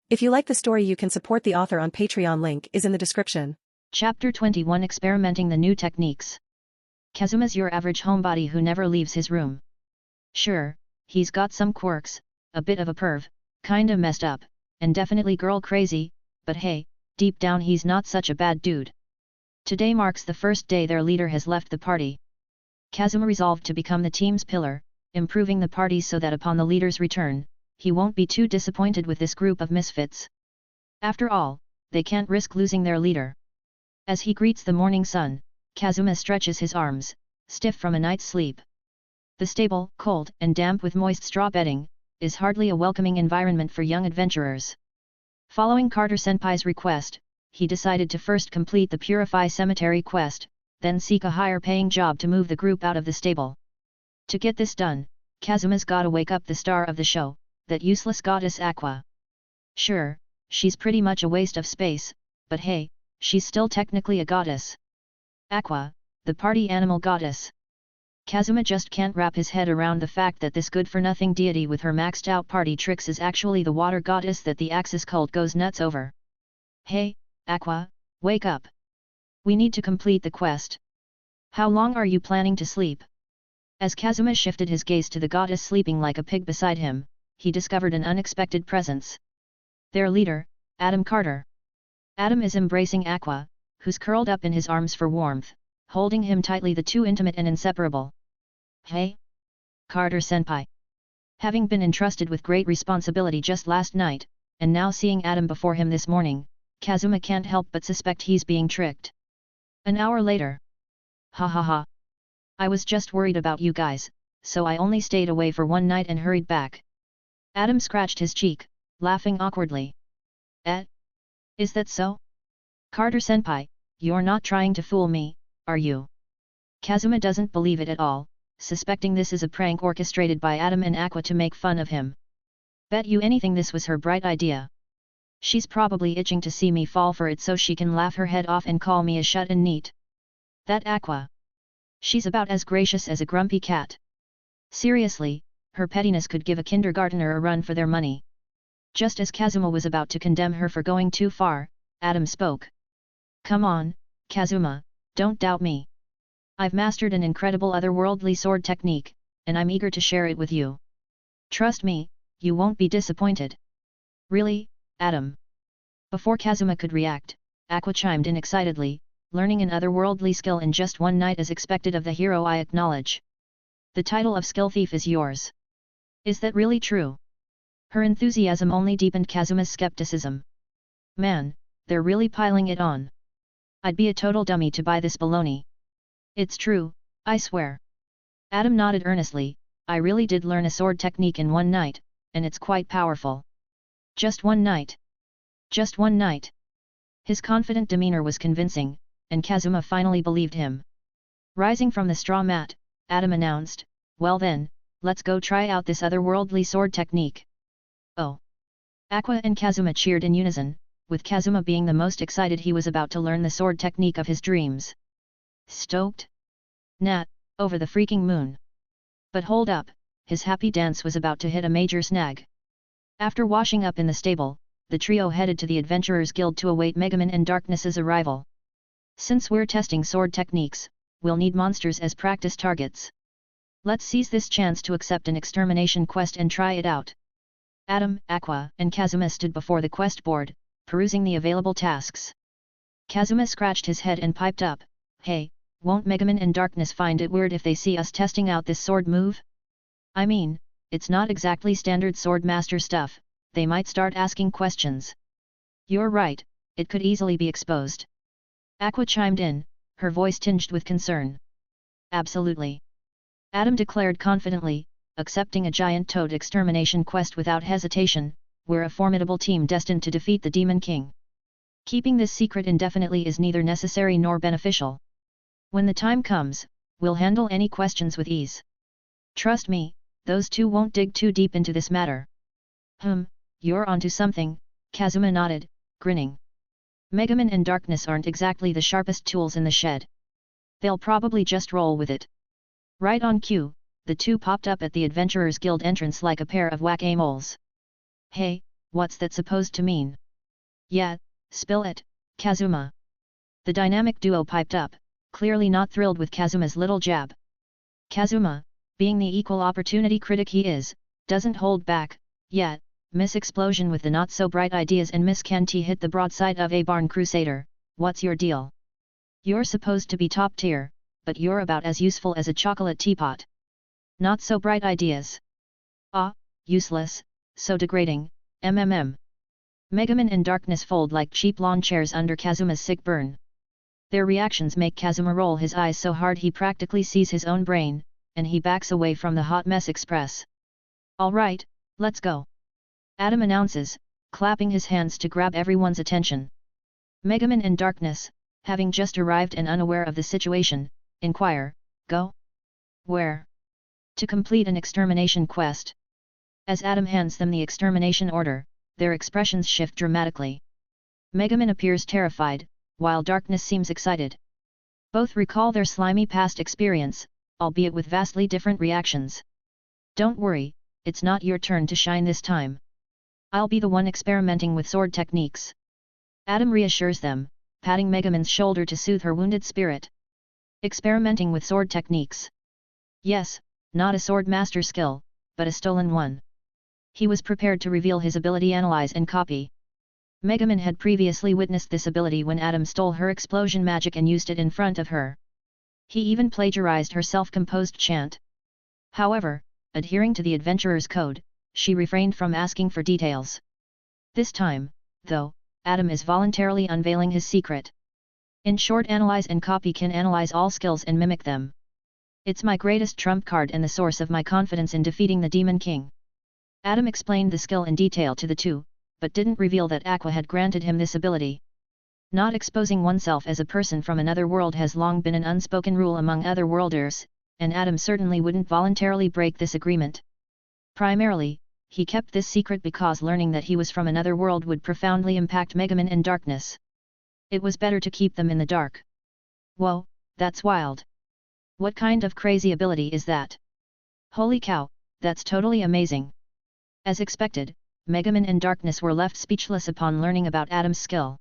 If you like the story, you can support the author on Patreon. Link is in the description. Chapter 21 Experimenting the New Techniques. Kazuma's your average homebody who never leaves his room. Sure, he's got some quirks, a bit of a perv, kinda messed up, and definitely girl crazy, but hey, deep down he's not such a bad dude. Today marks the first day their leader has left the party. Kazuma resolved to become the team's pillar, improving the party so that upon the leader's return, he won't be too disappointed with this group of misfits. After all, they can't risk losing their leader. As he greets the morning sun, Kazuma stretches his arms, stiff from a night's sleep. The stable, cold and damp with moist straw bedding, is hardly a welcoming environment for young adventurers. Following Carter-senpai's request, he decided to first complete the Purify Cemetery quest, then seek a higher-paying job to move the group out of the stable. To get this done, Kazuma's gotta wake up the star of the show, that useless goddess Aqua. Sure, she's pretty much a waste of space, but hey, she's still technically a goddess. Aqua, the party animal goddess. Kazuma just can't wrap his head around the fact that this good-for-nothing deity with her maxed-out party tricks is actually the water goddess that the Axis cult goes nuts over. Hey, Aqua, wake up. We need to complete the quest. How long are you planning to sleep? As Kazuma shifted his gaze to the goddess sleeping like a pig beside him, he discovered an unexpected presence. Their leader, Adam Carter. Adam is embracing Aqua, who's curled up in his arms for warmth, holding him tightly, the two intimate and inseparable. Hey? Carter-senpai. Having been entrusted with great responsibility just last night, and now seeing Adam before him this morning, Kazuma can't help but suspect he's being tricked. An hour later. Hahaha. I was just worried about you guys, so I only stayed away for one night and hurried back. Adam scratched his cheek, laughing awkwardly. Is that so? Carter-senpai, you're not trying to fool me, are you? Kazuma doesn't believe it at all, suspecting this is a prank orchestrated by Adam and Aqua to make fun of him. Bet you anything this was her bright idea. She's probably itching to see me fall for it so she can laugh her head off and call me a shut-in neat. That Aqua. She's about as gracious as a grumpy cat. Seriously, her pettiness could give a kindergartner a run for their money. Just as Kazuma was about to condemn her for going too far, Adam spoke. Come on, Kazuma, don't doubt me. I've mastered an incredible otherworldly sword technique, and I'm eager to share it with you. Trust me, you won't be disappointed. Really, Adam? Before Kazuma could react, Aqua chimed in excitedly, learning an otherworldly skill in just one night is expected of the hero, I acknowledge. The title of skill thief is yours. Is that really true? Her enthusiasm only deepened Kazuma's skepticism. Man, they're really piling it on. I'd be a total dummy to buy this baloney. It's true, I swear. Adam nodded earnestly. I really did learn a sword technique in one night, and it's quite powerful. Just one night. Just one night. His confident demeanor was convincing, and Kazuma finally believed him. Rising from the straw mat, Adam announced, well then, let's go try out this otherworldly sword technique. Oh! Aqua and Kazuma cheered in unison, with Kazuma being the most excited. He was about to learn the sword technique of his dreams. Stoked? Nat, over the freaking moon. But hold up, his happy dance was about to hit a major snag. After washing up in the stable, the trio headed to the Adventurers Guild to await Megaman and Darkness's arrival. Since we're testing sword techniques, we'll need monsters as practice targets. Let's seize this chance to accept an extermination quest and try it out. Adam, Aqua, and Kazuma stood before the quest board, perusing the available tasks. Kazuma scratched his head and piped up, hey, won't Megaman and Darkness find it weird if they see us testing out this sword move? I mean, it's not exactly standard sword master stuff, they might start asking questions. You're right, it could easily be exposed. Aqua chimed in, her voice tinged with concern. Absolutely. Adam declared confidently, accepting a giant toad extermination quest without hesitation. We're a formidable team destined to defeat the Demon King. Keeping this secret indefinitely is neither necessary nor beneficial. When the time comes, we'll handle any questions with ease. Trust me, those two won't dig too deep into this matter. You're onto something, Kazuma nodded, grinning. Megaman and Darkness aren't exactly the sharpest tools in the shed. They'll probably just roll with it. Right on cue, the two popped up at the Adventurers Guild entrance like a pair of whack-a-moles. Hey, what's that supposed to mean? Yeah, spill it, Kazuma. The dynamic duo piped up, clearly not thrilled with Kazuma's little jab. Kazuma, being the equal opportunity critic he is, doesn't hold back, yet, Miss Explosion with the not-so-bright ideas and Miss Kanti hit the broadside of a barn crusader. What's your deal? You're supposed to be top tier, but you're about as useful as a chocolate teapot. Not so bright ideas. Ah, useless, so degrading, MMM. Megaman and Darkness fold like cheap lawn chairs under Kazuma's sick burn. Their reactions make Kazuma roll his eyes so hard he practically sees his own brain, and he backs away from the hot mess express. Alright, let's go. Adam announces, clapping his hands to grab everyone's attention. Megaman and Darkness, having just arrived and unaware of the situation, inquire, go? Where? To complete an extermination quest. As Adam hands them the extermination order, their expressions shift dramatically. Megaman appears terrified, while Darkness seems excited. Both recall their slimy past experience, albeit with vastly different reactions. Don't worry, it's not your turn to shine this time. I'll be the one experimenting with sword techniques. Adam reassures them, patting Megaman's shoulder to soothe her wounded spirit. Experimenting with sword techniques. Yes, not a sword master skill, but a stolen one. He was prepared to reveal his ability analyze and copy. Megaman had previously witnessed this ability when Adam stole her explosion magic and used it in front of her. He even plagiarized her self-composed chant. However, adhering to the adventurer's code, she refrained from asking for details. This time, though, Adam is voluntarily unveiling his secret. In short, analyze and copy can analyze all skills and mimic them. It's my greatest trump card and the source of my confidence in defeating the Demon King. Adam explained the skill in detail to the two, but didn't reveal that Aqua had granted him this ability. Not exposing oneself as a person from another world has long been an unspoken rule among other worlders, and Adam certainly wouldn't voluntarily break this agreement. Primarily, he kept this secret because learning that he was from another world would profoundly impact Megaman and Darkness. It was better to keep them in the dark. Whoa, that's wild. What kind of crazy ability is that? Holy cow, that's totally amazing. As expected, Megaman and Darkness were left speechless upon learning about Adam's skill.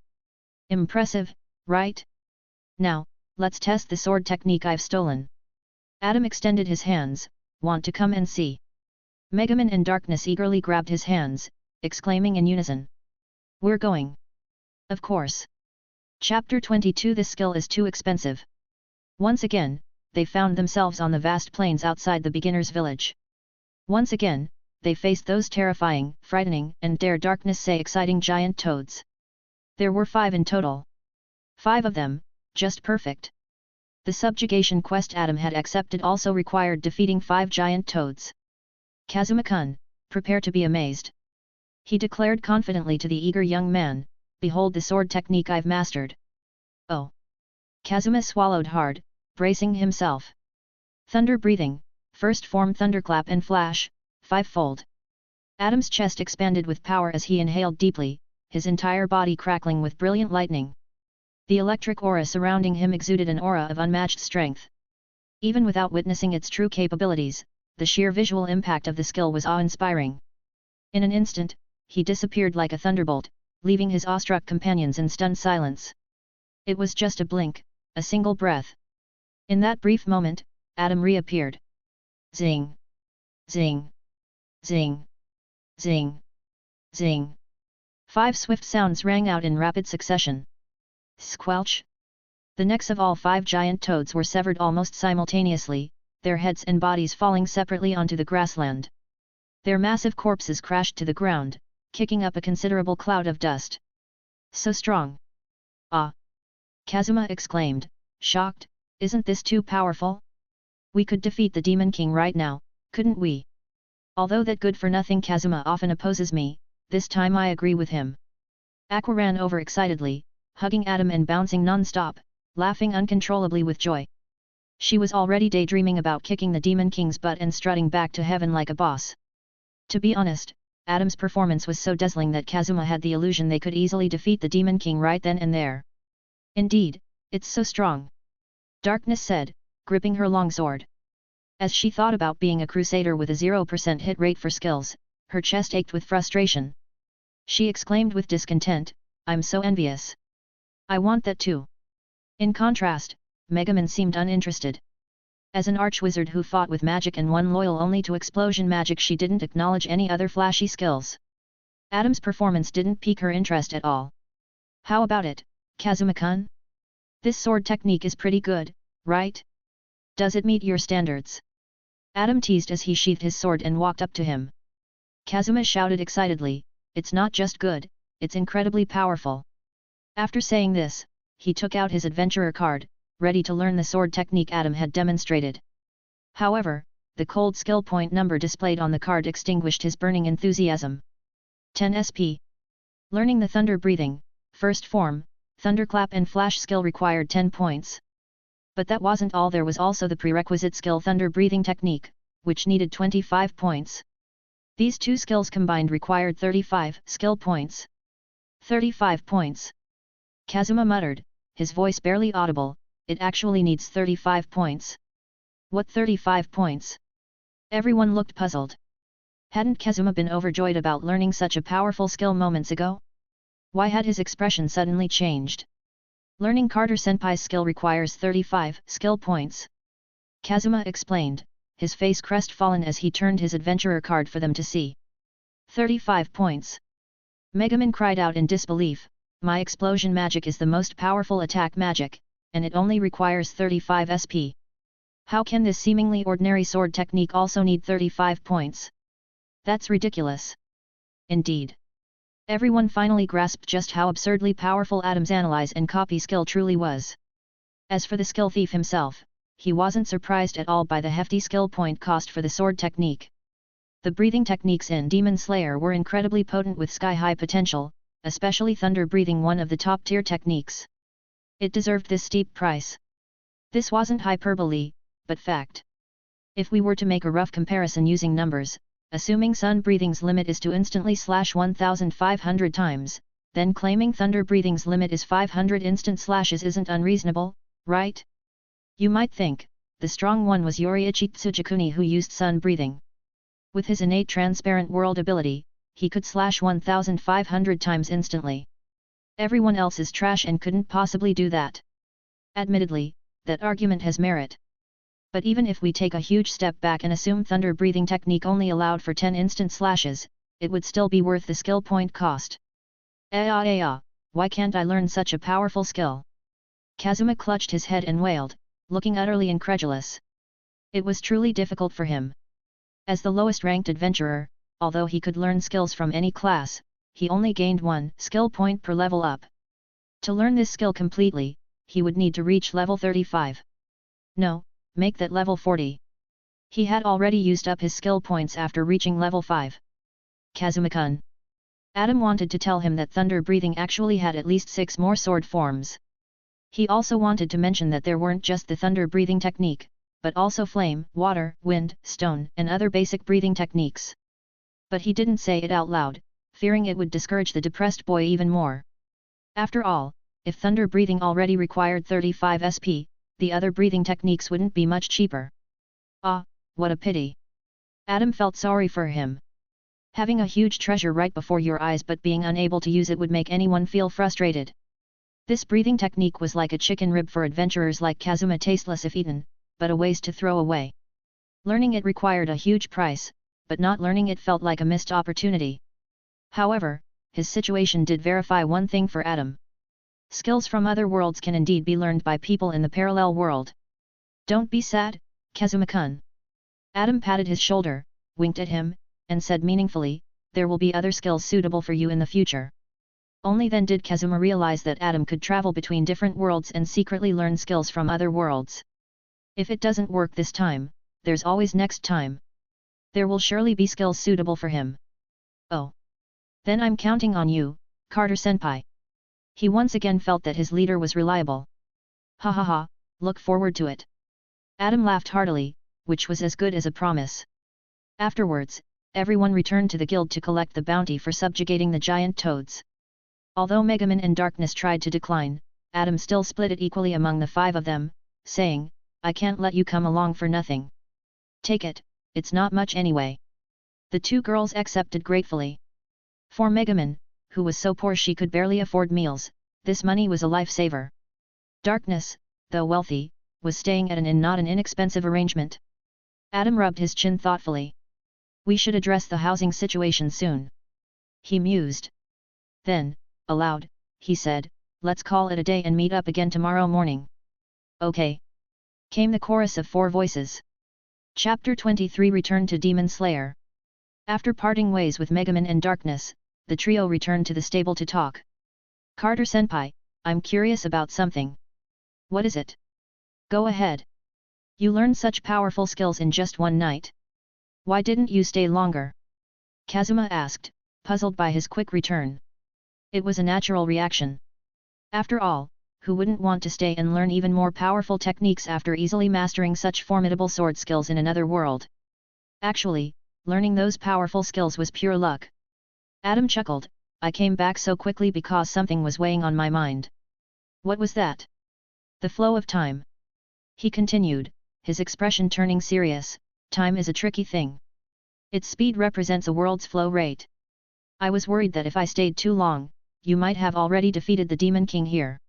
Impressive, right? Now, let's test the sword technique I've stolen. Adam extended his hands, want to come and see. Megaman and Darkness eagerly grabbed his hands, exclaiming in unison. We're going. Of course. Chapter 22. This skill is too expensive. Once again, they found themselves on the vast plains outside the beginner's village. Once again, they faced those terrifying, frightening, and dare Darkness say exciting giant toads. There were 5 in total. 5 of them, just perfect. The subjugation quest Adam had accepted also required defeating 5 giant toads. Kazuma-kun, prepare to be amazed. He declared confidently to the eager young man, behold the sword technique I've mastered. Oh! Kazuma swallowed hard, bracing himself. Thunder breathing, first form thunderclap and flash, 5-fold. Adam's chest expanded with power as he inhaled deeply, his entire body crackling with brilliant lightning. The electric aura surrounding him exuded an aura of unmatched strength. Even without witnessing its true capabilities, the sheer visual impact of the skill was awe-inspiring. In an instant, he disappeared like a thunderbolt, leaving his awestruck companions in stunned silence. It was just a blink, a single breath. In that brief moment, Adam reappeared. Zing! Zing! Zing! Zing! Zing! 5 swift sounds rang out in rapid succession. Squelch! The necks of all 5 giant toads were severed almost simultaneously, their heads and bodies falling separately onto the grassland. Their massive corpses crashed to the ground, kicking up a considerable cloud of dust. So strong! Ah! Kazuma exclaimed, shocked, isn't this too powerful? We could defeat the Demon King right now, couldn't we? Although that good-for-nothing Kazuma often opposes me, this time I agree with him. Aqua ran over excitedly, hugging Adam and bouncing non-stop, laughing uncontrollably with joy. She was already daydreaming about kicking the Demon King's butt and strutting back to heaven like a boss. To be honest, Adam's performance was so dazzling that Kazuma had the illusion they could easily defeat the Demon King right then and there. Indeed, it's so strong. Darkness said, gripping her longsword. As she thought about being a crusader with a 0% hit rate for skills, her chest ached with frustration, She exclaimed with discontent, I'm so envious. I want that too. In contrast, Megumin seemed uninterested. As an archwizard who fought with magic and won loyal only to explosion magic, she didn't acknowledge any other flashy skills. Adam's performance didn't pique her interest at all. How about it, Kazuma-kun? This sword technique is pretty good, right? Does it meet your standards? Adam teased as he sheathed his sword and walked up to him. Kazuma shouted excitedly, it's not just good, it's incredibly powerful. After saying this, he took out his adventurer card, ready to learn the sword technique Adam had demonstrated. However, the cold skill point number displayed on the card extinguished his burning enthusiasm. 10 SP. Learning the thunder breathing, first form, thunderclap and flash skill required 10 points. But that wasn't all, there was also the prerequisite skill thunder breathing technique, which needed 25 points. These two skills combined required 35 skill points. 35 points. Kazuma muttered, his voice barely audible, it actually needs 35 points. What 35 points? Everyone looked puzzled. Hadn't Kazuma been overjoyed about learning such a powerful skill moments ago? Why had his expression suddenly changed? Learning Carter-senpai's skill requires 35 skill points. Kazuma explained, his face crestfallen as he turned his adventurer card for them to see. 35 points. Megumin cried out in disbelief, my explosion magic is the most powerful attack magic, and it only requires 35 SP. How can this seemingly ordinary sword technique also need 35 points? That's ridiculous. Indeed. Everyone finally grasped just how absurdly powerful Adam's analyze and copy skill truly was. As for the skill thief himself, he wasn't surprised at all by the hefty skill point cost for the sword technique. The breathing techniques in Demon Slayer were incredibly potent with sky-high potential, especially thunder breathing, one of the top-tier techniques. It deserved this steep price. This wasn't hyperbole, but fact. If we were to make a rough comparison using numbers, assuming sun breathing's limit is to instantly slash 1,500 times, then claiming thunder breathing's limit is 500 instant slashes isn't unreasonable, right? You might think, the strong one was Yoriichi Tsuchikuni, who used sun breathing. With his innate transparent world ability, he could slash 1,500 times instantly. Everyone else is trash and couldn't possibly do that. Admittedly, that argument has merit. But even if we take a huge step back and assume thunder breathing technique only allowed for 10 instant slashes, it would still be worth the skill point cost. Why can't I learn such a powerful skill? Kazuma clutched his head and wailed, looking utterly incredulous. It was truly difficult for him. As the lowest ranked adventurer, although he could learn skills from any class, he only gained 1 skill point per level up. To learn this skill completely, he would need to reach level 35. No, make that level 40. He had already used up his skill points after reaching level 5. Kazuma-kun. Adam wanted to tell him that thunder breathing actually had at least 6 more sword forms. He also wanted to mention that there weren't just the thunder breathing technique, but also flame, water, wind, stone, and other basic breathing techniques. But he didn't say it out loud, fearing it would discourage the depressed boy even more. After all, if thunder breathing already required 35 SP, the other breathing techniques wouldn't be much cheaper. Ah, what a pity. Adam felt sorry for him. Having a huge treasure right before your eyes but being unable to use it would make anyone feel frustrated. This breathing technique was like a chicken rib for adventurers like Kazuma, tasteless if eaten, but a waste to throw away. Learning it required a huge price, but not learning it felt like a missed opportunity. However, his situation did verify one thing for Adam. Skills from other worlds can indeed be learned by people in the parallel world. Don't be sad, Kazuma-kun. Adam patted his shoulder, winked at him, and said meaningfully, there will be other skills suitable for you in the future. Only then did Kazuma realize that Adam could travel between different worlds and secretly learn skills from other worlds. If it doesn't work this time, there's always next time. There will surely be skills suitable for him. Oh. Then I'm counting on you, Carter-senpai. He once again felt that his leader was reliable. Hahaha, look forward to it. Adam laughed heartily, which was as good as a promise. Afterwards, everyone returned to the guild to collect the bounty for subjugating the giant toads. Although Megumin and Darkness tried to decline, Adam still split it equally among the 5 of them, saying, I can't let you come along for nothing. Take it, it's not much anyway. The 2 girls accepted gratefully. For Megumin, who was so poor she could barely afford meals, this money was a lifesaver. Darkness, though wealthy, was staying at an inn, not an inexpensive arrangement. Adam rubbed his chin thoughtfully. We should address the housing situation soon. He mused. Then, aloud, he said, let's call it a day and meet up again tomorrow morning. Okay. Came the chorus of 4 voices. Chapter 23 Return to Demon Slayer. After parting ways with Megaman and Darkness, the trio returned to the stable to talk. Carter-senpai, I'm curious about something. What is it? Go ahead. You learned such powerful skills in just one night. Why didn't you stay longer? Kazuma asked, puzzled by his quick return. It was a natural reaction. After all, who wouldn't want to stay and learn even more powerful techniques after easily mastering such formidable sword skills in another world? Actually, learning those powerful skills was pure luck. Adam chuckled, I came back so quickly because something was weighing on my mind. What was that? The flow of time. He continued, his expression turning serious, time is a tricky thing. Its speed represents a world's flow rate. I was worried that if I stayed too long, you might have already defeated the Demon King here.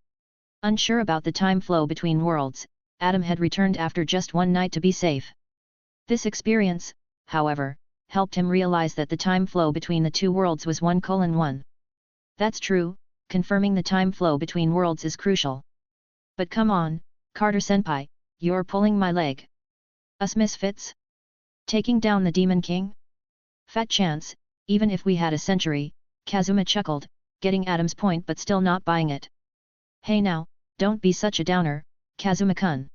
Unsure about the time flow between worlds, Adam had returned after just one night to be safe. This experience, however, helped him realize that the time flow between the 2 worlds was 1:1. That's true, confirming the time flow between worlds is crucial. But come on, Carter-senpai, you're pulling my leg. Us misfits? Taking down the Demon King? Fat chance, even if we had a century, Kazuma chuckled, getting Adam's point but still not buying it. Hey now, don't be such a downer, Kazuma-kun.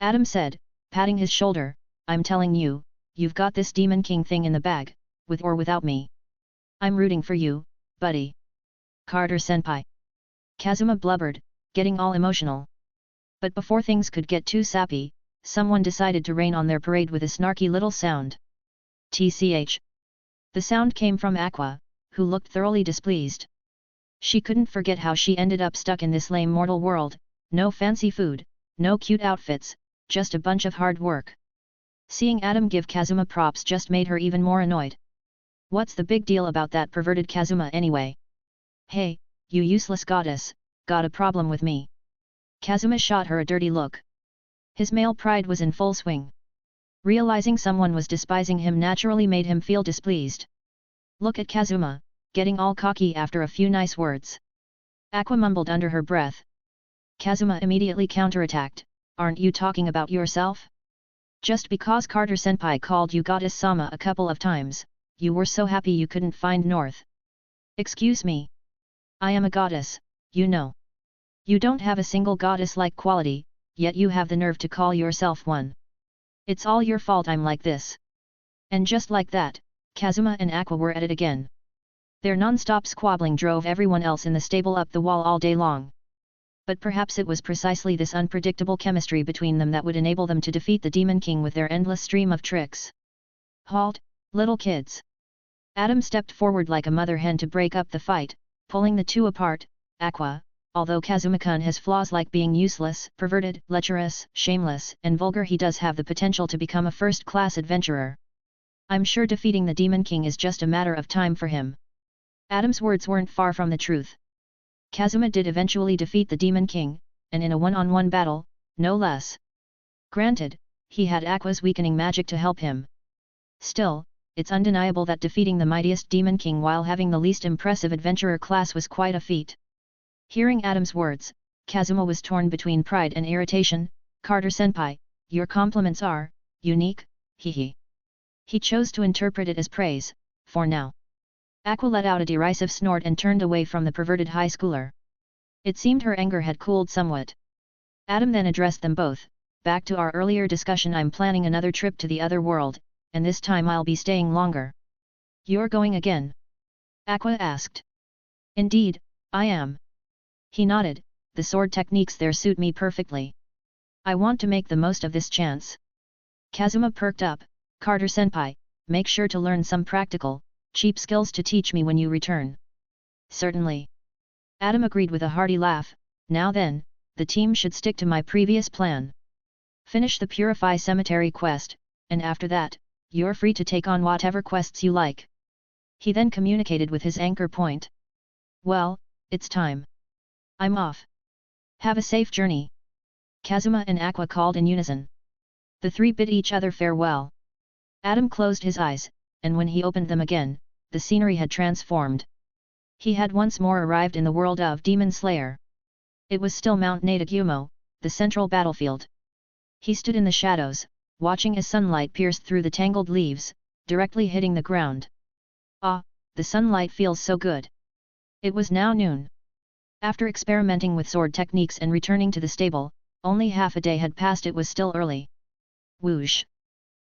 Adam said, patting his shoulder, I'm telling you, you've got this Demon King thing in the bag, with or without me. I'm rooting for you, buddy. Carter-senpai. Kazuma blubbered, getting all emotional. But before things could get too sappy, someone decided to rain on their parade with a snarky little sound. TCH. The sound came from Aqua, who looked thoroughly displeased. She couldn't forget how she ended up stuck in this lame mortal world, no fancy food, no cute outfits, just a bunch of hard work. Seeing Adam give Kazuma props just made her even more annoyed. What's the big deal about that perverted Kazuma anyway? Hey, you useless goddess, got a problem with me? Kazuma shot her a dirty look. His male pride was in full swing. Realizing someone was despising him naturally made him feel displeased. Look at Kazuma, getting all cocky after a few nice words. Aqua mumbled under her breath. Kazuma immediately counterattacked, aren't you talking about yourself? Just because Carter-senpai called you Goddess-sama a couple of times, you were so happy you couldn't find north. Excuse me. I am a goddess, you know. You don't have a single goddess-like quality, yet you have the nerve to call yourself one. It's all your fault I'm like this. And just like that, Kazuma and Aqua were at it again. Their non-stop squabbling drove everyone else in the stable up the wall all day long. But perhaps it was precisely this unpredictable chemistry between them that would enable them to defeat the Demon King with their endless stream of tricks. Halt, little kids. Adam stepped forward like a mother hen to break up the fight, pulling the two apart. Aqua, although Kazuma-kun has flaws like being useless, perverted, lecherous, shameless, and vulgar, he does have the potential to become a first-class adventurer. I'm sure defeating the Demon King is just a matter of time for him. Adam's words weren't far from the truth. Kazuma did eventually defeat the Demon King, and in a one-on-one battle, no less. Granted, he had Aqua's weakening magic to help him. Still, it's undeniable that defeating the mightiest Demon King while having the least impressive adventurer class was quite a feat. Hearing Adam's words, Kazuma was torn between pride and irritation. Carter-senpai, your compliments are unique, hehe. He chose to interpret it as praise, for now. Aqua let out a derisive snort and turned away from the perverted high schooler. It seemed her anger had cooled somewhat. Adam then addressed them both. Back to our earlier discussion, I'm planning another trip to the other world, and this time I'll be staying longer. You're going again? Aqua asked. Indeed, I am. He nodded, the sword techniques there suit me perfectly. I want to make the most of this chance. Kazuma perked up. Carter-senpai, make sure to learn some practical, cheap skills to teach me when you return. Certainly. Adam agreed with a hearty laugh. Now then, the team should stick to my previous plan. Finish the Purify Cemetery quest, and after that, you're free to take on whatever quests you like. He then communicated with his anchor point. Well, it's time. I'm off. Have a safe journey. Kazuma and Aqua called in unison. The three bid each other farewell. Adam closed his eyes, and when he opened them again, the scenery had transformed. He had once more arrived in the world of Demon Slayer. It was still Mount Nadagumo, the central battlefield. He stood in the shadows, watching as sunlight pierced through the tangled leaves, directly hitting the ground. Ah, the sunlight feels so good. It was now noon. After experimenting with sword techniques and returning to the stable, only half a day had passed. It was still early. Whoosh!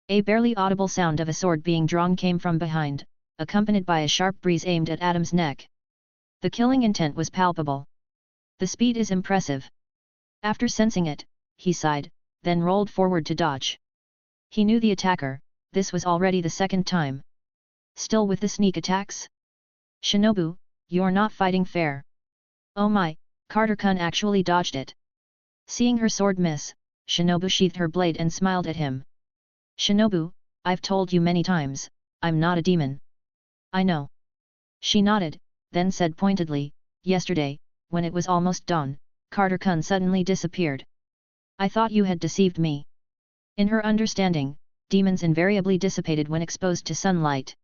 A barely audible sound of a sword being drawn came from behind, accompanied by a sharp breeze aimed at Adam's neck. The killing intent was palpable. The speed is impressive. After sensing it, he sighed, then rolled forward to dodge. He knew the attacker. This was already the second time. Still with the sneak attacks? Shinobu, you're not fighting fair. Oh my, Carter-kun actually dodged it. Seeing her sword miss, Shinobu sheathed her blade and smiled at him. Shinobu, I've told you many times, I'm not a demon. I know. She nodded, then said pointedly, yesterday, when it was almost dawn, Carter-kun suddenly disappeared. I thought you had deceived me. In her understanding, demons invariably dissipated when exposed to sunlight.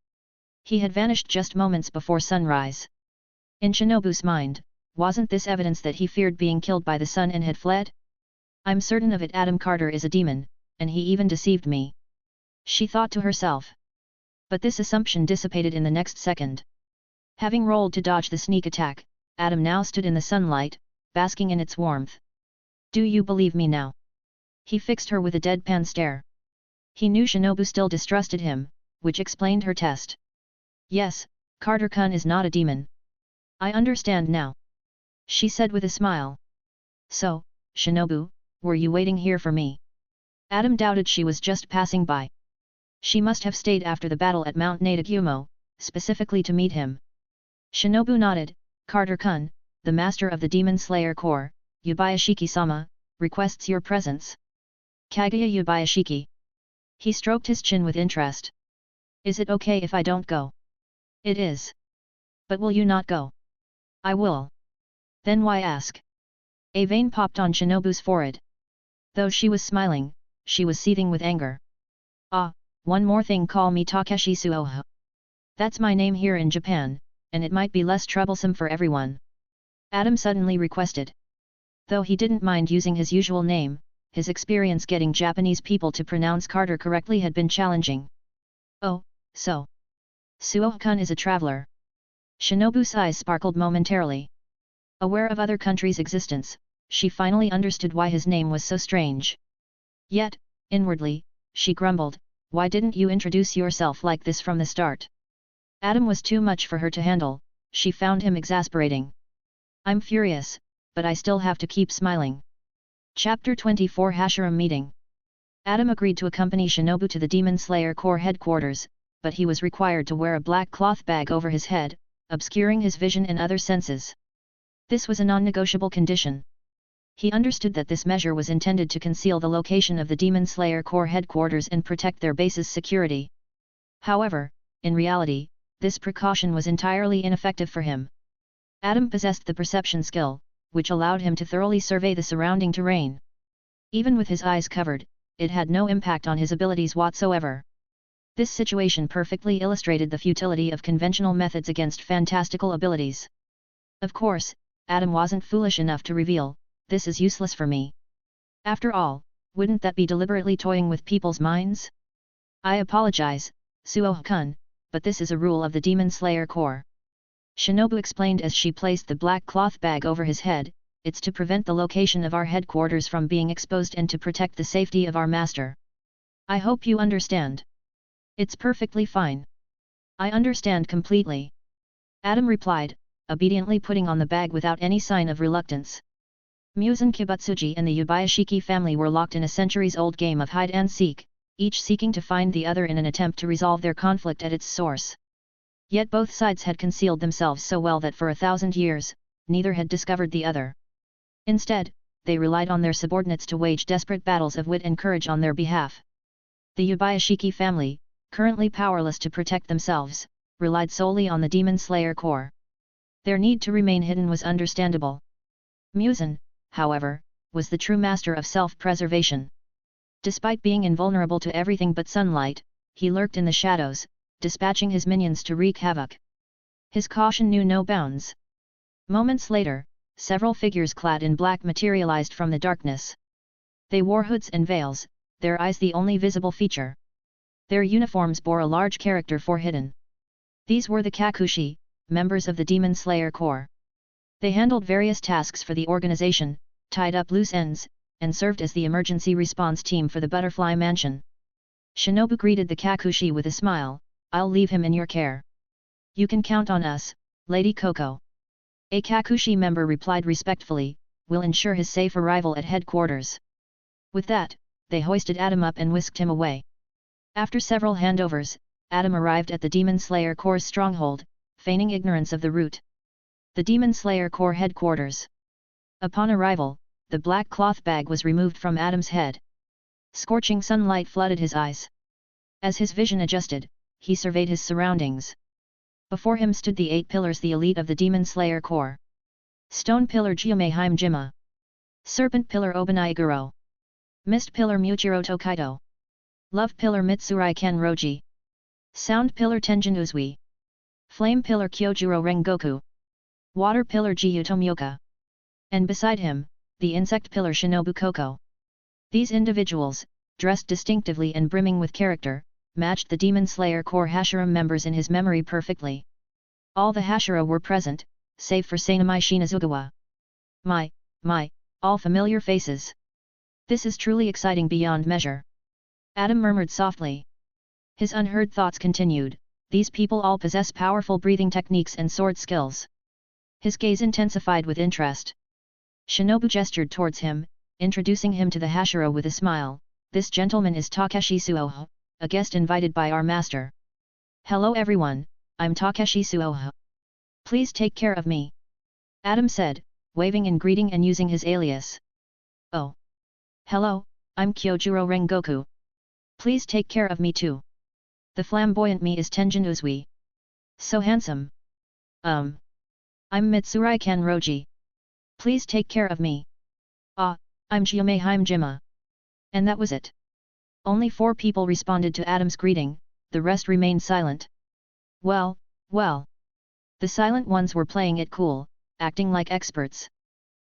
He had vanished just moments before sunrise. In Shinobu's mind, wasn't this evidence that he feared being killed by the sun and had fled? I'm certain of it. Adam Carter is a demon, and he even deceived me. She thought to herself. But this assumption dissipated in the next second. Having rolled to dodge the sneak attack, Adam now stood in the sunlight, basking in its warmth. Do you believe me now? He fixed her with a deadpan stare. He knew Shinobu still distrusted him, which explained her test. Yes, Carter-kun is not a demon. I understand now. She said with a smile. So, Shinobu, were you waiting here for me? Adam doubted she was just passing by. She must have stayed after the battle at Mount Nadagumo, specifically to meet him. Shinobu nodded. Carter-kun, the master of the Demon Slayer Corps, Yubayashiki-sama, requests your presence. Kaguya Yubayashiki. He stroked his chin with interest. Is it okay if I don't go? It is. But will you not go? I will. Then why ask? A vein popped on Shinobu's forehead. Though she was smiling, she was seething with anger. Ah, one more thing, call me Takeshi Suoha. That's my name here in Japan, and it might be less troublesome for everyone. Adam suddenly requested. Though he didn't mind using his usual name, his experience getting Japanese people to pronounce Carter correctly had been challenging. Oh, so. Suoha-kun is a traveler. Shinobu's eyes sparkled momentarily. Aware of other countries' existence, she finally understood why his name was so strange. Yet, inwardly, she grumbled, why didn't you introduce yourself like this from the start? Adam was too much for her to handle. She found him exasperating. I'm furious, but I still have to keep smiling. Chapter 24 Hashira Meeting. Adam agreed to accompany Shinobu to the Demon Slayer Corps headquarters, but he was required to wear a black cloth bag over his head, obscuring his vision and other senses. This was a non-negotiable condition. He understood that this measure was intended to conceal the location of the Demon Slayer Corps headquarters and protect their base's security. However, in reality, this precaution was entirely ineffective for him. Adam possessed the perception skill, which allowed him to thoroughly survey the surrounding terrain. Even with his eyes covered, it had no impact on his abilities whatsoever. This situation perfectly illustrated the futility of conventional methods against fantastical abilities. Of course, Adam wasn't foolish enough to reveal, this is useless for me. After all, wouldn't that be deliberately toying with people's minds? I apologize, Suoha-kun, but this is a rule of the Demon Slayer Corps. Shinobu explained as she placed the black cloth bag over his head, it's to prevent the location of our headquarters from being exposed and to protect the safety of our master. I hope you understand. It's perfectly fine. I understand completely. Adam replied, obediently putting on the bag without any sign of reluctance. Muzan Kibutsuji and the Yubayashiki family were locked in a centuries-old game of hide-and-seek, each seeking to find the other in an attempt to resolve their conflict at its source. Yet both sides had concealed themselves so well that for 1,000 years, neither had discovered the other. Instead, they relied on their subordinates to wage desperate battles of wit and courage on their behalf. The Yubayashiki family, currently powerless to protect themselves, relied solely on the Demon Slayer Corps. Their need to remain hidden was understandable. Muzan, however, was the true master of self-preservation. Despite being invulnerable to everything but sunlight, he lurked in the shadows, dispatching his minions to wreak havoc. His caution knew no bounds. Moments later, several figures clad in black materialized from the darkness. They wore hoods and veils, their eyes the only visible feature. Their uniforms bore a large character for hidden. These were the Kakushi, members of the Demon Slayer Corps. They handled various tasks for the organization, tied up loose ends, and served as the emergency response team for the Butterfly Mansion. Shinobu greeted the Kakushi with a smile, "I'll leave him in your care. You can count on us, Lady Coco." A Kakushi member replied respectfully, "We'll ensure his safe arrival at headquarters." With that, they hoisted Adam up and whisked him away. After several handovers, Adam arrived at the Demon Slayer Corps' stronghold, feigning ignorance of the route. The Demon Slayer Corps headquarters. Upon arrival, the black cloth bag was removed from Adam's head. Scorching sunlight flooded his eyes. As his vision adjusted, he surveyed his surroundings. Before him stood the 8 pillars, the elite of the Demon Slayer Corps. Stone pillar Gyumeheim Jima. Serpent pillar Obanai-guro. Mist pillar Muchiro Tokaido. Love pillar Mitsurai Kenroji. Sound pillar Tenjin Uzui. Flame pillar Kyojuro Rengoku. Water pillar Gyutomyoka. And beside him, the insect pillar Shinobu Koko. These individuals, dressed distinctively and brimming with character, matched the Demon Slayer Corps Hashira members in his memory perfectly. All the Hashira were present, save for Sanamai Shinazugawa. My, all familiar faces. This is truly exciting beyond measure. Adam murmured softly. His unheard thoughts continued, these people all possess powerful breathing techniques and sword skills. His gaze intensified with interest. Shinobu gestured towards him, introducing him to the Hashira with a smile. This gentleman is Takeshi Suoha, a guest invited by our master. Hello everyone, I'm Takeshi Suoha. Please take care of me. Adam said, waving in greeting and using his alias. Oh. Hello, I'm Kyojuro Rengoku. Please take care of me too. The flamboyant me is Tenjin Uzui. So handsome. I'm Mitsurai Kenroji. Please take care of me. I'm Gyumeheim Jima. And that was it. Only 4 people responded to Adam's greeting, the rest remained silent. Well. The silent ones were playing it cool, acting like experts.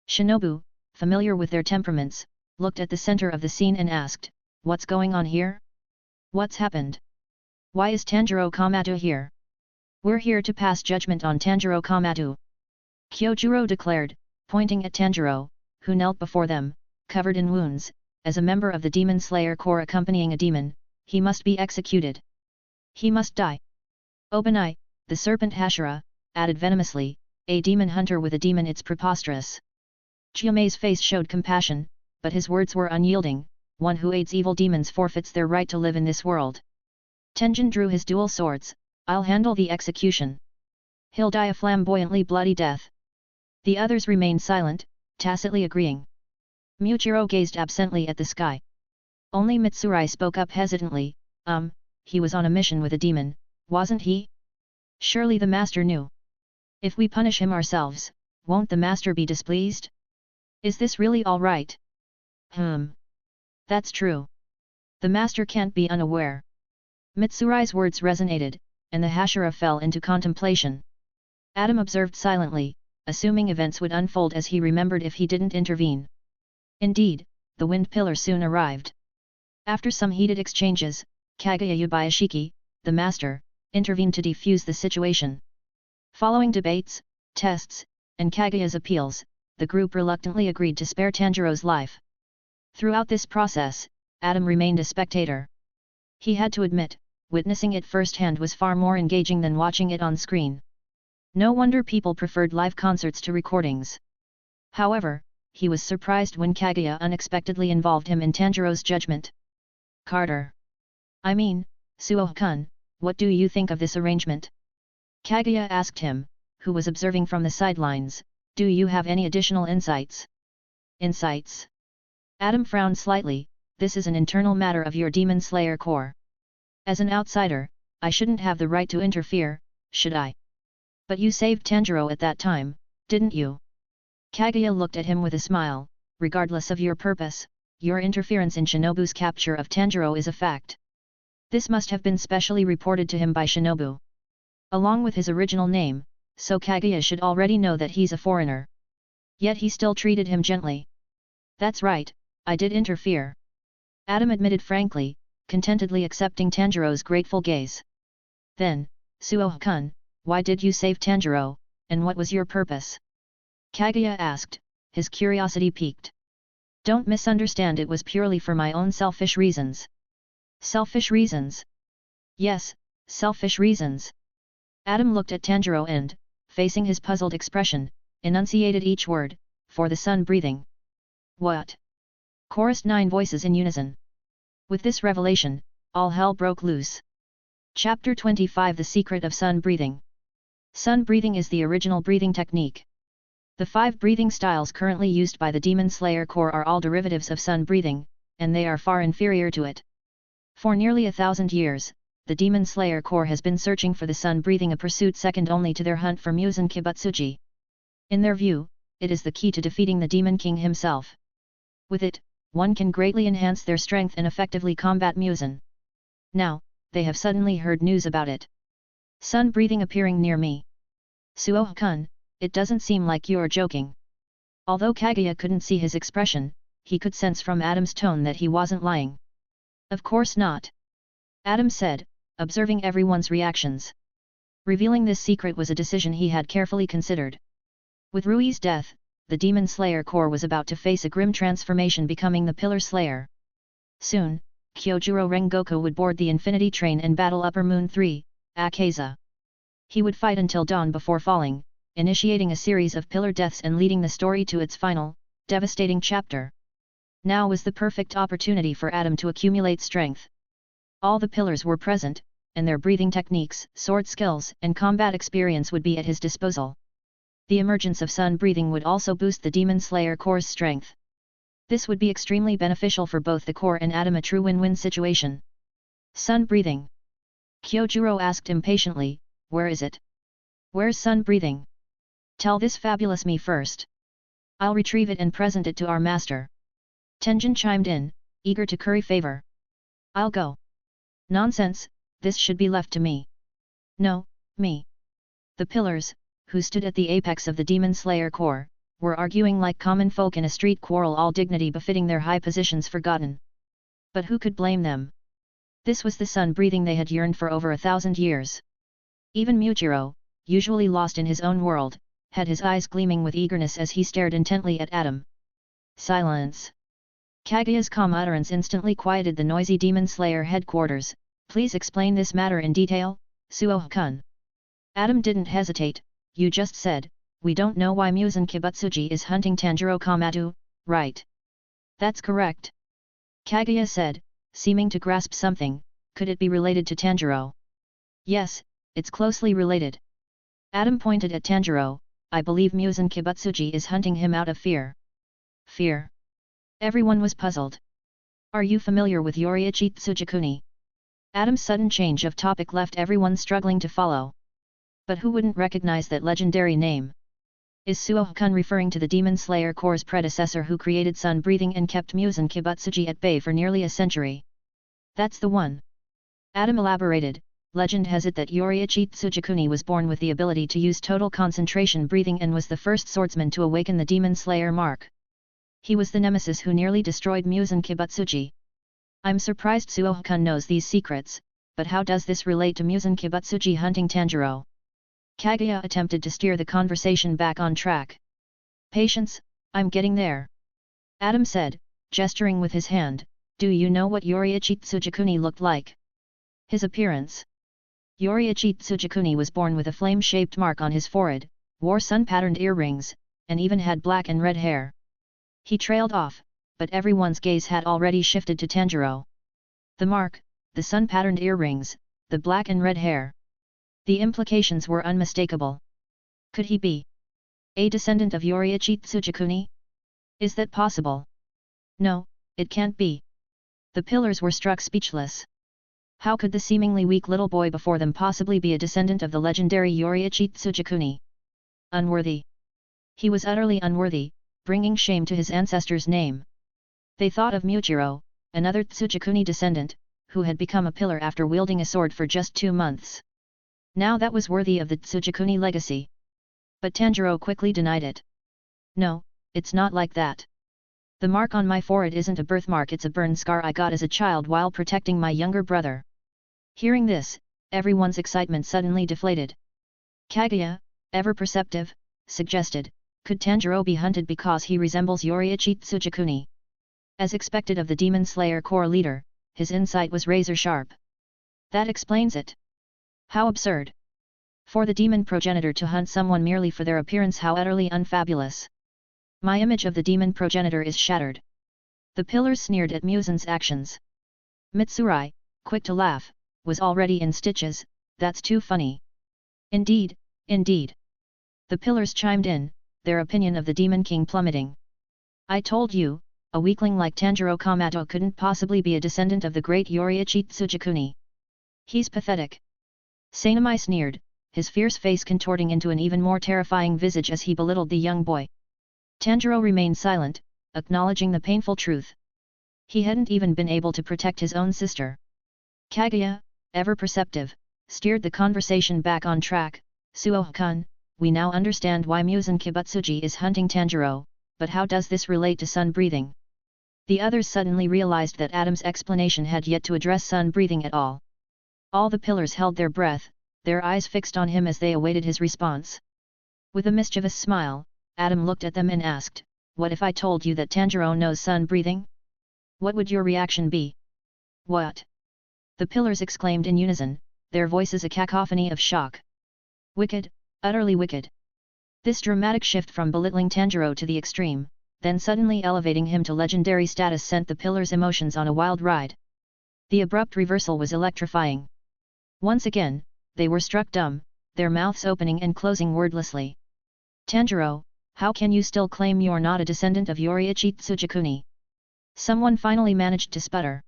Shinobu, familiar with their temperaments, looked at the center of the scene and asked, "What's going on here? What's happened? Why is Tanjiro Kamado here?" "We're here to pass judgment on Tanjiro Kamado," Kyojuro declared, pointing at Tanjiro, who knelt before them, covered in wounds. As a member of the Demon Slayer Corps accompanying a demon, he must be executed. He must die. Obanai, the serpent Hashira, added venomously, "A demon hunter with a demon, it's preposterous." Gyumei's face showed compassion, but his words were unyielding. One who aids evil demons forfeits their right to live in this world. Tenjin drew his dual swords. "I'll handle the execution. He'll die a flamboyantly bloody death." The others remained silent, tacitly agreeing. Muchiro gazed absently at the sky. Only Mitsurai spoke up hesitantly, he was on a mission with a demon, wasn't he? Surely the master knew. If we punish him ourselves, won't the master be displeased? Is this really all right? That's true. The master can't be unaware. Mitsurai's words resonated, and the Hashira fell into contemplation. Adam observed silently, assuming events would unfold as he remembered if he didn't intervene. Indeed, the wind pillar soon arrived. After some heated exchanges, Kaguya Yubayashiki, the master, intervened to defuse the situation. Following debates, tests, and Kaguya's appeals, the group reluctantly agreed to spare Tanjiro's life. Throughout this process, Adam remained a spectator. He had to admit, witnessing it firsthand was far more engaging than watching it on screen. No wonder people preferred live concerts to recordings. However, he was surprised when Kaguya unexpectedly involved him in Tanjiro's judgment. Suoha-kun, what do you think of this arrangement? Kaguya asked him, who was observing from the sidelines. Do you have any additional insights? Insights? Adam frowned slightly. This is an internal matter of your Demon Slayer Corps. As an outsider, I shouldn't have the right to interfere, should I? But you saved Tanjiro at that time, didn't you? Kaguya looked at him with a smile. Regardless of your purpose, your interference in Shinobu's capture of Tanjiro is a fact. This must have been specially reported to him by Shinobu. Along with his original name, so Kaguya should already know that he's a foreigner. Yet he still treated him gently. That's right, I did interfere. Adam admitted frankly, contentedly accepting Tanjiro's grateful gaze. Then, Suo-kun, why did you save Tanjiro, and what was your purpose? Kaguya asked, his curiosity piqued. Don't misunderstand, it was purely for my own selfish reasons. Selfish reasons? Yes, selfish reasons. Adam looked at Tanjiro and, facing his puzzled expression, enunciated each word, for the sun breathing. What? Chorused 9 voices in unison. With this revelation, all hell broke loose. Chapter 25 The Secret of Sun Breathing. Sun breathing is the original breathing technique. The 5 breathing styles currently used by the Demon Slayer Corps are all derivatives of sun breathing, and they are far inferior to it. For nearly 1,000 years, the Demon Slayer Corps has been searching for the sun breathing, a pursuit second only to their hunt for Muzan Kibutsuji. In their view, it is the key to defeating the Demon King himself. With it, one can greatly enhance their strength and effectively combat Muzan. Now, they have suddenly heard news about it. Sun breathing appearing near me. Suo-kun, it doesn't seem like you're joking. Although Kaguya couldn't see his expression, he could sense from Adam's tone that he wasn't lying. Of course not. Adam said, observing everyone's reactions. Revealing this secret was a decision he had carefully considered. With Rui's death, the Demon Slayer Corps was about to face a grim transformation, becoming the Pillar Slayer. Soon, Kyojuro Rengoku would board the Infinity Train and battle Upper Moon 3, Akaza. He would fight until dawn before falling, initiating a series of pillar deaths and leading the story to its final, devastating chapter. Now was the perfect opportunity for Adam to accumulate strength. All the pillars were present, and their breathing techniques, sword skills, and combat experience would be at his disposal. The emergence of sun breathing would also boost the Demon Slayer Corps' strength. This would be extremely beneficial for both the Corps and Adam, a true win-win situation. Sun breathing? Kyojuro asked impatiently, where is it? Where's sun breathing? Tell this fabulous me first. I'll retrieve it and present it to our master. Tenjin chimed in, eager to curry favor. I'll go. Nonsense, this should be left to me. No, me. The pillars, who stood at the apex of the Demon Slayer Corps, were arguing like common folk in a street quarrel, all dignity befitting their high positions forgotten. But who could blame them? This was the sun breathing they had yearned for over 1,000 years. Even Mujiro, usually lost in his own world, had his eyes gleaming with eagerness as he stared intently at Adam. Silence. Kaguya's calm utterance instantly quieted the noisy Demon Slayer headquarters. Please explain this matter in detail, Suo-kun. Adam didn't hesitate. You just said, we don't know why Muzan Kibutsuji is hunting Tanjiro Kamado, right? That's correct. Kaguya said, seeming to grasp something. Could it be related to Tanjiro? Yes, it's closely related. Adam pointed at Tanjiro. I believe Muzan Kibutsuji is hunting him out of fear. Fear? Everyone was puzzled. Are you familiar with Yoriichi Tsujikuni? Adam's sudden change of topic left everyone struggling to follow. But who wouldn't recognize that legendary name? Is Suo-kun referring to the Demon Slayer Corps' predecessor who created sun breathing and kept Muzan Kibutsuji at bay for nearly a century? That's the one. Adam elaborated. Legend has it that Yoriichi Tsujikuni was born with the ability to use total concentration breathing and was the first swordsman to awaken the Demon Slayer mark. He was the nemesis who nearly destroyed Muzan Kibutsuji. I'm surprised Suo-kun knows these secrets, but how does this relate to Muzan Kibutsuji hunting Tanjiro? Kaguya attempted to steer the conversation back on track. Patience, I'm getting there. Adam said, gesturing with his hand. Do you know what Yoriichi Tsujikuni looked like? His appearance. Yoriichi Tsujikuni was born with a flame-shaped mark on his forehead, wore sun-patterned earrings, and even had black and red hair. He trailed off, but everyone's gaze had already shifted to Tanjiro. The mark, the sun-patterned earrings, the black and red hair. The implications were unmistakable. Could he be a descendant of Yoriichi Tsujikuni? Is that possible? No, it can't be. The pillars were struck speechless. How could the seemingly weak little boy before them possibly be a descendant of the legendary Yoriichi Tsujikuni? Unworthy. He was utterly unworthy, bringing shame to his ancestor's name. They thought of Muichiro, another Tsujikuni descendant, who had become a pillar after wielding a sword for just 2 months. Now that was worthy of the Tsujikuni legacy. But Tanjiro quickly denied it. No, it's not like that. The mark on my forehead isn't a birthmark, it's a burn scar I got as a child while protecting my younger brother. Hearing this, everyone's excitement suddenly deflated. Kaguya, ever perceptive, suggested, could Tanjiro be hunted because he resembles Yoriichi Tsujikuni? As expected of the Demon Slayer Corps leader, his insight was razor sharp. That explains it. How absurd. For the demon progenitor to hunt someone merely for their appearance, how utterly unfabulous. My image of the demon progenitor is shattered. The pillars sneered at Musen's actions. Mitsurai, quick to laugh, was already in stitches. That's too funny. Indeed, indeed. The pillars chimed in, their opinion of the Demon King plummeting. I told you, a weakling like Tanjiro Kamato couldn't possibly be a descendant of the great Yoriichi Tsujikuni. He's pathetic. Sanamai sneered, his fierce face contorting into an even more terrifying visage as he belittled the young boy. Tanjiro remained silent, acknowledging the painful truth. He hadn't even been able to protect his own sister. Kaguya, ever perceptive, steered the conversation back on track. Suo-kun, we now understand why Musen Kibutsuji is hunting Tanjiro, but how does this relate to sun breathing? The others suddenly realized that Adam's explanation had yet to address sun breathing at all. All the pillars held their breath, their eyes fixed on him as they awaited his response. With a mischievous smile, Adam looked at them and asked, "What if I told you that Tanjiro knows sun breathing? What would your reaction be?" "What?" the pillars exclaimed in unison, their voices a cacophony of shock. Wicked, utterly wicked. This dramatic shift from belittling Tanjiro to the extreme, then suddenly elevating him to legendary status, sent the pillars' emotions on a wild ride. The abrupt reversal was electrifying. Once again, they were struck dumb, their mouths opening and closing wordlessly. "Tanjiro, how can you still claim you're not a descendant of Yoriichi Tsujikuni?" Someone finally managed to sputter.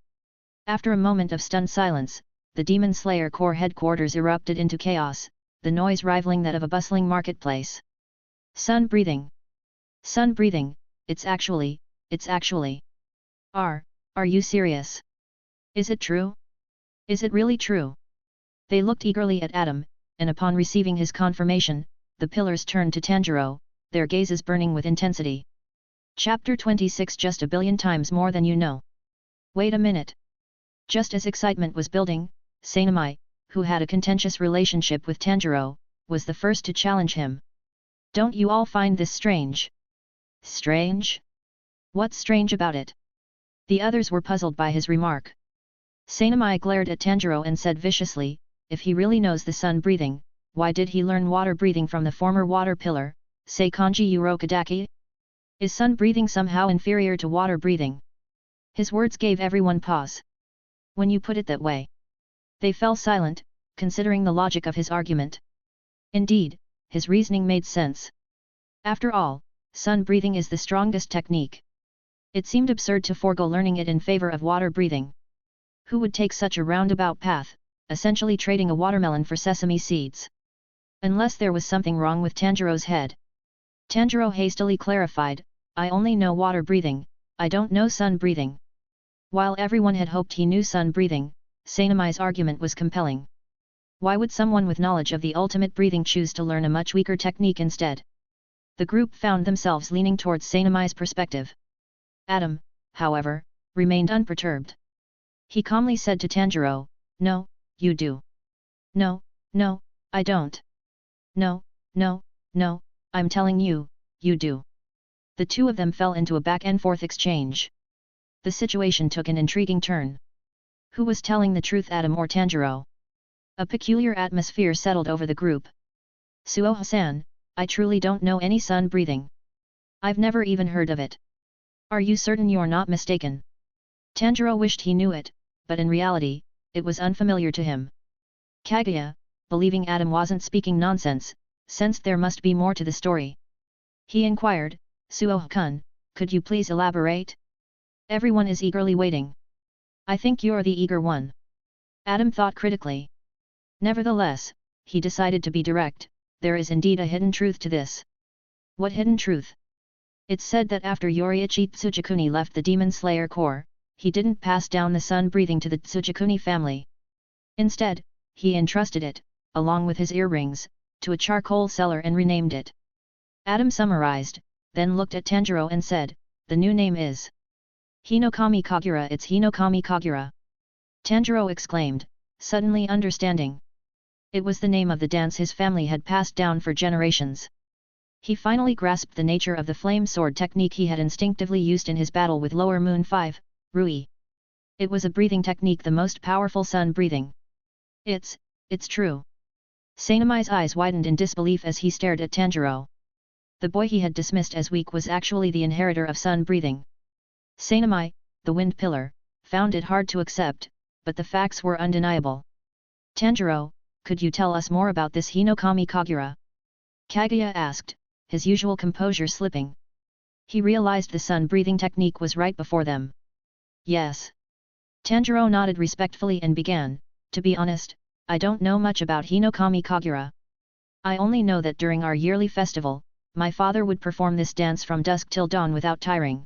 After a moment of stunned silence, the Demon Slayer Corps headquarters erupted into chaos, the noise rivaling that of a bustling marketplace. Sun breathing! Sun breathing, it's actually... Are you serious? Is it true? Is it really true? They looked eagerly at Adam, and upon receiving his confirmation, the pillars turned to Tanjiro, their gazes burning with intensity. Chapter 26 Just a billion times more than you know. Wait a minute. Just as excitement was building, Sanamai, who had a contentious relationship with Tanjiro, was the first to challenge him. Don't you all find this strange? Strange? What's strange about it? The others were puzzled by his remark. Sanamai glared at Tanjiro and said viciously, if he really knows the sun breathing, why did he learn water breathing from the former water pillar, Seikanji Urokadaki? Is sun breathing somehow inferior to water breathing? His words gave everyone pause. When you put it that way. They fell silent, considering the logic of his argument. Indeed, his reasoning made sense. After all, sun breathing is the strongest technique. It seemed absurd to forego learning it in favor of water breathing. Who would take such a roundabout path, essentially trading a watermelon for sesame seeds? Unless there was something wrong with Tanjiro's head. Tanjiro hastily clarified, I only know water breathing, I don't know sun breathing. While everyone had hoped he knew sun breathing, Sanamai's argument was compelling. Why would someone with knowledge of the ultimate breathing choose to learn a much weaker technique instead? The group found themselves leaning towards Sanamai's perspective. Adam, however, remained unperturbed. He calmly said to Tanjiro, No, you do. No, I don't. No, I'm telling you, you do. The two of them fell into a back-and-forth exchange. The situation took an intriguing turn. Who was telling the truth, Adam or Tanjiro? A peculiar atmosphere settled over the group. Suo-san, I truly don't know any sun breathing. I've never even heard of it. Are you certain you're not mistaken? Tanjiro wished he knew it, but in reality, it was unfamiliar to him. Kaguya, believing Adam wasn't speaking nonsense, sensed there must be more to the story. He inquired, Suo-kun, could you please elaborate? Everyone is eagerly waiting. I think you're the eager one. Adam thought critically. Nevertheless, he decided to be direct. There is indeed a hidden truth to this. What hidden truth? It's said that after Yoriichi Tsujikuni left the Demon Slayer Corps, he didn't pass down the sun breathing to the Tsujikuni family. Instead, he entrusted it, along with his earrings, to a charcoal seller and renamed it. Adam summarized, then looked at Tanjiro and said, the new name is Hinokami Kagura. It's Hinokami Kagura. Tanjiro exclaimed, suddenly understanding. It was the name of the dance his family had passed down for generations. He finally grasped the nature of the flame sword technique he had instinctively used in his battle with Lower Moon 5, Rui. It was a breathing technique, the most powerful sun breathing. It's true. Sanami's eyes widened in disbelief as he stared at Tanjiro. The boy he had dismissed as weak was actually the inheritor of sun breathing. Sanami, the wind pillar, found it hard to accept, but the facts were undeniable. Tanjiro, could you tell us more about this Hinokami Kagura? Kaguya asked, his usual composure slipping. He realized the sun-breathing technique was right before them. Yes. Tanjiro nodded respectfully and began, to be honest, I don't know much about Hinokami Kagura. I only know that during our yearly festival, my father would perform this dance from dusk till dawn without tiring.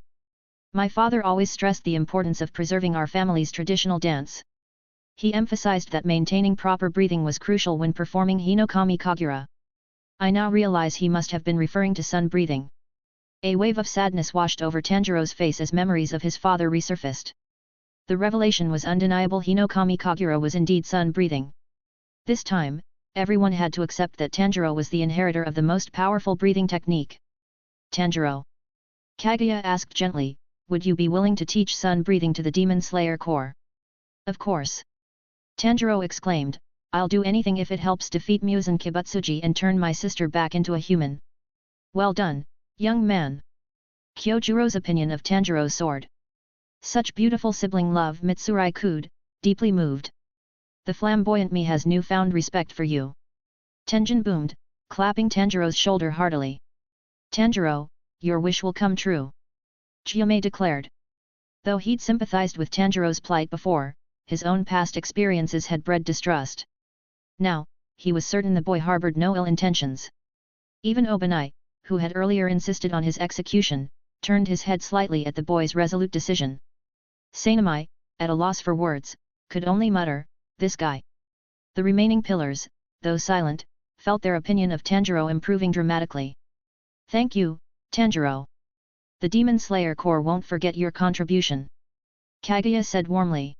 My father always stressed the importance of preserving our family's traditional dance. He emphasized that maintaining proper breathing was crucial when performing Hinokami Kagura. I now realize he must have been referring to sun breathing. A wave of sadness washed over Tanjiro's face as memories of his father resurfaced. The revelation was undeniable. Hinokami Kagura was indeed sun breathing. This time, everyone had to accept that Tanjiro was the inheritor of the most powerful breathing technique. Tanjiro. Kaguya asked gently, would you be willing to teach sun breathing to the Demon Slayer Corps? Of course. Tanjiro exclaimed, I'll do anything if it helps defeat Muzan Kibutsuji and turn my sister back into a human. Well done, young man. Kyojuro's opinion of Tanjiro's sword. Such beautiful sibling love. Mitsurai cooed, deeply moved. The flamboyant me has newfound respect for you. Tenjin boomed, clapping Tanjiro's shoulder heartily. Tanjiro, your wish will come true. Gyume declared. Though he'd sympathized with Tanjiro's plight before, his own past experiences had bred distrust. Now, he was certain the boy harbored no ill intentions. Even Obanai, who had earlier insisted on his execution, turned his head slightly at the boy's resolute decision. Sanami, at a loss for words, could only mutter, this guy. The remaining pillars, though silent, felt their opinion of Tanjiro improving dramatically. Thank you, Tanjiro. The Demon Slayer Corps won't forget your contribution. Kaguya said warmly.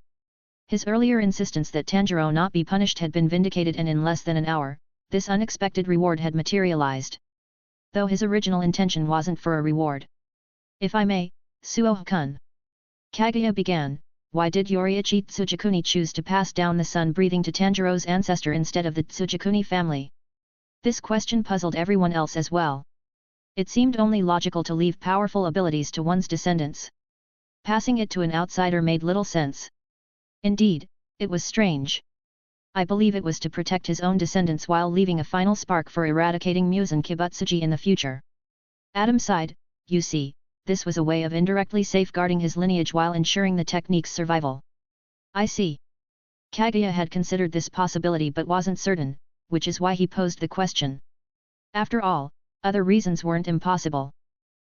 His earlier insistence that Tanjiro not be punished had been vindicated, and in less than an hour, this unexpected reward had materialized. Though his original intention wasn't for a reward. If I may, Suo-kun. Kaguya began, why did Yoriichi Tsujikuni choose to pass down the sun breathing to Tanjiro's ancestor instead of the Tsujikuni family? This question puzzled everyone else as well. It seemed only logical to leave powerful abilities to one's descendants. Passing it to an outsider made little sense. Indeed, it was strange. I believe it was to protect his own descendants while leaving a final spark for eradicating Muzan Kibutsuji in the future. Adam sighed, you see, this was a way of indirectly safeguarding his lineage while ensuring the technique's survival. I see. Kaguya had considered this possibility but wasn't certain, which is why he posed the question. After all, other reasons weren't impossible.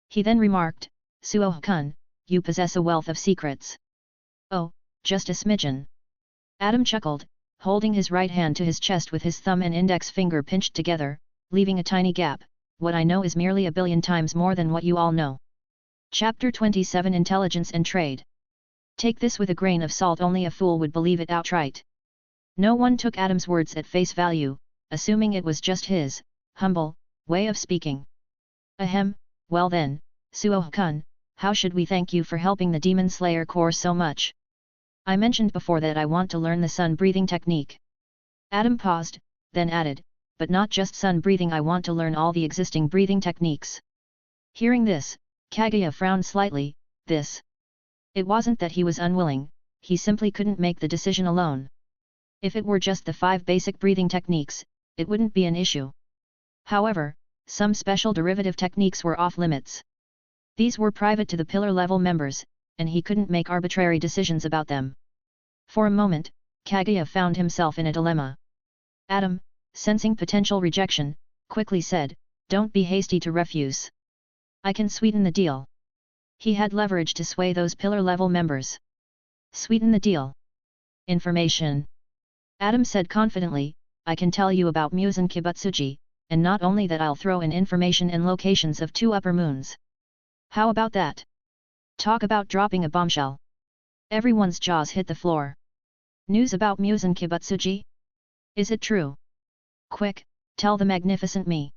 He then remarked, Suo-kun, you possess a wealth of secrets. Oh, just a smidgen. Adam chuckled, holding his right hand to his chest with his thumb and index finger pinched together, leaving a tiny gap. What I know is merely 1,000,000,000 times more than what you all know. Chapter 27 Intelligence and Trade. Take this with a grain of salt, only a fool would believe it outright. No one took Adam's words at face value, assuming it was just his humble way of speaking. Ahem, well then, Suo-kun, how should we thank you for helping the Demon Slayer Corps so much? I mentioned before that I want to learn the sun breathing technique. Adam paused, then added, but not just sun breathing, I want to learn all the existing breathing techniques. Hearing this, Kaguya frowned slightly. This. It wasn't that he was unwilling, he simply couldn't make the decision alone. If it were just the 5 basic breathing techniques, it wouldn't be an issue. However, some special derivative techniques were off limits. These were private to the pillar level members, and he couldn't make arbitrary decisions about them. For a moment, Kaguya found himself in a dilemma. Adam, sensing potential rejection, quickly said, "Don't be hasty to refuse. I can sweeten the deal." He had leverage to sway those pillar-level members. Sweeten the deal. Information. Adam said confidently, "I can tell you about Muzan Kibutsuji, and not only that, I'll throw in information and locations of 2 upper moons. How about that? Talk about dropping a bombshell." Everyone's jaws hit the floor. News about Muzan Kibutsuji? Is it true? Quick, tell the magnificent me.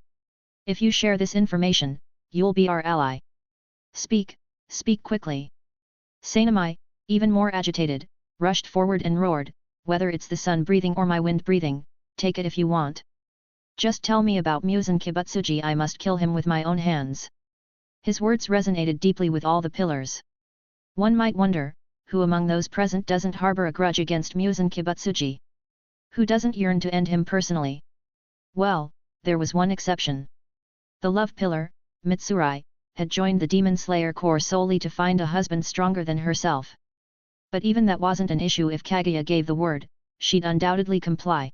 If you share this information, you'll be our ally. Speak quickly. Sanamai, even more agitated, rushed forward and roared, "Whether it's the sun breathing or my wind breathing, take it if you want. Just tell me about Muzan Kibutsuji, I must kill him with my own hands." His words resonated deeply with all the pillars. One might wonder, who among those present doesn't harbor a grudge against Muzan Kibutsuji? Who doesn't yearn to end him personally? Well, there was one exception. The love pillar, Mitsurai, had joined the Demon Slayer Corps solely to find a husband stronger than herself. But even that wasn't an issue. If Kaguya gave the word, she'd undoubtedly comply.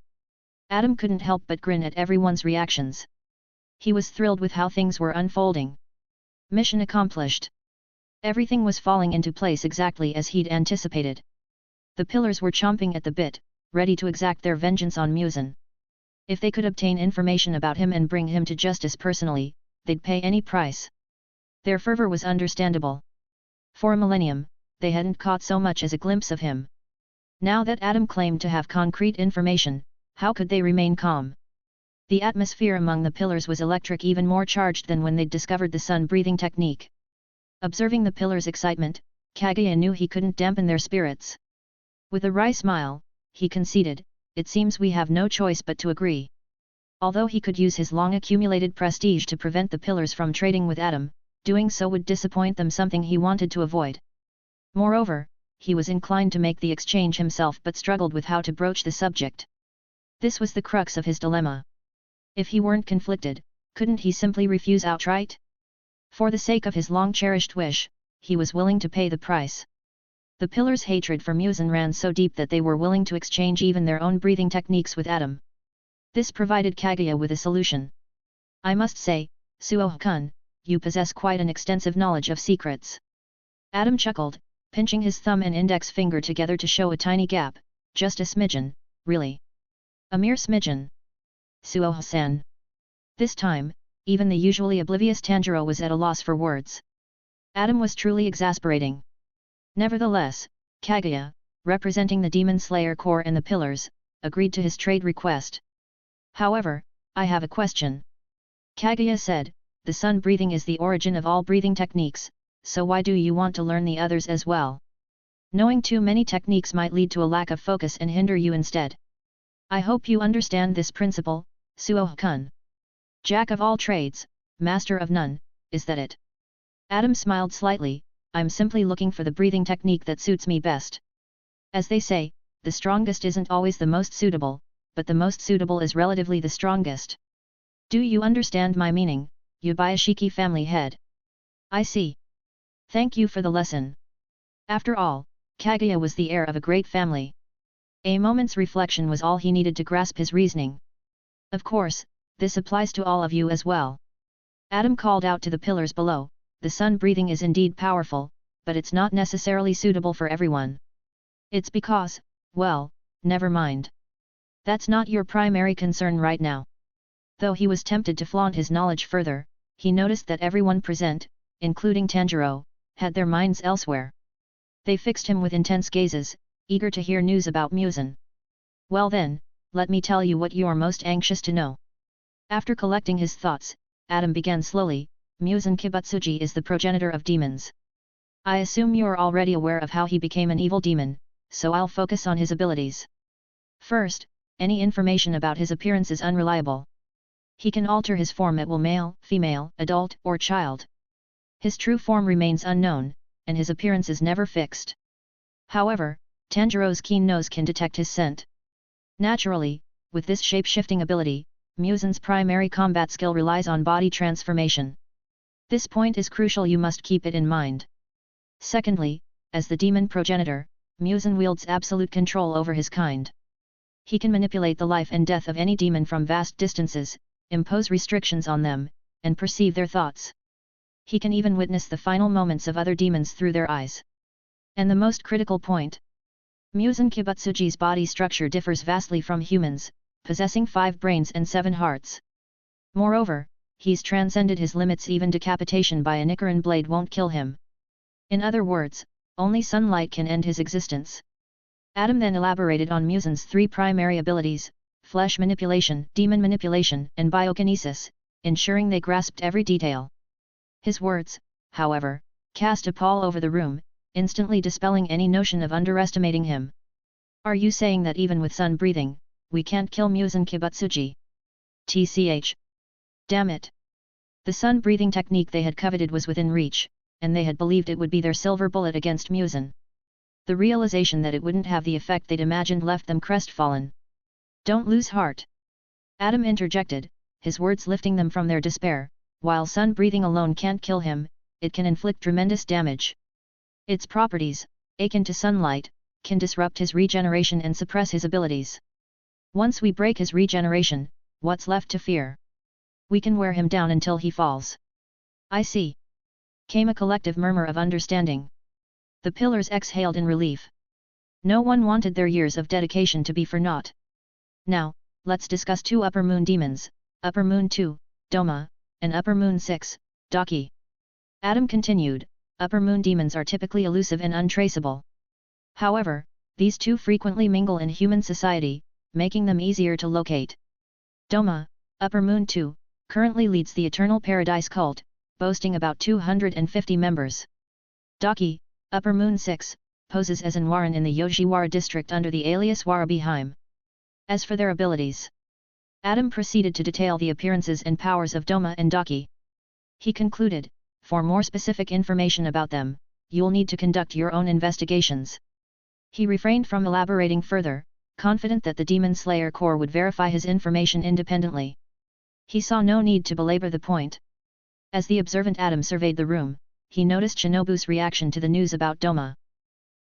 Adam couldn't help but grin at everyone's reactions. He was thrilled with how things were unfolding. Mission accomplished. Everything was falling into place exactly as he'd anticipated. The pillars were chomping at the bit, ready to exact their vengeance on Muzan. If they could obtain information about him and bring him to justice personally, they'd pay any price. Their fervor was understandable. For a millennium, they hadn't caught so much as a glimpse of him. Now that Adam claimed to have concrete information, how could they remain calm? The atmosphere among the pillars was electric, even more charged than when they'd discovered the sun-breathing technique. Observing the pillars' excitement, Kaguya knew he couldn't dampen their spirits. With a wry smile, he conceded, "It seems we have no choice but to agree." Although he could use his long-accumulated prestige to prevent the pillars from trading with Adam, doing so would disappoint them, something he wanted to avoid. Moreover, he was inclined to make the exchange himself but struggled with how to broach the subject. This was the crux of his dilemma. If he weren't conflicted, couldn't he simply refuse outright? For the sake of his long-cherished wish, he was willing to pay the price. The pillars' hatred for Muzan ran so deep that they were willing to exchange even their own breathing techniques with Adam. This provided Kaguya with a solution. "I must say, Suo-kun, you possess quite an extensive knowledge of secrets." Adam chuckled, pinching his thumb and index finger together to show a tiny gap, "Just a smidgen, really. A mere smidgen." Suo-san. This time, even the usually oblivious Tanjiro was at a loss for words. Adam was truly exasperating. Nevertheless, Kaguya, representing the Demon Slayer Corps and the Pillars, agreed to his trade request. "However, I have a question," Kaguya said. "The sun breathing is the origin of all breathing techniques, so why do you want to learn the others as well? Knowing too many techniques might lead to a lack of focus and hinder you instead. I hope you understand this principle, Suo-kun. Jack of all trades, master of none, is that it?" Adam smiled slightly, "I'm simply looking for the breathing technique that suits me best. As they say, the strongest isn't always the most suitable, but the most suitable is relatively the strongest. Do you understand my meaning, Yubayashiki family head?" "I see. Thank you for the lesson." After all, Kaguya was the heir of a great family. A moment's reflection was all he needed to grasp his reasoning. "Of course, this applies to all of you as well." Adam called out to the pillars below, "The sun breathing is indeed powerful, but it's not necessarily suitable for everyone. It's because, well, never mind. That's not your primary concern right now." Though he was tempted to flaunt his knowledge further, he noticed that everyone present, including Tanjiro, had their minds elsewhere. They fixed him with intense gazes, eager to hear news about Muzan. "Well then, let me tell you what you're most anxious to know." After collecting his thoughts, Adam began slowly, "Muzan Kibutsuji is the progenitor of demons. I assume you're already aware of how he became an evil demon, so I'll focus on his abilities. First, any information about his appearance is unreliable. He can alter his form at will, male, female, adult, or child. His true form remains unknown, and his appearance is never fixed. However, Tanjiro's keen nose can detect his scent. Naturally, with this shape-shifting ability, Muzan's primary combat skill relies on body transformation. This point is crucial, you must keep it in mind. Secondly, as the demon progenitor, Muzan wields absolute control over his kind. He can manipulate the life and death of any demon from vast distances, impose restrictions on them, and perceive their thoughts. He can even witness the final moments of other demons through their eyes. And the most critical point. Muzan Kibutsuji's body structure differs vastly from humans, possessing 5 brains and 7 hearts. Moreover, he's transcended his limits. Even decapitation by a Nichiren blade won't kill him. In other words, only sunlight can end his existence. Adam then elaborated on Muzan's 3 primary abilities, flesh manipulation, demon manipulation, and biokinesis, ensuring they grasped every detail. His words, however, cast a pall over the room, instantly dispelling any notion of underestimating him. Are you saying that even with sun breathing, we can't kill Muzan Kibutsuji? TCH. Damn it. The sun breathing technique they had coveted was within reach, and they had believed it would be their silver bullet against Muzan. The realization that it wouldn't have the effect they'd imagined left them crestfallen. Don't lose heart. Adam interjected, his words lifting them from their despair. While sun breathing alone can't kill him, it can inflict tremendous damage. Its properties, akin to sunlight, can disrupt his regeneration and suppress his abilities. Once we break his regeneration, what's left to fear? We can wear him down until he falls. I see. Came a collective murmur of understanding. The pillars exhaled in relief. No one wanted their years of dedication to be for naught. Now, let's discuss 2 Upper Moon demons, Upper Moon 2, Doma, and Upper Moon 6, Daki. Adam continued, Upper Moon demons are typically elusive and untraceable. However, these 2 frequently mingle in human society, making them easier to locate. Doma, Upper Moon 2, currently leads the Eternal Paradise cult, boasting about 250 members. Daki, Upper Moon 6, poses as an Waran in the Yoshiwara district under the alias Warabiheim. As for their abilities, Adam proceeded to detail the appearances and powers of Doma and Daki. He concluded, for more specific information about them, you'll need to conduct your own investigations. He refrained from elaborating further, confident that the Demon Slayer Corps would verify his information independently. He saw no need to belabor the point. As the observant Adam surveyed the room, he noticed Shinobu's reaction to the news about Doma.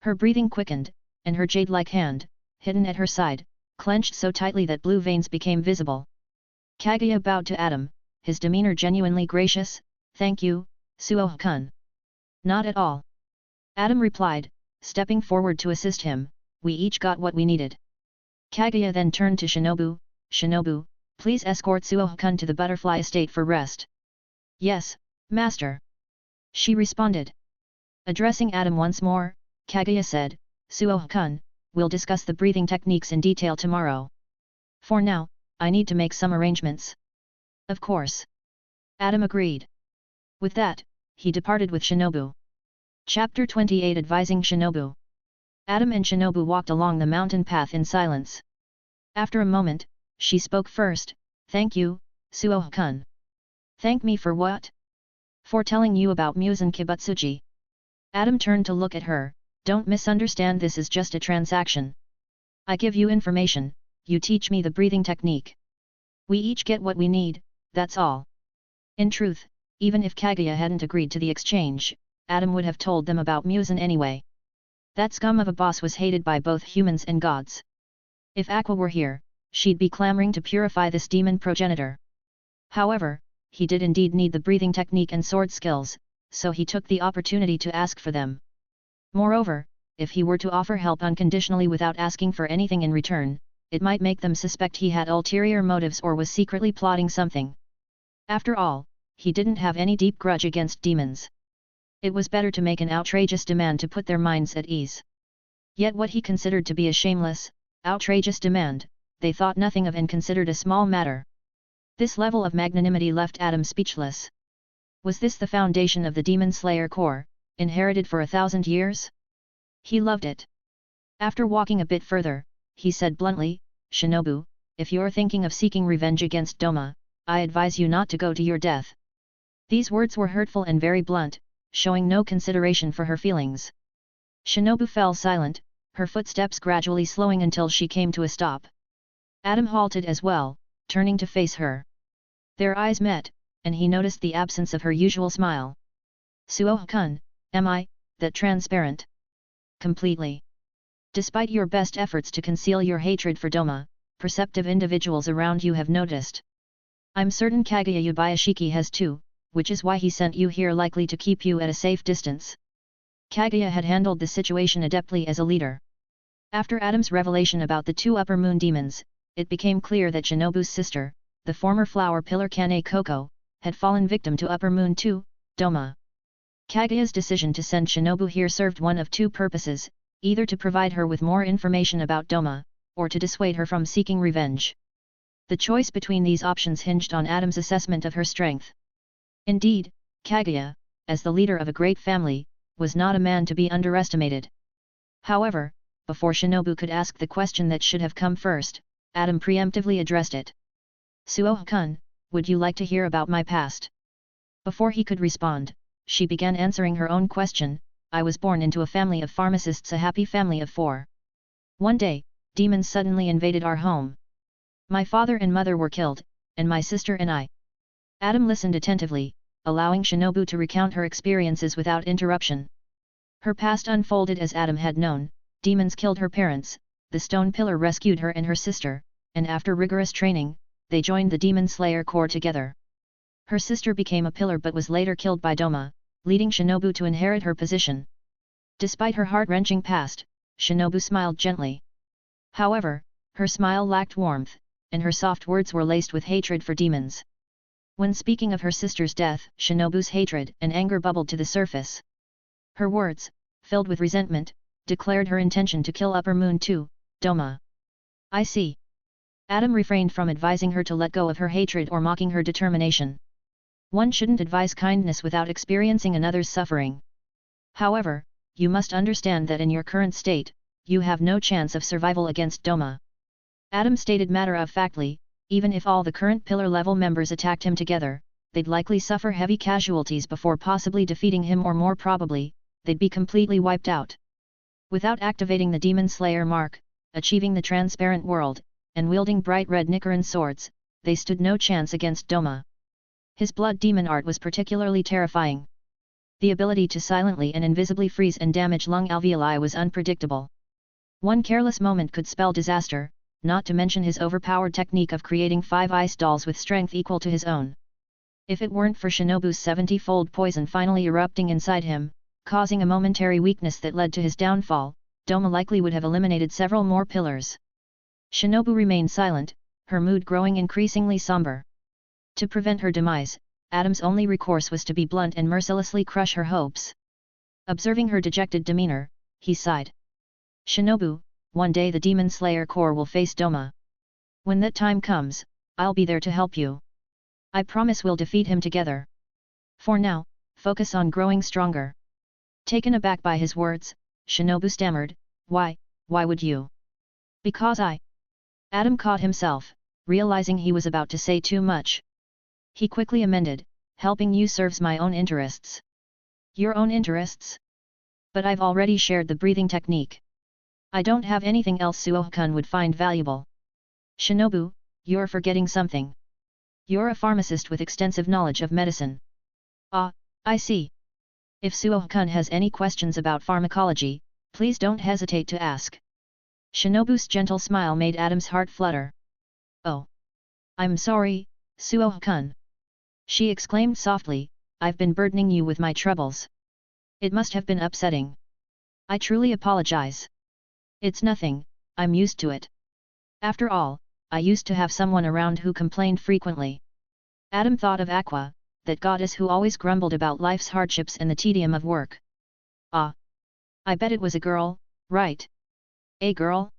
Her breathing quickened, and her jade-like hand, hidden at her side, clenched so tightly that blue veins became visible. Kaguya bowed to Adam, his demeanor genuinely gracious. Thank you, Suo-kun. Not at all. Adam replied, stepping forward to assist him. We each got what we needed. Kaguya then turned to Shinobu. Shinobu, please escort Suo-kun to the butterfly estate for rest. Yes, master. She responded. Addressing Adam once more, Kaguya said, Suo-kun, we'll discuss the breathing techniques in detail tomorrow. For now, I need to make some arrangements. Of course. Adam agreed. With that, he departed with Shinobu. Chapter 28 Advising Shinobu. Adam and Shinobu walked along the mountain path in silence. After a moment, she spoke first. Thank you, Suo-kun. Thank me for what? For telling you about Muzan Kibutsuji. Adam turned to look at her. Don't misunderstand, this is just a transaction. I give you information, you teach me the breathing technique. We each get what we need, that's all. In truth, even if Kaguya hadn't agreed to the exchange, Adam would have told them about Muzan anyway. That scum of a boss was hated by both humans and gods. If Aqua were here, she'd be clamoring to purify this demon progenitor. However, he did indeed need the breathing technique and sword skills, so he took the opportunity to ask for them. Moreover, if he were to offer help unconditionally without asking for anything in return, it might make them suspect he had ulterior motives or was secretly plotting something. After all, he didn't have any deep grudge against demons. It was better to make an outrageous demand to put their minds at ease. Yet what he considered to be a shameless, outrageous demand, they thought nothing of and considered a small matter. This level of magnanimity left Adam speechless. Was this the foundation of the Demon Slayer Corps, inherited for 1,000 years? He loved it. After walking a bit further, he said bluntly, Shinobu, if you're thinking of seeking revenge against Doma, I advise you not to go to your death. These words were hurtful and very blunt, showing no consideration for her feelings. Shinobu fell silent, her footsteps gradually slowing until she came to a stop. Adam halted as well, turning to face her. Their eyes met, and he noticed the absence of her usual smile. Suo-kun, am I, that transparent? Completely. Despite your best efforts to conceal your hatred for Doma, perceptive individuals around you have noticed. I'm certain Kaguya Yubayashiki has too, which is why he sent you here, likely to keep you at a safe distance. Kaguya had handled the situation adeptly as a leader. After Adam's revelation about the two Upper Moon demons, it became clear that Shinobu's sister, the former flower pillar Kane Koko, had fallen victim to Upper Moon too, Doma. Kaguya's decision to send Shinobu here served one of two purposes, either to provide her with more information about Doma, or to dissuade her from seeking revenge. The choice between these options hinged on Adam's assessment of her strength. Indeed, Kaguya, as the leader of a great family, was not a man to be underestimated. However, before Shinobu could ask the question that should have come first, Adam preemptively addressed it. Suo-kun, would you like to hear about my past? Before he could respond, she began answering her own question. I was born into a family of pharmacists, a happy family of 4. One day, demons suddenly invaded our home. My father and mother were killed, and my sister and I. Adam listened attentively, allowing Shinobu to recount her experiences without interruption. Her past unfolded as Adam had known. Demons killed her parents, the stone pillar rescued her and her sister, and after rigorous training, they joined the Demon Slayer Corps together. Her sister became a pillar but was later killed by Doma, leading Shinobu to inherit her position. Despite her heart-wrenching past, Shinobu smiled gently. However, her smile lacked warmth, and her soft words were laced with hatred for demons. When speaking of her sister's death, Shinobu's hatred and anger bubbled to the surface. Her words, filled with resentment, declared her intention to kill Upper Moon too, Doma. I see. Adam refrained from advising her to let go of her hatred or mocking her determination. One shouldn't advise kindness without experiencing another's suffering. However, you must understand that in your current state, you have no chance of survival against Doma. Adam stated matter-of-factly, even if all the current pillar-level members attacked him together, they'd likely suffer heavy casualties before possibly defeating him, or more probably, they'd be completely wiped out. Without activating the Demon Slayer mark, achieving the transparent world, and wielding bright red Nichiren swords, they stood no chance against Doma. His blood demon art was particularly terrifying. The ability to silently and invisibly freeze and damage lung alveoli was unpredictable. One careless moment could spell disaster, not to mention his overpowered technique of creating 5 ice dolls with strength equal to his own. If it weren't for Shinobu's 70-fold poison finally erupting inside him, causing a momentary weakness that led to his downfall, Doma likely would have eliminated several more pillars. Shinobu remained silent, her mood growing increasingly somber. To prevent her demise, Adam's only recourse was to be blunt and mercilessly crush her hopes. Observing her dejected demeanor, he sighed. Shinobu, one day the Demon Slayer Corps will face Doma. When that time comes, I'll be there to help you. I promise we'll defeat him together. For now, focus on growing stronger. Taken aback by his words, Shinobu stammered, Why would you? Because I... Adam caught himself, realizing he was about to say too much. He quickly amended, helping you serves my own interests. Your own interests? But I've already shared the breathing technique. I don't have anything else Suo-kun would find valuable. Shinobu, you're forgetting something. You're a pharmacist with extensive knowledge of medicine. Ah, I see. If Suo-kun has any questions about pharmacology, please don't hesitate to ask. Shinobu's gentle smile made Adam's heart flutter. Oh. I'm sorry, Suo-kun. She exclaimed softly, I've been burdening you with my troubles. It must have been upsetting. I truly apologize. It's nothing, I'm used to it. After all, I used to have someone around who complained frequently. Adam thought of Aqua, that goddess who always grumbled about life's hardships and the tedium of work. Ah. I bet it was a girl, right? A girl?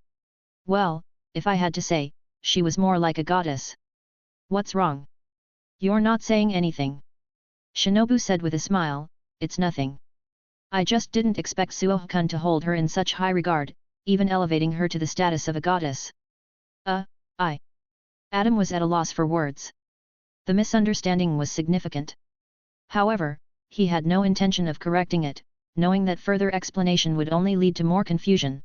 Well, if I had to say, she was more like a goddess. What's wrong? You're not saying anything. Shinobu said with a smile, It's nothing. I just didn't expect Suo-kun to hold her in such high regard, even elevating her to the status of a goddess. Adam was at a loss for words. The misunderstanding was significant. However, he had no intention of correcting it, knowing that further explanation would only lead to more confusion.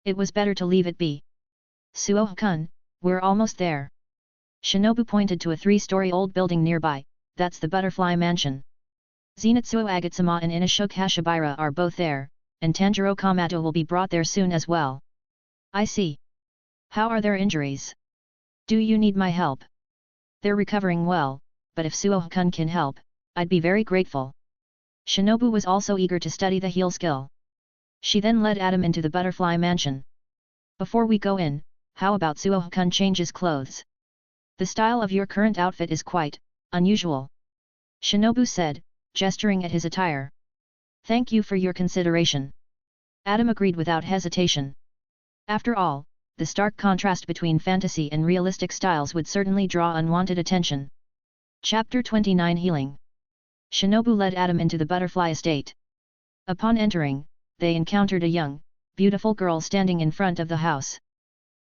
It was better to leave it be. Suo-kun, we're almost there. Shinobu pointed to a 3-story old building nearby, that's the Butterfly Mansion. Zenitsuo Agatsuma and Inashok Hashibira are both there, and Tanjiro Kamato will be brought there soon as well. I see. How are their injuries? Do you need my help? They're recovering well, but if Suo-kun can help, I'd be very grateful. Shinobu was also eager to study the heal skill. She then led Adam into the butterfly mansion. Before we go in, how about Suo-kun changes clothes? The style of your current outfit is quite unusual. Shinobu said, gesturing at his attire. Thank you for your consideration. Adam agreed without hesitation. After all, the stark contrast between fantasy and realistic styles would certainly draw unwanted attention. Chapter 29 Healing. Shinobu led Adam into the butterfly estate. Upon entering, they encountered a young, beautiful girl standing in front of the house.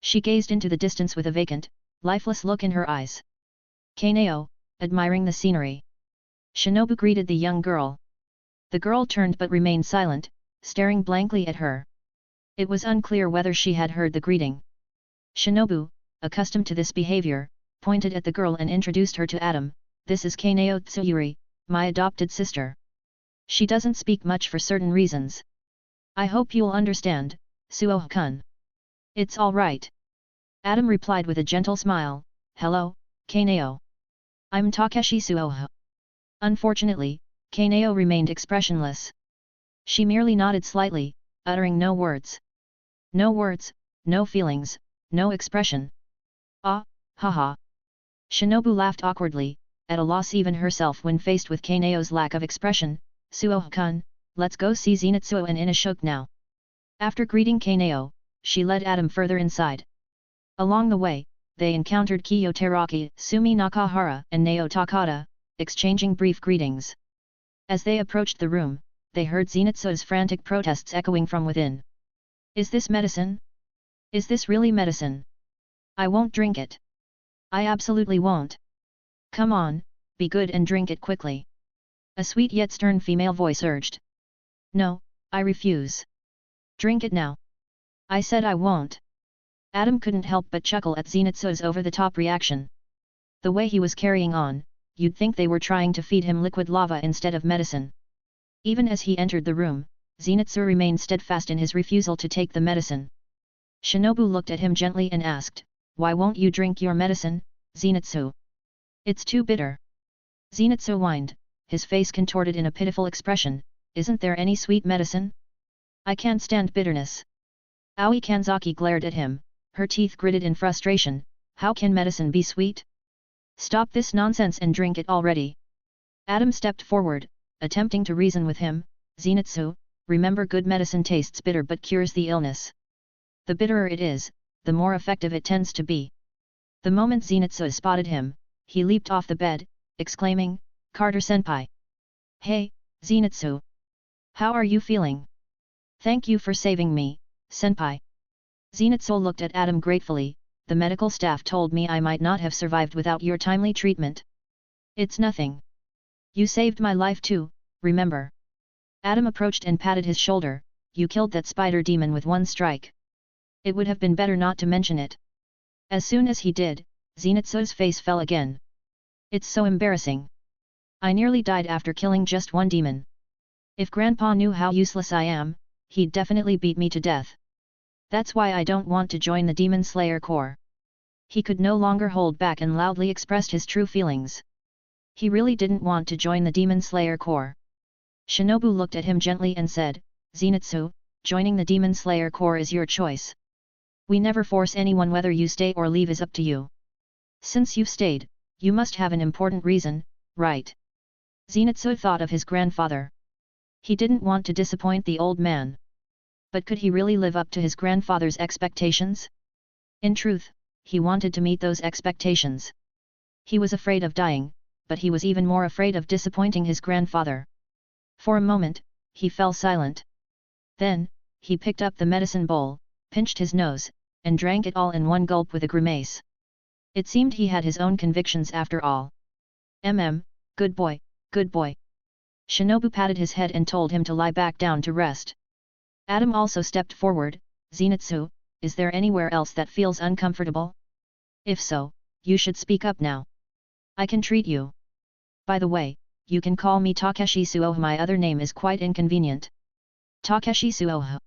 She gazed into the distance with a vacant, lifeless look in her eyes. Kaneo, admiring the scenery. Shinobu greeted the young girl. The girl turned but remained silent, staring blankly at her. It was unclear whether she had heard the greeting. Shinobu, accustomed to this behavior, pointed at the girl and introduced her to Adam. This is Kaneo Tsuyuri, my adopted sister. She doesn't speak much for certain reasons. I hope you'll understand, Suo-kun. It's all right. Adam replied with a gentle smile. Hello, Kaneo. I'm Takeshi Suo. Unfortunately, Kaneo remained expressionless. She merely nodded slightly, uttering no words. No words, no feelings, no expression. Ah, haha. Shinobu laughed awkwardly, at a loss even herself when faced with Kaneo's lack of expression. Suo-kun, let's go see Zenitsu and Inashok now. After greeting Kaneo, she led Adam further inside. Along the way, they encountered Kiyo Teraki, Sumi Nakahara and Nao Takada, exchanging brief greetings. As they approached the room, they heard Zenitsu's frantic protests echoing from within. Is this medicine? Is this really medicine? I won't drink it. I absolutely won't. Come on, be good and drink it quickly. A sweet yet stern female voice urged. No, I refuse. Drink it now. I said I won't. Adam couldn't help but chuckle at Zenitsu's over-the-top reaction. The way he was carrying on, you'd think they were trying to feed him liquid lava instead of medicine. Even as he entered the room, Zenitsu remained steadfast in his refusal to take the medicine. Shinobu looked at him gently and asked, why won't you drink your medicine, Zenitsu? It's too bitter. Zenitsu whined, his face contorted in a pitiful expression. Isn't there any sweet medicine? I can't stand bitterness. Aoi Kanzaki glared at him, her teeth gritted in frustration. How can medicine be sweet? Stop this nonsense and drink it already. Adam stepped forward, attempting to reason with him. Zenitsu, remember, good medicine tastes bitter but cures the illness. The bitterer it is, the more effective it tends to be. The moment Zenitsu spotted him, he leaped off the bed, exclaiming, Carter-senpai. Hey, Zenitsu. How are you feeling? Thank you for saving me, senpai. Zenitsu looked at Adam gratefully. The medical staff told me I might not have survived without your timely treatment. It's nothing. You saved my life too, remember. Adam approached and patted his shoulder. You killed that spider demon with one strike. It would have been better not to mention it. As soon as he did, Zenitsu's face fell again. It's so embarrassing. I nearly died after killing just one demon. If Grandpa knew how useless I am, he'd definitely beat me to death. That's why I don't want to join the Demon Slayer Corps. He could no longer hold back and loudly expressed his true feelings. He really didn't want to join the Demon Slayer Corps. Shinobu looked at him gently and said, Zenitsu, joining the Demon Slayer Corps is your choice. We never force anyone. Whether you stay or leave is up to you. Since you've stayed, you must have an important reason, right? Zenitsu thought of his grandfather. He didn't want to disappoint the old man. But could he really live up to his grandfather's expectations? In truth, he wanted to meet those expectations. He was afraid of dying, but he was even more afraid of disappointing his grandfather. For a moment, he fell silent. Then, he picked up the medicine bowl, pinched his nose, and drank it all in one gulp with a grimace. It seemed he had his own convictions after all. Good boy, good boy. Shinobu patted his head and told him to lie back down to rest. Adam also stepped forward. Zenitsu, is there anywhere else that feels uncomfortable? If so, you should speak up now. I can treat you. By the way, you can call me Takeshi Suo. My other name is quite inconvenient. Takeshi Suoha.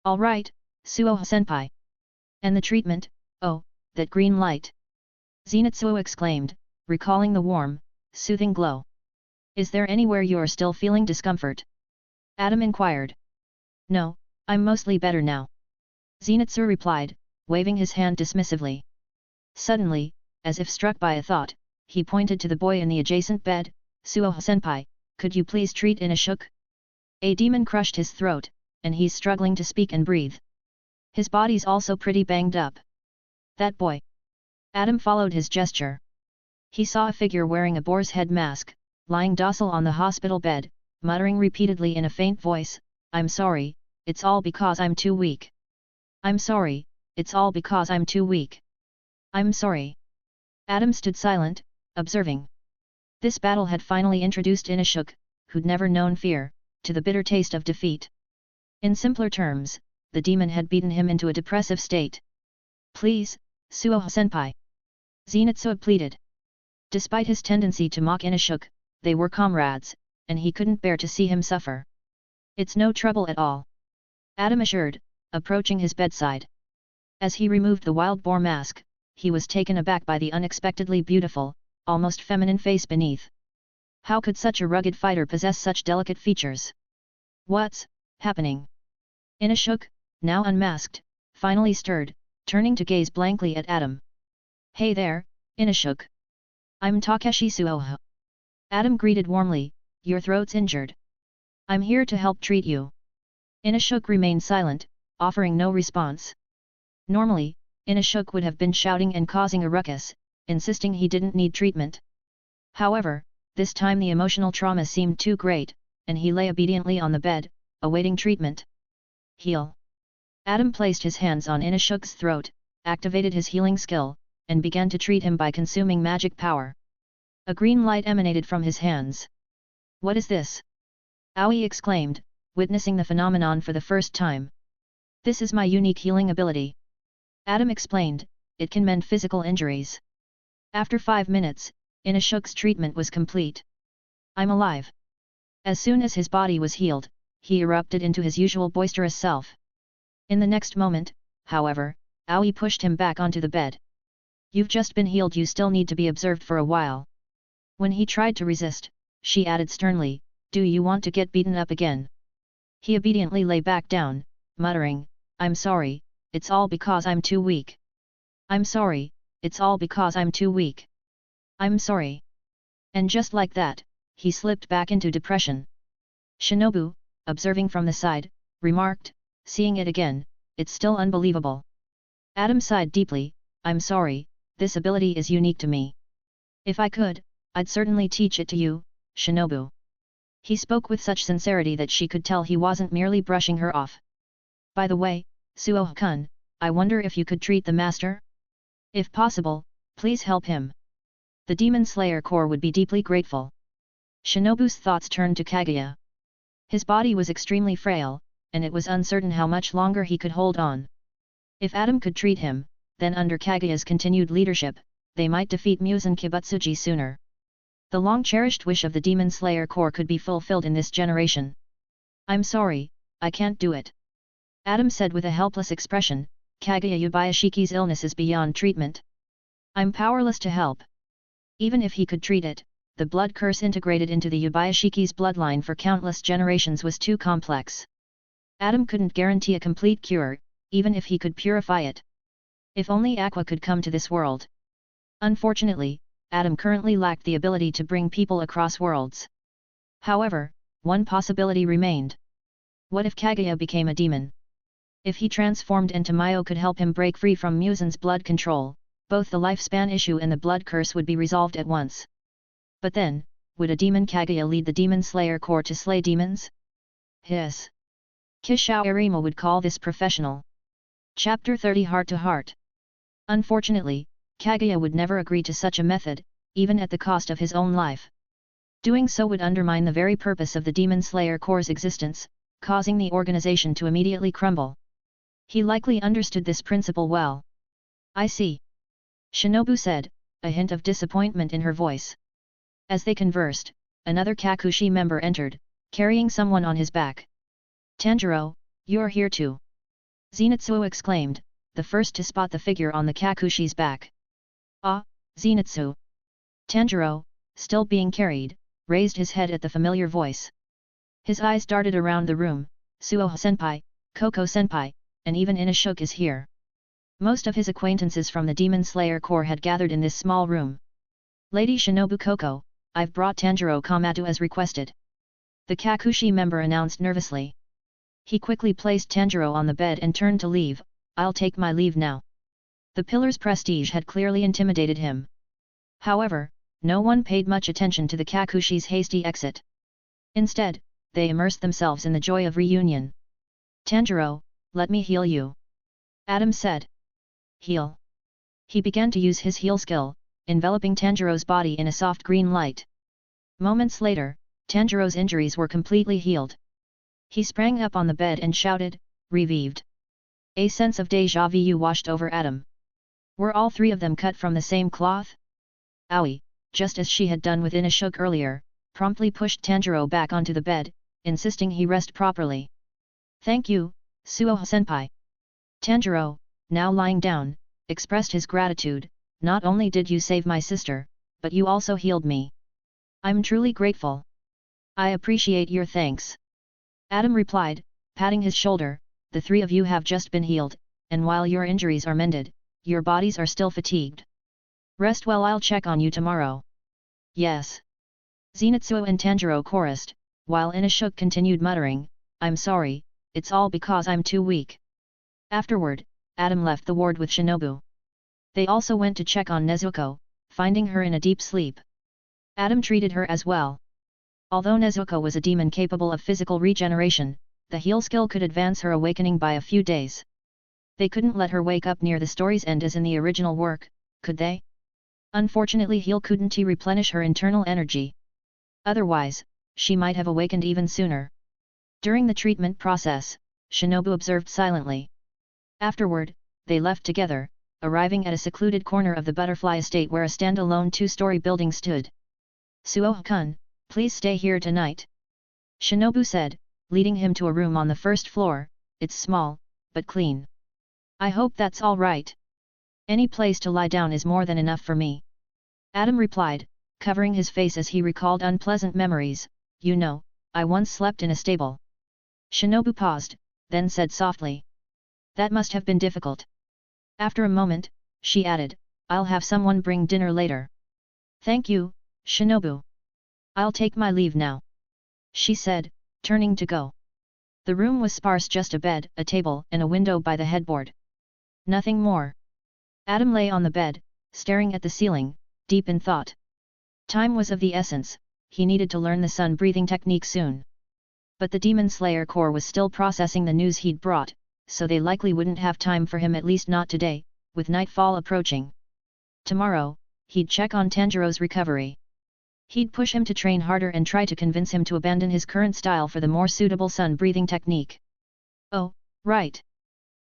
Alright, Suoha-senpai. And the treatment, oh, that green light. Zenitsuo exclaimed, recalling the warm, soothing glow. Is there anywhere you're still feeling discomfort? Adam inquired. No, I'm mostly better now. Zenitsuo replied, waving his hand dismissively. Suddenly, as if struck by a thought, he pointed to the boy in the adjacent bed. Suoha-senpai, could you please treat Inashuk? A demon crushed his throat, and he's struggling to speak and breathe. His body's also pretty banged up. That boy. Adam followed his gesture. He saw a figure wearing a boar's head mask, lying docile on the hospital bed, muttering repeatedly in a faint voice, I'm sorry, it's all because I'm too weak. I'm sorry, it's all because I'm too weak. I'm sorry. Adam stood silent, observing. This battle had finally introduced Inashuk, who'd never known fear, to the bitter taste of defeat. In simpler terms, the demon had beaten him into a depressive state. Please, Suoha-senpai. Zenitsuo pleaded. Despite his tendency to mock Inashuk, they were comrades, and he couldn't bear to see him suffer. It's no trouble at all. Adam assured, approaching his bedside. As he removed the wild boar mask, he was taken aback by the unexpectedly beautiful, almost feminine face beneath. How could such a rugged fighter possess such delicate features? What's happening? Inashuk, now unmasked, finally stirred, turning to gaze blankly at Adam. Hey there, Inashuk. I'm Takeshi Suoha. Adam greeted warmly, your throat's injured. I'm here to help treat you. Inashuk remained silent, offering no response. Normally, Inashuk would have been shouting and causing a ruckus, insisting he didn't need treatment. However, this time the emotional trauma seemed too great, and he lay obediently on the bed, awaiting treatment. Heal. Adam placed his hands on Inashuk's throat, activated his healing skill, and began to treat him by consuming magic power. A green light emanated from his hands. What is this? Aoi exclaimed, witnessing the phenomenon for the first time. This is my unique healing ability. Adam explained, it can mend physical injuries. After 5 minutes, Inashuk's treatment was complete. I'm alive. As soon as his body was healed, he erupted into his usual boisterous self. In the next moment, however, Aoi pushed him back onto the bed. You've just been healed, you still need to be observed for a while. When he tried to resist, she added sternly, do you want to get beaten up again? He obediently lay back down, muttering, I'm sorry, it's all because I'm too weak. I'm sorry, it's all because I'm too weak. I'm sorry. And just like that, he slipped back into depression. Shinobu, observing from the side, remarked, seeing it again, it's still unbelievable. Adam sighed deeply, I'm sorry, this ability is unique to me. If I could, I'd certainly teach it to you, Shinobu. He spoke with such sincerity that she could tell he wasn't merely brushing her off. By the way, Suoha-kun, I wonder if you could treat the master? If possible, please help him. The Demon Slayer Corps would be deeply grateful. Shinobu's thoughts turned to Kaguya. His body was extremely frail, and it was uncertain how much longer he could hold on. If Adam could treat him, then under Kaguya's continued leadership, they might defeat Muzan Kibutsuji sooner. The long-cherished wish of the Demon Slayer Corps could be fulfilled in this generation. I'm sorry, I can't do it. Adam said with a helpless expression, Kaguya Yubayashiki's illness is beyond treatment. I'm powerless to help. Even if he could treat it, the blood curse integrated into the Yubayashiki's bloodline for countless generations was too complex. Adam couldn't guarantee a complete cure, even if he could purify it. If only Aqua could come to this world. Unfortunately, Adam currently lacked the ability to bring people across worlds. However, one possibility remained. What if Kaguya became a demon? If he transformed into Mayo could help him break free from Muzan's blood control, both the lifespan issue and the blood curse would be resolved at once. But then, would a demon Kaguya lead the Demon Slayer Corps to slay demons? Hiss. Kishao Arima would call this professional. Chapter 30 Heart to Heart. Unfortunately, Kaguya would never agree to such a method, even at the cost of his own life. Doing so would undermine the very purpose of the Demon Slayer Corps' existence, causing the organization to immediately crumble. He likely understood this principle well. I see. Shinobu said, a hint of disappointment in her voice. As they conversed, another Kakushi member entered, carrying someone on his back. Tanjiro, you're here too. Zenitsu exclaimed, the first to spot the figure on the Kakushi's back. Ah, Zenitsu. Tanjiro, still being carried, raised his head at the familiar voice. His eyes darted around the room. Suoha-senpai, Koko-senpai, and even Inashuk is here. Most of his acquaintances from the Demon Slayer Corps had gathered in this small room. Lady Shinobu Koko, I've brought Tanjiro Kamado as requested. The Kakushi member announced nervously. He quickly placed Tanjiro on the bed and turned to leave. I'll take my leave now. The pillar's prestige had clearly intimidated him. However, no one paid much attention to the Kakushi's hasty exit. Instead, they immersed themselves in the joy of reunion. Tanjiro, let me heal you. Adam said. Heal. He began to use his heal skill, enveloping Tanjiro's body in a soft green light. Moments later, Tanjiro's injuries were completely healed. He sprang up on the bed and shouted, revived. A sense of déjà vu washed over Adam. Were all three of them cut from the same cloth? Aoi, just as she had done with Inashuk earlier, promptly pushed Tanjiro back onto the bed, insisting he rest properly. Thank you, Suoha-senpai. Tanjiro, now lying down, expressed his gratitude. Not only did you save my sister, but you also healed me. I'm truly grateful. I appreciate your thanks. Adam replied, patting his shoulder, the three of you have just been healed, and while your injuries are mended, your bodies are still fatigued. Rest well, I'll check on you tomorrow. Yes. Zenitsu and Tanjiro chorused, while Inashuk continued muttering, I'm sorry, it's all because I'm too weak. Afterward, Adam left the ward with Shinobu. They also went to check on Nezuko, finding her in a deep sleep. Adam treated her as well. Although Nezuko was a demon capable of physical regeneration, the heal skill could advance her awakening by a few days. They couldn't let her wake up near the story's end as in the original work, could they? Unfortunately, heal couldn't replenish her internal energy. Otherwise, she might have awakened even sooner. During the treatment process, Shinobu observed silently. Afterward, they left together, arriving at a secluded corner of the butterfly estate where a standalone two-story building stood. Suoha-kun, please stay here tonight. Shinobu said, leading him to a room on the first floor. It's small, but clean. I hope that's all right. Any place to lie down is more than enough for me. Adam replied, covering his face as he recalled unpleasant memories. You know, I once slept in a stable. Shinobu paused, then said softly. That must have been difficult. After a moment, she added, I'll have someone bring dinner later. Thank you, Shinobu. I'll take my leave now. She said, turning to go. The room was sparse, just a bed, a table, and a window by the headboard. Nothing more. Adam lay on the bed, staring at the ceiling, deep in thought. Time was of the essence, he needed to learn the sun-breathing technique soon. But the Demon Slayer Corps was still processing the news he'd brought, so they likely wouldn't have time for him, at least not today, with nightfall approaching. Tomorrow, he'd check on Tanjiro's recovery. He'd push him to train harder and try to convince him to abandon his current style for the more suitable sun-breathing technique. Oh, right.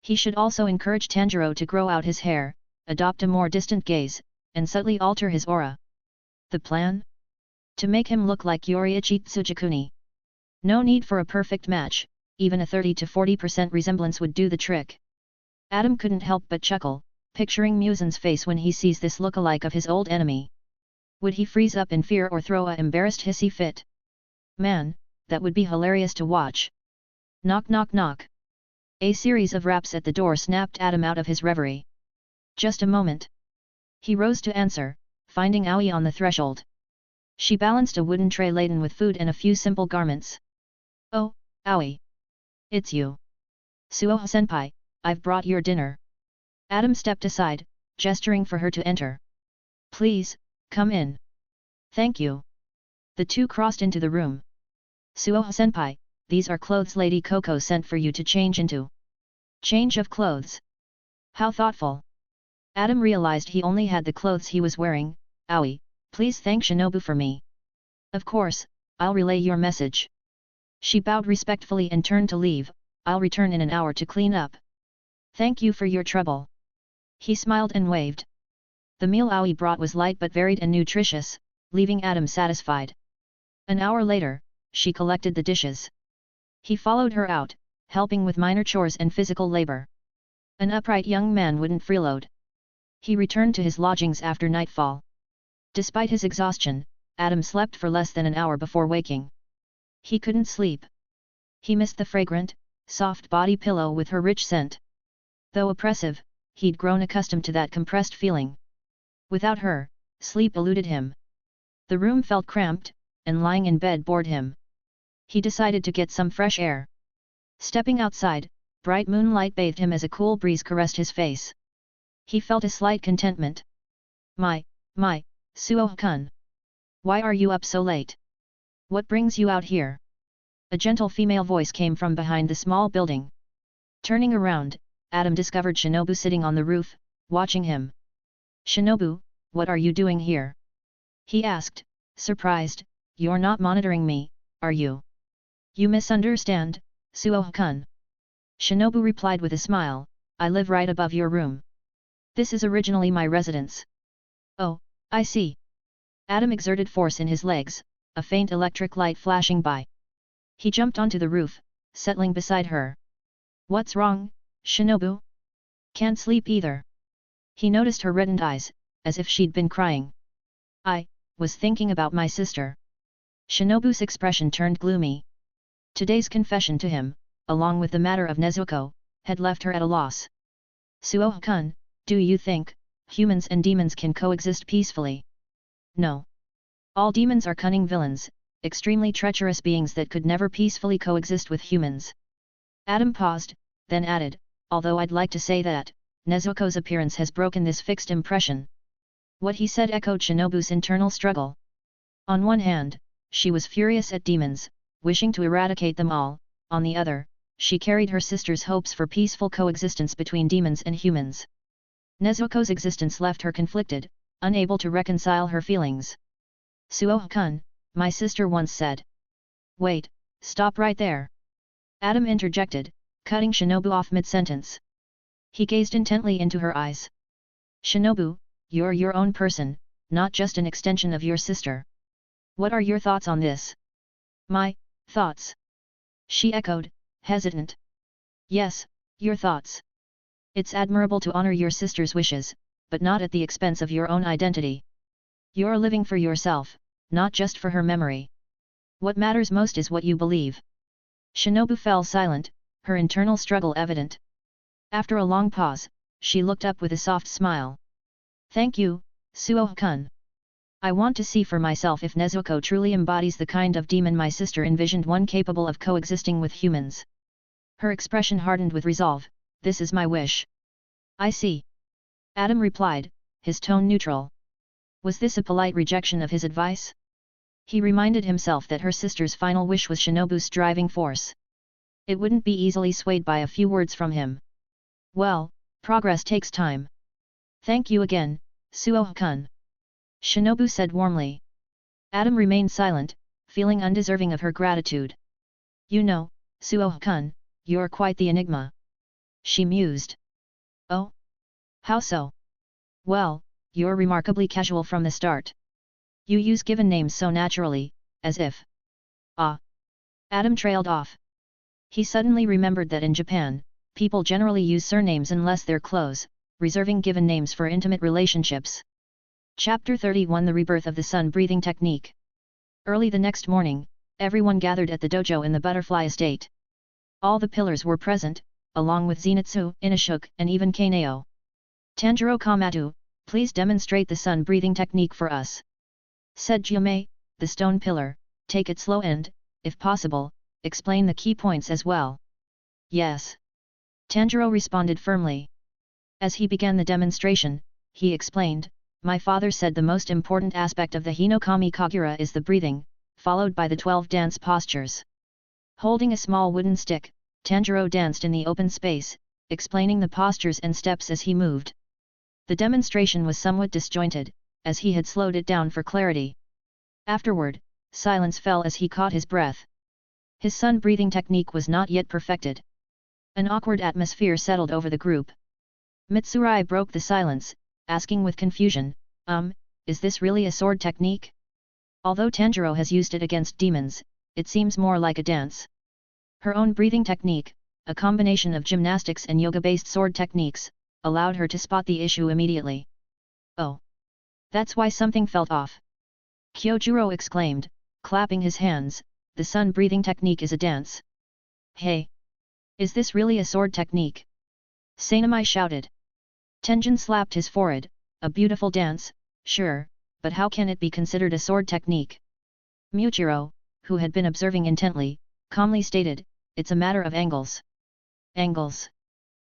He should also encourage Tanjiro to grow out his hair, adopt a more distant gaze, and subtly alter his aura. The plan? To make him look like Yoriichi Tsujikuni. No need for a perfect match, even a 30 to 40% resemblance would do the trick. Adam couldn't help but chuckle, picturing Musen's face when he sees this look-alike of his old enemy. Would he freeze up in fear or throw a embarrassed hissy fit? Man, that would be hilarious to watch. Knock knock knock. A series of raps at the door snapped Adam out of his reverie. Just a moment. He rose to answer, finding Aoi on the threshold. She balanced a wooden tray laden with food and a few simple garments. Oh, Aoi. It's you. Suoha-senpai, I've brought your dinner. Adam stepped aside, gesturing for her to enter. Please, come in. Thank you. The two crossed into the room. Suoha-senpai, these are clothes Lady Koko sent for you to change into. Change of clothes. How thoughtful. Adam realized he only had the clothes he was wearing. Aoi, please thank Shinobu for me. Of course, I'll relay your message. She bowed respectfully and turned to leave. I'll return in an hour to clean up. Thank you for your trouble. He smiled and waved. The meal Aoi brought was light but varied and nutritious, leaving Adam satisfied. An hour later, she collected the dishes. He followed her out, helping with minor chores and physical labor. An upright young man wouldn't freeload. He returned to his lodgings after nightfall. Despite his exhaustion, Adam slept for less than an hour before waking. He couldn't sleep. He missed the fragrant, soft body pillow with her rich scent. Though oppressive, he'd grown accustomed to that compressed feeling. Without her, sleep eluded him. The room felt cramped, and lying in bed bored him. He decided to get some fresh air. Stepping outside, bright moonlight bathed him as a cool breeze caressed his face. He felt a slight contentment. My, Suo-kun. Why are you up so late? What brings you out here? A gentle female voice came from behind the small building. Turning around, Adam discovered Shinobu sitting on the roof, watching him. Shinobu, what are you doing here? He asked, surprised. You're not monitoring me, are you? You misunderstand, Suo-kun. Shinobu replied with a smile, I live right above your room. This is originally my residence. Oh, I see. Adam exerted force in his legs, a faint electric light flashing by. He jumped onto the roof, settling beside her. What's wrong, Shinobu? Can't sleep either. He noticed her reddened eyes, as if she'd been crying. I was thinking about my sister. Shinobu's expression turned gloomy. Today's confession to him, along with the matter of Nezuko, had left her at a loss. Suo-kun, do you think humans and demons can coexist peacefully? No. All demons are cunning villains, extremely treacherous beings that could never peacefully coexist with humans. Adam paused, then added, although I'd like to say that Nezuko's appearance has broken this fixed impression. What he said echoed Shinobu's internal struggle. On one hand, she was furious at demons, wishing to eradicate them all. On the other, she carried her sister's hopes for peaceful coexistence between demons and humans. Nezuko's existence left her conflicted, unable to reconcile her feelings. Suo-kun, my sister once said. Wait, stop right there. Adam interjected, cutting Shinobu off mid-sentence. He gazed intently into her eyes. Shinobu, you're your own person, not just an extension of your sister. What are your thoughts on this? My thoughts? She echoed, hesitant. Yes, your thoughts. It's admirable to honor your sister's wishes, but not at the expense of your own identity. You're living for yourself, not just for her memory. What matters most is what you believe. Shinobu fell silent, her internal struggle evident. After a long pause, she looked up with a soft smile. Thank you, Suo-kun. I want to see for myself if Nezuko truly embodies the kind of demon my sister envisioned, one capable of coexisting with humans. Her expression hardened with resolve. This is my wish. I see. Adam replied, his tone neutral. Was this a polite rejection of his advice? He reminded himself that her sister's final wish was Shinobu's driving force. It wouldn't be easily swayed by a few words from him. Well, progress takes time. Thank you again, Suo-kun. Shinobu said warmly. Adam remained silent, feeling undeserving of her gratitude. You know, Suo-kun, you're quite the enigma. She mused. Oh? How so? Well, you're remarkably casual from the start. You use given names so naturally, as if... Ah. Adam trailed off. He suddenly remembered that in Japan, people generally use surnames unless they're close, reserving given names for intimate relationships. Chapter 31 The Rebirth of the Sun-Breathing Technique. Early the next morning, everyone gathered at the dojo in the Butterfly Estate. All the pillars were present, along with Zenitsu, Inishuke, and even Kaneo. Tanjiro Kamatu, please demonstrate the sun-breathing technique for us. Said Jume, the stone pillar, take it slow and, if possible, explain the key points as well. Yes. Tanjiro responded firmly. As he began the demonstration, he explained, my father said the most important aspect of the Hinokami Kagura is the breathing, followed by the 12 dance postures. Holding a small wooden stick, Tanjiro danced in the open space, explaining the postures and steps as he moved. The demonstration was somewhat disjointed, as he had slowed it down for clarity. Afterward, silence fell as he caught his breath. His sun-breathing technique was not yet perfected. An awkward atmosphere settled over the group. Mitsurai broke the silence, asking with confusion, is this really a sword technique? Although Tanjiro has used it against demons, it seems more like a dance. Her own breathing technique, a combination of gymnastics and yoga-based sword techniques, allowed her to spot the issue immediately. Oh! That's why something felt off. Kyojuro exclaimed, clapping his hands, the sun breathing technique is a dance. Hey! Is this really a sword technique? Sanamai shouted. Tenjin slapped his forehead, a beautiful dance, sure, but how can it be considered a sword technique? Muichiro, who had been observing intently, calmly stated, it's a matter of angles. Angles?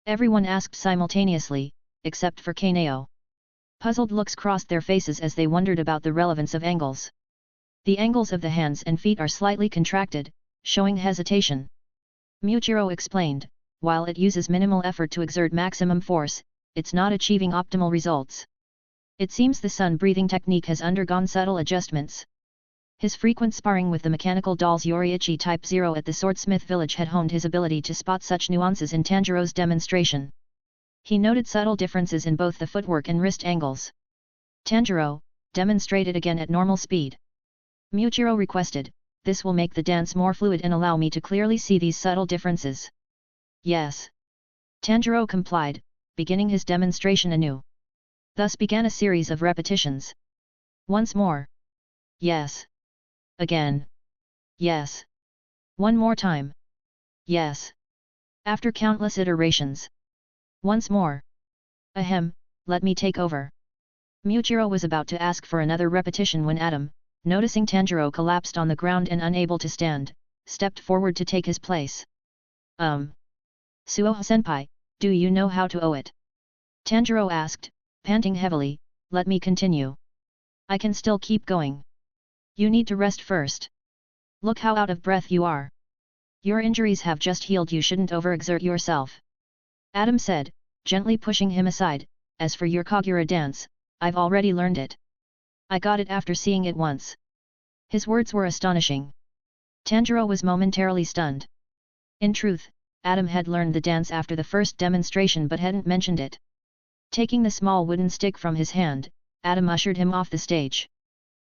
Everyone asked simultaneously, except for Kaneo. Puzzled looks crossed their faces as they wondered about the relevance of angles. The angles of the hands and feet are slightly contracted, showing hesitation. Muichiro explained, while it uses minimal effort to exert maximum force, it's not achieving optimal results. It seems the sun breathing technique has undergone subtle adjustments. His frequent sparring with the mechanical dolls Yoriichi Type 0 at the swordsmith village had honed his ability to spot such nuances in Tanjiro's demonstration. He noted subtle differences in both the footwork and wrist angles. Tanjiro, demonstrate it again at normal speed. Muichiro requested, this will make the dance more fluid and allow me to clearly see these subtle differences. Yes. Tanjiro complied, beginning his demonstration anew. Thus began a series of repetitions. Once more. Yes. Again. Yes. One more time. Yes. After countless iterations. Once more. Ahem, let me take over. Muichiro was about to ask for another repetition when Adam, noticing Tanjiro collapsed on the ground and unable to stand, stepped forward to take his place. Suoha-senpai, do you know how to owe it? Tanjiro asked, panting heavily, let me continue. I can still keep going. You need to rest first. Look how out of breath you are. Your injuries have just healed, you shouldn't overexert yourself. Adam said, gently pushing him aside, as for your Kagura dance, I've already learned it. I got it after seeing it once. His words were astonishing. Tanjiro was momentarily stunned. In truth, Adam had learned the dance after the first demonstration but hadn't mentioned it. Taking the small wooden stick from his hand, Adam ushered him off the stage.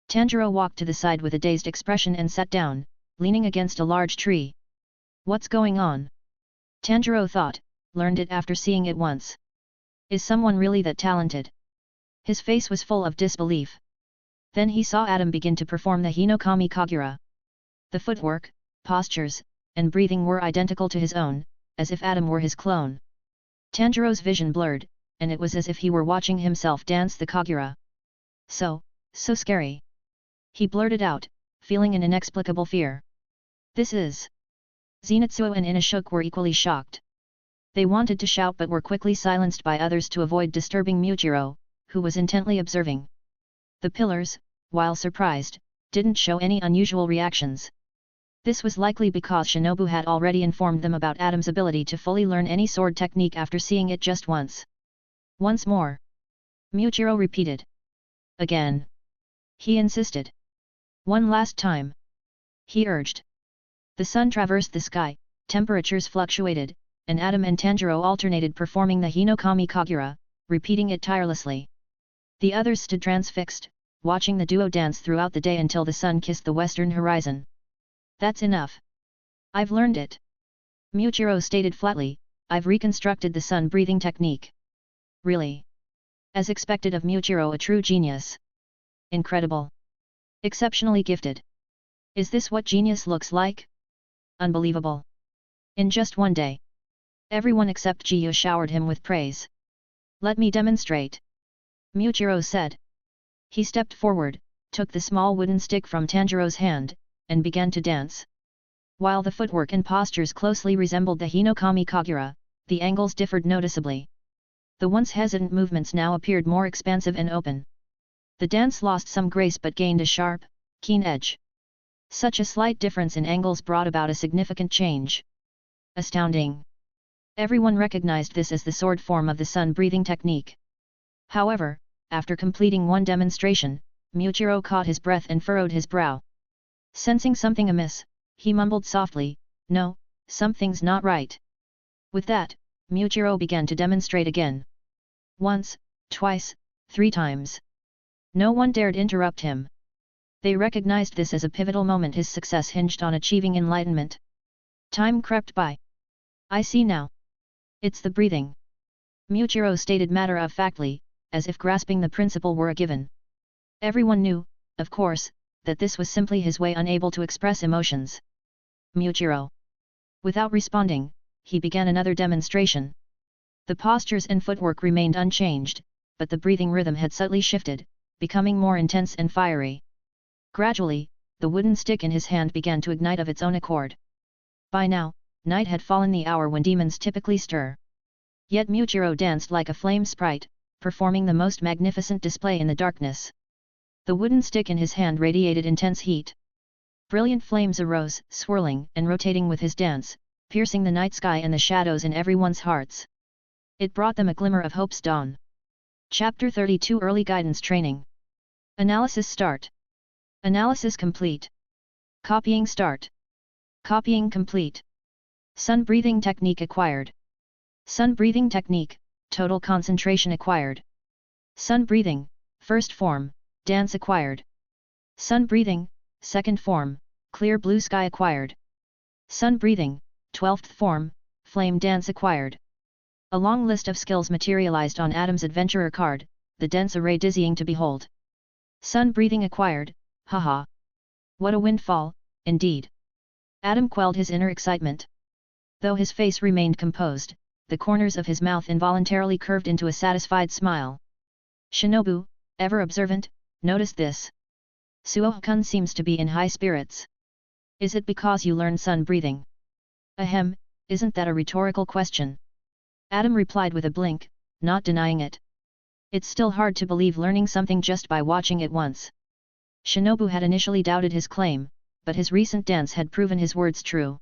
Tanjiro walked to the side with a dazed expression and sat down, leaning against a large tree. What's going on? Tanjiro thought, learned it after seeing it once. Is someone really that talented? His face was full of disbelief. Then he saw Adam begin to perform the Hinokami Kagura. The footwork, postures, and breathing were identical to his own, as if Adam were his clone. Tanjiro's vision blurred, and it was as if he were watching himself dance the Kagura. So scary. He blurted out, feeling an inexplicable fear. This is... Zenitsuo and Inashuk were equally shocked. They wanted to shout but were quickly silenced by others to avoid disturbing Muichiro, who was intently observing. The pillars, while surprised, didn't show any unusual reactions. This was likely because Shinobu had already informed them about Adam's ability to fully learn any sword technique after seeing it just once. Once more. Muichiro repeated. Again. He insisted. One last time. He urged. The sun traversed the sky, temperatures fluctuated, and Adam and Tanjiro alternated performing the Hinokami Kagura, repeating it tirelessly. The others stood transfixed, watching the duo dance throughout the day until the sun kissed the western horizon. That's enough. I've learned it. Muichiro stated flatly, I've reconstructed the sun breathing technique. Really? As expected of Muichiro, a true genius. Incredible. Exceptionally gifted. Is this what genius looks like? Unbelievable. In just one day. Everyone except Jiyu showered him with praise. Let me demonstrate. Muichiro said. He stepped forward, took the small wooden stick from Tanjiro's hand, and began to dance. While the footwork and postures closely resembled the Hinokami Kagura, the angles differed noticeably. The once hesitant movements now appeared more expansive and open. The dance lost some grace but gained a sharp, keen edge. Such a slight difference in angles brought about a significant change. Astounding. Everyone recognized this as the sword form of the sun breathing technique. However, after completing one demonstration, Muichiro caught his breath and furrowed his brow. Sensing something amiss, he mumbled softly, no, something's not right. With that, Muichiro began to demonstrate again. Once, twice, 3 times. No one dared interrupt him. They recognized this as a pivotal moment his success hinged on achieving enlightenment. Time crept by. I see now. It's the breathing. Muichiro stated matter-of-factly, as if grasping the principle were a given. Everyone knew, of course, that this was simply his way unable to express emotions. Muichiro. Without responding, he began another demonstration. The postures and footwork remained unchanged, but the breathing rhythm had subtly shifted, becoming more intense and fiery. Gradually, the wooden stick in his hand began to ignite of its own accord. By now, night had fallen, the hour when demons typically stir. Yet Muichiro danced like a flame sprite, performing the most magnificent display in the darkness. The wooden stick in his hand radiated intense heat. Brilliant flames arose, swirling and rotating with his dance, piercing the night sky and the shadows in everyone's hearts. It brought them a glimmer of hope's dawn. Chapter 32 Early Guidance Training. Analysis start. Analysis complete. Copying start. Copying complete. Sun breathing technique acquired. Sun breathing technique, total concentration acquired. Sun breathing, first form, dance acquired. Sun breathing, second form, clear blue sky acquired. Sun breathing, 12th form, flame dance acquired. A long list of skills materialized on Adam's adventurer card, the dense array dizzying to behold. Sun breathing acquired, haha. What a windfall, indeed. Adam quelled his inner excitement. Though his face remained composed, the corners of his mouth involuntarily curved into a satisfied smile. Shinobu, ever observant, noticed this. Suo-kun seems to be in high spirits. Is it because you learned sun breathing? Ahem, isn't that a rhetorical question? Adam replied with a blink, not denying it. It's still hard to believe learning something just by watching it once. Shinobu had initially doubted his claim, but his recent dance had proven his words true.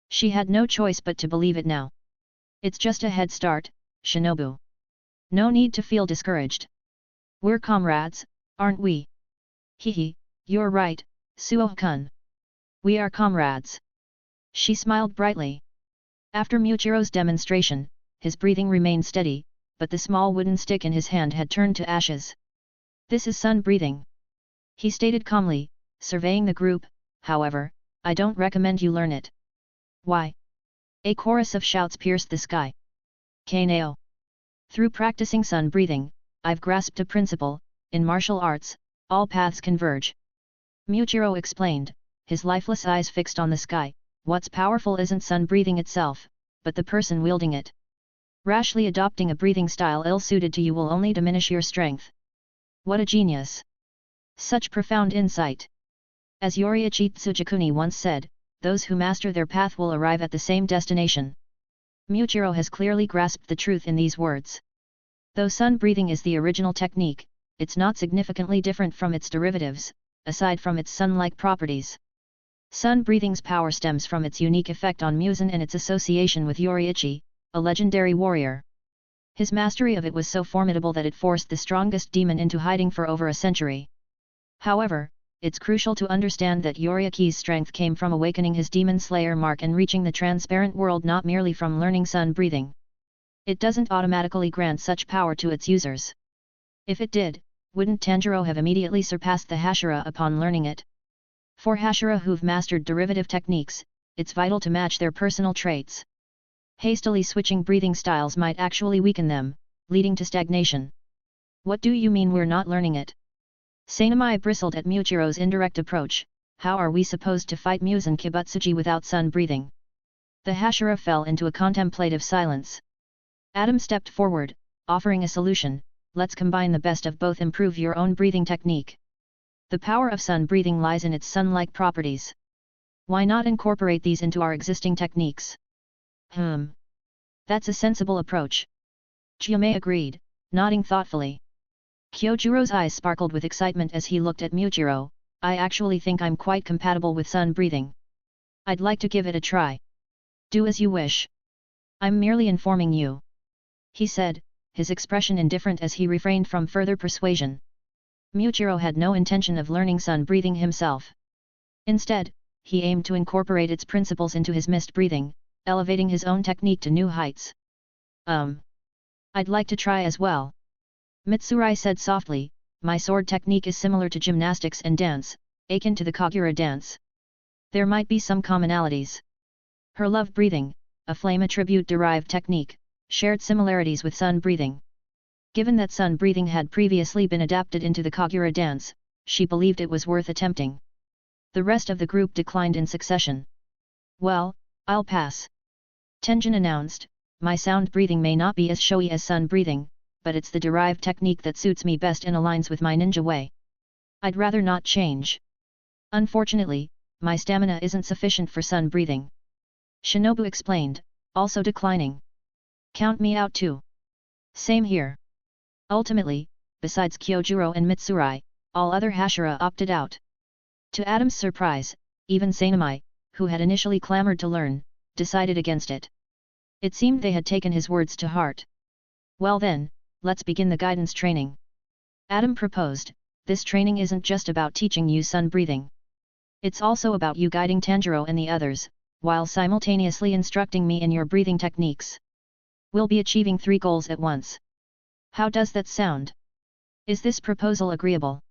She had no choice but to believe it now. It's just a head start, Shinobu. No need to feel discouraged. We're comrades, aren't we? Hehe, you're right, Suo-kun. We are comrades. She smiled brightly. After Muichiro's demonstration, his breathing remained steady, but the small wooden stick in his hand had turned to ashes. This is sun breathing. He stated calmly, surveying the group, however, I don't recommend you learn it. Why? A chorus of shouts pierced the sky. Kaneo. Through practicing sun breathing, I've grasped a principle, in martial arts, all paths converge. Muichiro explained, his lifeless eyes fixed on the sky. What's powerful isn't sun breathing itself, but the person wielding it. Rashly adopting a breathing style ill-suited to you will only diminish your strength. What a genius! Such profound insight. As Yoriichi Tsujakuni once said, those who master their path will arrive at the same destination. Muichiro has clearly grasped the truth in these words. Though sun breathing is the original technique, it's not significantly different from its derivatives, aside from its sun-like properties. Sun breathing's power stems from its unique effect on Muzan and its association with Yoriichi, a legendary warrior. His mastery of it was so formidable that it forced the strongest demon into hiding for over a century. However, it's crucial to understand that Yoriichi's strength came from awakening his demon slayer mark and reaching the transparent world, not merely from learning sun breathing. It doesn't automatically grant such power to its users. If it did, wouldn't Tanjiro have immediately surpassed the Hashira upon learning it? For Hashira who've mastered derivative techniques, it's vital to match their personal traits. Hastily switching breathing styles might actually weaken them, leading to stagnation. What do you mean we're not learning it? Sanamai bristled at Muichiro's indirect approach. How are we supposed to fight Muzan Kibutsuji without sun breathing? The Hashira fell into a contemplative silence. Adam stepped forward, offering a solution. Let's combine the best of both. Improve your own breathing technique. The power of sun breathing lies in its sun-like properties. Why not incorporate these into our existing techniques? That's a sensible approach. Chiyome agreed, nodding thoughtfully. Kyojuro's eyes sparkled with excitement as he looked at Muichiro. I actually think I'm quite compatible with sun breathing. I'd like to give it a try. Do as you wish. I'm merely informing you. He said, his expression indifferent as he refrained from further persuasion. Muichiro had no intention of learning sun breathing himself. Instead, he aimed to incorporate its principles into his mist breathing, elevating his own technique to new heights. I'd like to try as well. Mitsurai said softly, my sword technique is similar to gymnastics and dance, akin to the Kagura dance. There might be some commonalities. Her love breathing, a flame attribute-derived technique, shared similarities with sun breathing. Given that sun breathing had previously been adapted into the Kagura dance, she believed it was worth attempting. The rest of the group declined in succession. Well, I'll pass. Tenjin announced, my sound breathing may not be as showy as sun breathing, but it's the derived technique that suits me best and aligns with my ninja way. I'd rather not change. Unfortunately, my stamina isn't sufficient for sun breathing. Shinobu explained, also declining. Count me out too. Same here. Ultimately, besides Kyojuro and Mitsurai, all other Hashira opted out. To Adam's surprise, even Sanamai, who had initially clamored to learn, decided against it. It seemed they had taken his words to heart. Well then, let's begin the guidance training. Adam proposed, this training isn't just about teaching you sun breathing. It's also about you guiding Tanjiro and the others, while simultaneously instructing me in your breathing techniques. We'll be achieving 3 goals at once. How does that sound? Is this proposal agreeable?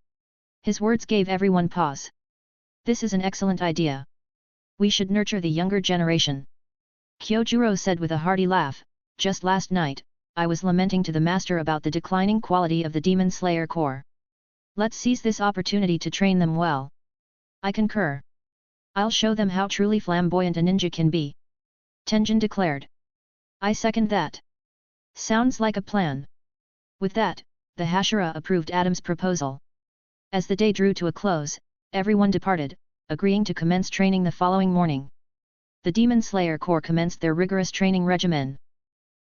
His words gave everyone pause. This is an excellent idea. We should nurture the younger generation. Kyojuro said with a hearty laugh, just last night, I was lamenting to the master about the declining quality of the Demon Slayer Corps. Let's seize this opportunity to train them well. I concur. I'll show them how truly flamboyant a ninja can be. Tenjin declared. I second that. Sounds like a plan. With that, the Hashira approved Adam's proposal. As the day drew to a close, everyone departed, agreeing to commence training the following morning. The Demon Slayer Corps commenced their rigorous training regimen.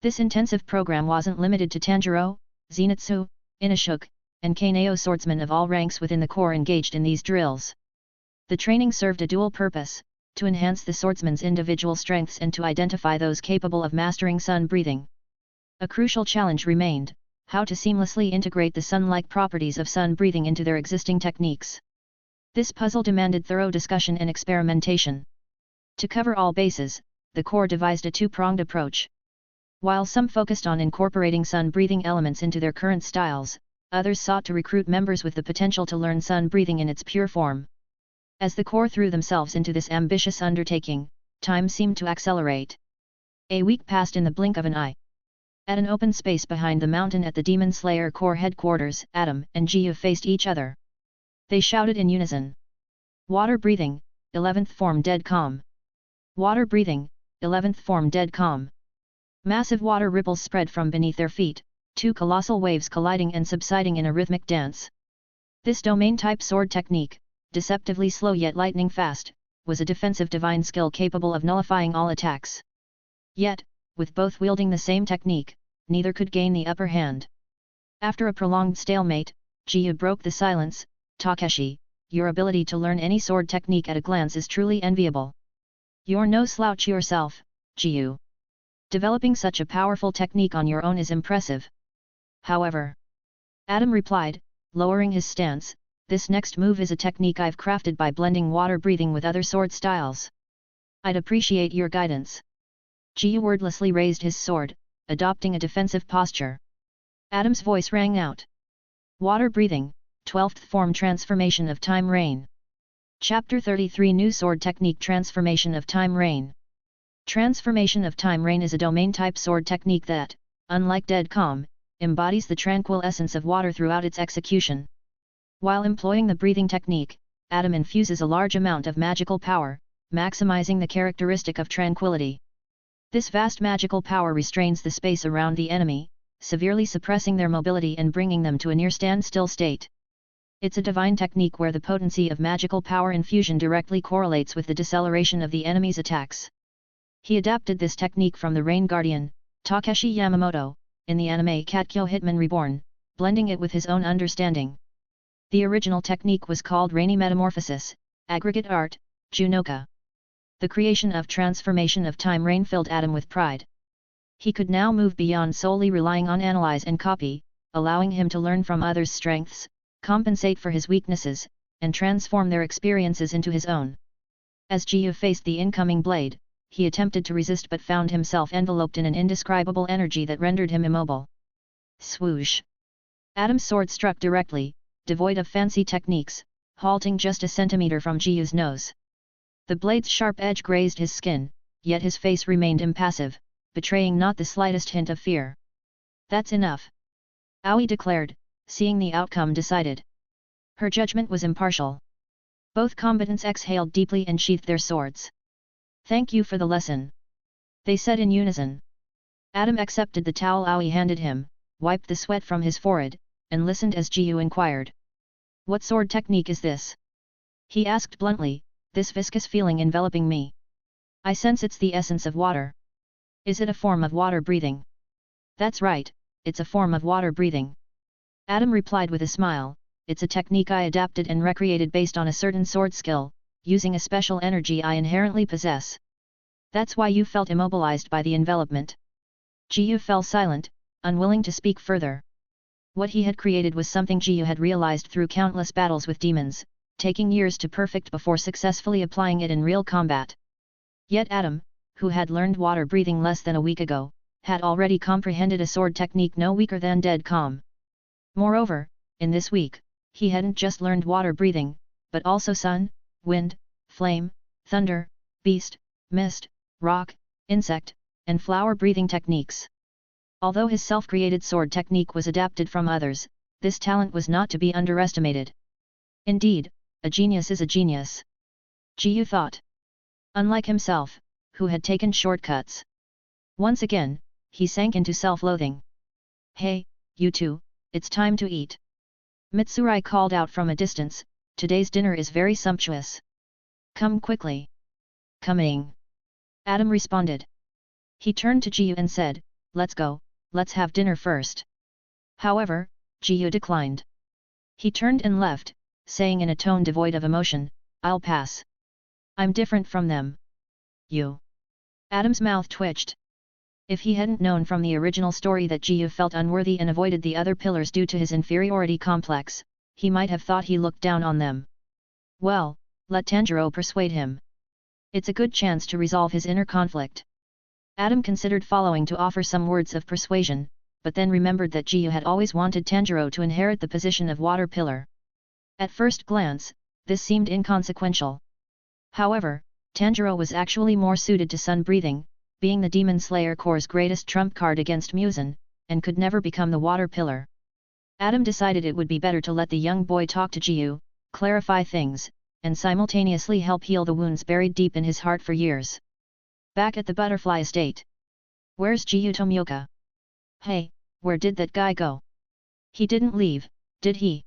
This intensive program wasn't limited to Tanjiro, Zenitsu, Inosuke, and Kaneo swordsmen of all ranks within the Corps engaged in these drills. The training served a dual purpose, to enhance the swordsman's individual strengths and to identify those capable of mastering sun breathing. A crucial challenge remained, how to seamlessly integrate the sun-like properties of sun breathing into their existing techniques. This puzzle demanded thorough discussion and experimentation. To cover all bases, the Corps devised a 2-pronged approach. While some focused on incorporating sun-breathing elements into their current styles, others sought to recruit members with the potential to learn sun breathing in its pure form. As the Corps threw themselves into this ambitious undertaking, time seemed to accelerate. A week passed in the blink of an eye. At an open space behind the mountain at the Demon Slayer Corps headquarters, Adam and Jiyu faced each other. They shouted in unison. Water breathing, 11th form dead calm. Water breathing, 11th form dead calm. Massive water ripples spread from beneath their feet, 2 colossal waves colliding and subsiding in a rhythmic dance. This domain-type sword technique, deceptively slow yet lightning fast, was a defensive divine skill capable of nullifying all attacks. Yet, with both wielding the same technique, neither could gain the upper hand. After a prolonged stalemate, Jiyu broke the silence. Takeshi, your ability to learn any sword technique at a glance is truly enviable. You're no slouch yourself, Jiyu. Developing such a powerful technique on your own is impressive. However, Adam replied, lowering his stance, this next move is a technique I've crafted by blending water breathing with other sword styles. I'd appreciate your guidance. Jiyu wordlessly raised his sword, adopting a defensive posture. Adam's voice rang out. Water breathing, 12th form transformation of time rain. Chapter 33 New Sword Technique Transformation of Time Rain. Transformation of Time Rain is a domain-type sword technique that, unlike Dead Calm, embodies the tranquil essence of water throughout its execution. While employing the breathing technique, Adam infuses a large amount of magical power, maximizing the characteristic of tranquility. This vast magical power restrains the space around the enemy, severely suppressing their mobility and bringing them to a near standstill state. It's a divine technique where the potency of magical power infusion directly correlates with the deceleration of the enemy's attacks. He adapted this technique from the Rain Guardian, Takeshi Yamamoto, in the anime Katkyo Hitman Reborn, blending it with his own understanding. The original technique was called Rainy Metamorphosis, Aggregate Art, Junoka. The creation of Transformation of Time Rain filled Adam with pride. He could now move beyond solely relying on analyze and copy, allowing him to learn from others' strengths, compensate for his weaknesses, and transform their experiences into his own. As Jiyu faced the incoming blade, he attempted to resist but found himself enveloped in an indescribable energy that rendered him immobile. Swoosh! Adam's sword struck directly, devoid of fancy techniques, halting just a centimeter from Jiyu's nose. The blade's sharp edge grazed his skin, yet his face remained impassive, betraying not the slightest hint of fear. That's enough. Aoi declared, seeing the outcome decided. Her judgment was impartial. Both combatants exhaled deeply and sheathed their swords. Thank you for the lesson, they said in unison. Adam accepted the towel Aoi handed him, wiped the sweat from his forehead, and listened as Jiyu inquired. What sword technique is this? He asked bluntly, this viscous feeling enveloping me. I sense it's the essence of water. Is it a form of water breathing? That's right, it's a form of water breathing. Adam replied with a smile, it's a technique I adapted and recreated based on a certain sword skill, using a special energy I inherently possess. That's why you felt immobilized by the envelopment. Jiyu fell silent, unwilling to speak further. What he had created was something Jiyu had realized through countless battles with demons, taking years to perfect before successfully applying it in real combat. Yet Adam, who had learned water breathing less than a week ago, had already comprehended a sword technique no weaker than dead calm. Moreover, in this week, he hadn't just learned water breathing, but also sun, wind, flame, thunder, beast, mist, rock, insect, and flower breathing techniques. Although his self-created sword technique was adapted from others, this talent was not to be underestimated. Indeed, a genius is a genius. Jiyu thought. Unlike himself, who had taken shortcuts. Once again, he sank into self-loathing. Hey, you two, it's time to eat. Mitsurai called out from a distance, today's dinner is very sumptuous. Come quickly. Coming. Adam responded. He turned to Jiyu and said, let's go, let's have dinner first. However, Jiyu declined. He turned and left, saying in a tone devoid of emotion, I'll pass. I'm different from them. You. Adam's mouth twitched. If he hadn't known from the original story that Jiyu felt unworthy and avoided the other pillars due to his inferiority complex, he might have thought he looked down on them. Well, let Tanjiro persuade him. It's a good chance to resolve his inner conflict. Adam considered following to offer some words of persuasion, but then remembered that Jiyu had always wanted Tanjiro to inherit the position of water pillar. At first glance, this seemed inconsequential. However, Tanjiro was actually more suited to sun breathing, being the Demon Slayer Corps' greatest trump card against Muzan, and could never become the water pillar. Adam decided it would be better to let the young boy talk to Jiyu, clarify things, and simultaneously help heal the wounds buried deep in his heart for years. Back at the butterfly estate. Where's Jiyu Tomioka? Hey, where did that guy go? He didn't leave, did he?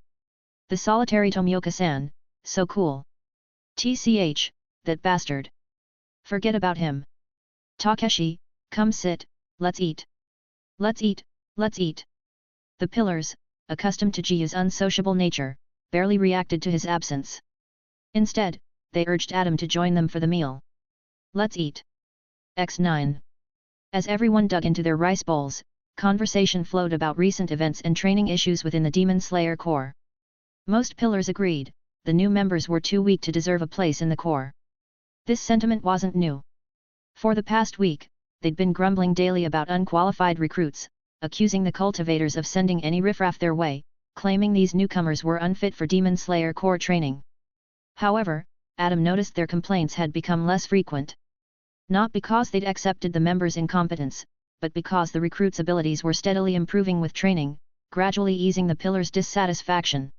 The solitary Tomioka-san, so cool. TCH, that bastard. Forget about him. Takeshi, come sit, let's eat. Let's eat, let's eat. The pillars, accustomed to Jiyu's unsociable nature, barely reacted to his absence. Instead, they urged Adam to join them for the meal. Let's eat. X9. As everyone dug into their rice bowls, conversation flowed about recent events and training issues within the Demon Slayer Corps. Most pillars agreed, the new members were too weak to deserve a place in the Corps. This sentiment wasn't new. For the past week, they'd been grumbling daily about unqualified recruits, accusing the cultivators of sending any riffraff their way, claiming these newcomers were unfit for Demon Slayer Corps training. However, Adam noticed their complaints had become less frequent. Not because they'd accepted the members' incompetence, but because the recruits' abilities were steadily improving with training, gradually easing the pillars' dissatisfaction.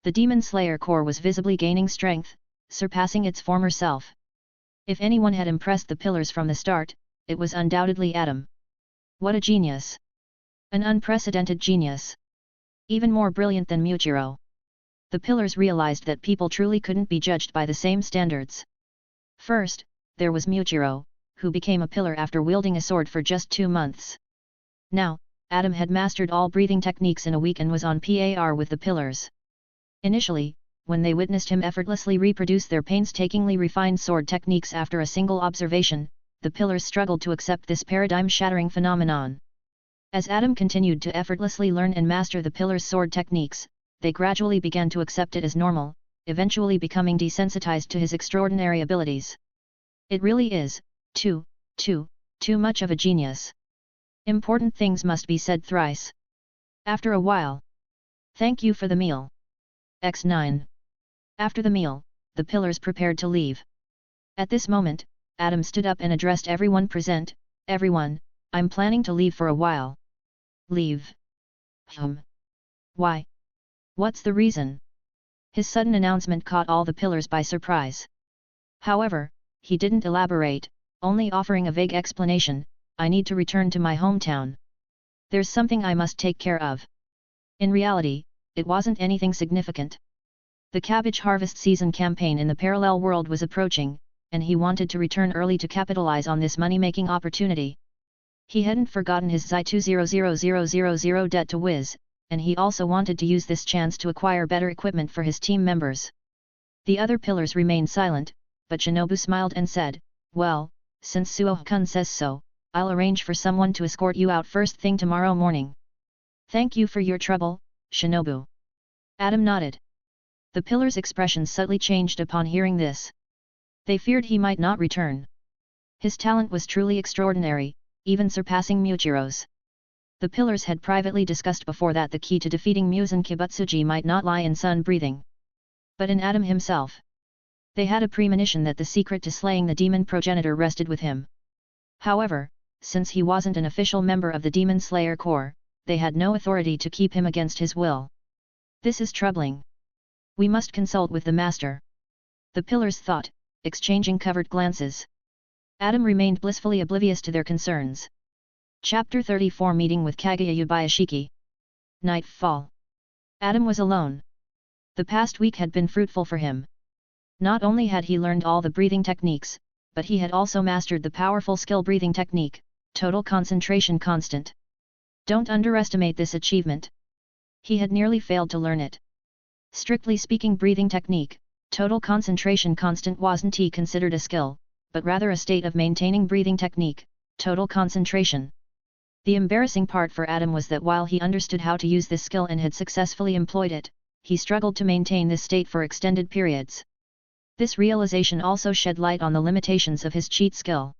The Demon Slayer Corps was visibly gaining strength, surpassing its former self. If anyone had impressed the pillars from the start, it was undoubtedly Adam. What a genius! An unprecedented genius! Even more brilliant than Muichiro. The pillars realized that people truly couldn't be judged by the same standards. First, there was Muichiro, who became a pillar after wielding a sword for just 2 months. Now, Adam had mastered all breathing techniques in a week and was on par with the pillars. Initially, when they witnessed him effortlessly reproduce their painstakingly refined sword techniques after a single observation, the pillars struggled to accept this paradigm-shattering phenomenon. As Adam continued to effortlessly learn and master the pillars' sword techniques, they gradually began to accept it as normal, eventually becoming desensitized to his extraordinary abilities. It really is, too much of a genius. Important things must be said thrice. After a while. Thank you for the meal. X9. After the meal, the pillars prepared to leave. At this moment, Adam stood up and addressed everyone present. Everyone, I'm planning to leave for a while. Leave? Why? What's the reason? His sudden announcement caught all the pillars by surprise. However, he didn't elaborate, only offering a vague explanation, I need to return to my hometown. There's something I must take care of. In reality, it wasn't anything significant. The cabbage harvest season campaign in the parallel world was approaching, and he wanted to return early to capitalize on this money-making opportunity. He hadn't forgotten his Xi 200000 debt to Wiz, and he also wanted to use this chance to acquire better equipment for his team members. The other pillars remained silent, but Shinobu smiled and said, well, since Suo-kun says so, I'll arrange for someone to escort you out first thing tomorrow morning. Thank you for your trouble, Shinobu. Adam nodded. The pillars' expressions subtly changed upon hearing this. They feared he might not return. His talent was truly extraordinary, even surpassing Mujiro's. The pillars had privately discussed before that the key to defeating Muzan Kibutsuji might not lie in sun breathing, but in Adam himself. They had a premonition that the secret to slaying the demon progenitor rested with him. However, since he wasn't an official member of the Demon Slayer Corps, they had no authority to keep him against his will. This is troubling. We must consult with the master. The pillars thought, exchanging covert glances. Adam remained blissfully oblivious to their concerns. Chapter 34 Meeting with Kaguya Yubayashiki. Nightfall. Adam was alone. The past week had been fruitful for him. Not only had he learned all the breathing techniques, but he had also mastered the powerful skill breathing technique, total concentration constant. Don't underestimate this achievement. He had nearly failed to learn it. Strictly speaking, breathing technique, total concentration constant wasn't considered a skill, but rather a state of maintaining breathing technique, total concentration. The embarrassing part for Adam was that while he understood how to use this skill and had successfully employed it, he struggled to maintain this state for extended periods. This realization also shed light on the limitations of his cheat skill.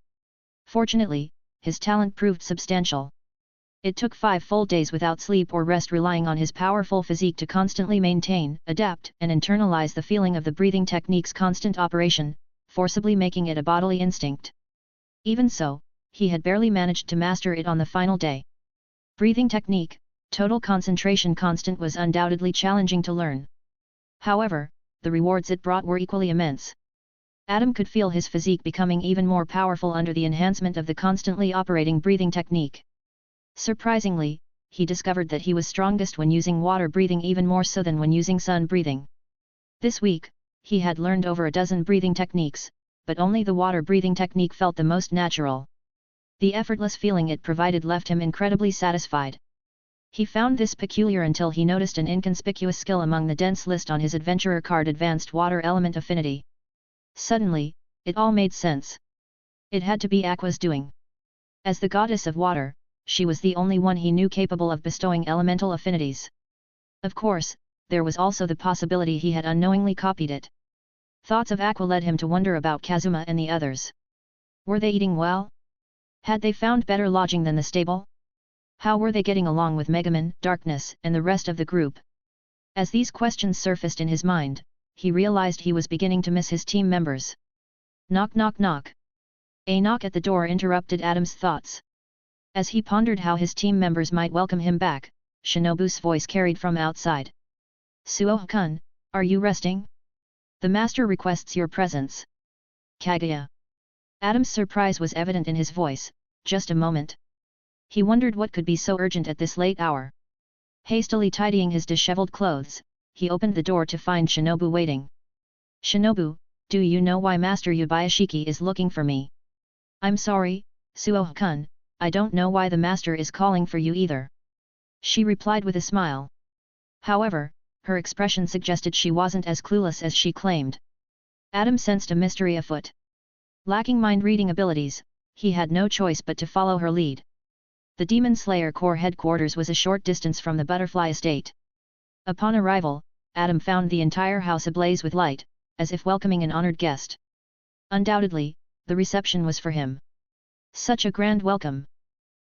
Fortunately, his talent proved substantial. It took 5 full days without sleep or rest, relying on his powerful physique to constantly maintain, adapt, and internalize the feeling of the breathing technique's constant operation, forcibly making it a bodily instinct. Even so, he had barely managed to master it on the final day. Breathing technique, total concentration constant, was undoubtedly challenging to learn. However, the rewards it brought were equally immense. Adam could feel his physique becoming even more powerful under the enhancement of the constantly operating breathing technique. Surprisingly, he discovered that he was strongest when using water breathing, even more so than when using sun breathing. This week, he had learned over a dozen breathing techniques, but only the water breathing technique felt the most natural. The effortless feeling it provided left him incredibly satisfied. He found this peculiar until he noticed an inconspicuous skill among the dense list on his adventurer card: Advanced Water Element Affinity. Suddenly, it all made sense. It had to be Aqua's doing. As the goddess of water, she was the only one he knew capable of bestowing elemental affinities. Of course, there was also the possibility he had unknowingly copied it. Thoughts of Aqua led him to wonder about Kazuma and the others. Were they eating well? Had they found better lodging than the stable? How were they getting along with Megaman, Darkness, and the rest of the group? As these questions surfaced in his mind, he realized he was beginning to miss his team members. Knock knock knock. A knock at the door interrupted Adam's thoughts. As he pondered how his team members might welcome him back, Shinobu's voice carried from outside. Suo-kun, are you resting? The master requests your presence. Kaguya. Adam's surprise was evident in his voice. Just a moment. He wondered what could be so urgent at this late hour. Hastily tidying his disheveled clothes, he opened the door to find Shinobu waiting. Shinobu, do you know why Master Yubayashiki is looking for me? I'm sorry, Suo-kun, I don't know why the master is calling for you either. She replied with a smile. However, her expression suggested she wasn't as clueless as she claimed. Adam sensed a mystery afoot. Lacking mind-reading abilities, he had no choice but to follow her lead. The Demon Slayer Corps headquarters was a short distance from the Butterfly Estate. Upon arrival, Adam found the entire house ablaze with light, as if welcoming an honored guest. Undoubtedly, the reception was for him. Such a grand welcome.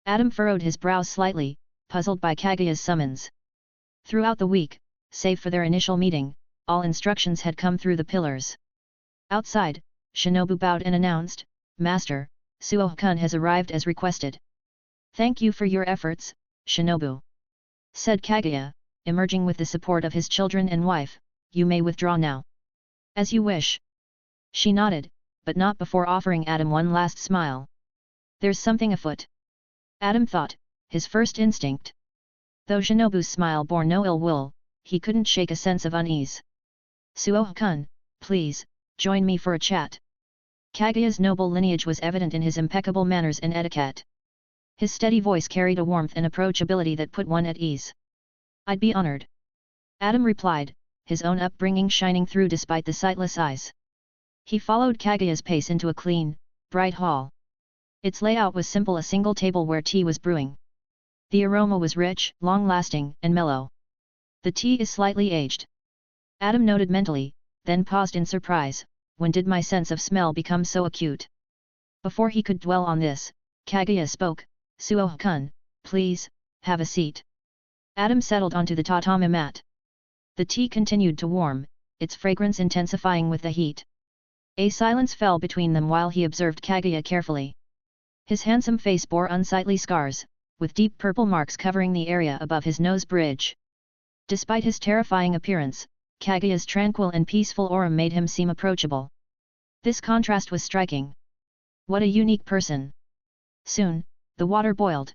Adam furrowed his brow slightly, puzzled by Kaguya's summons. Throughout the week, save for their initial meeting, all instructions had come through the pillars. Outside, Shinobu bowed and announced, Master, Suo-kun has arrived as requested. Thank you for your efforts, Shinobu. Said Kaguya, emerging with the support of his children and wife. You may withdraw now. As you wish. She nodded, but not before offering Adam one last smile. There's something afoot. Adam thought, his first instinct. Though Shinobu's smile bore no ill will, he couldn't shake a sense of unease. Suo-kun, please, join me for a chat. Kaguya's noble lineage was evident in his impeccable manners and etiquette. His steady voice carried a warmth and approachability that put one at ease. I'd be honored. Adam replied, his own upbringing shining through despite the sightless eyes. He followed Kaguya's pace into a clean, bright hall. Its layout was simple: a single table where tea was brewing. The aroma was rich, long-lasting, and mellow. The tea is slightly aged. Adam noted mentally, then paused in surprise. When did my sense of smell become so acute? Before he could dwell on this, Kaguya spoke. Suo-kun, please, have a seat. Adam settled onto the tatami mat. The tea continued to warm, its fragrance intensifying with the heat. A silence fell between them while he observed Kaguya carefully. His handsome face bore unsightly scars, with deep purple marks covering the area above his nose bridge. Despite his terrifying appearance, Kaguya's tranquil and peaceful aura made him seem approachable. This contrast was striking. What a unique person! Soon, the water boiled.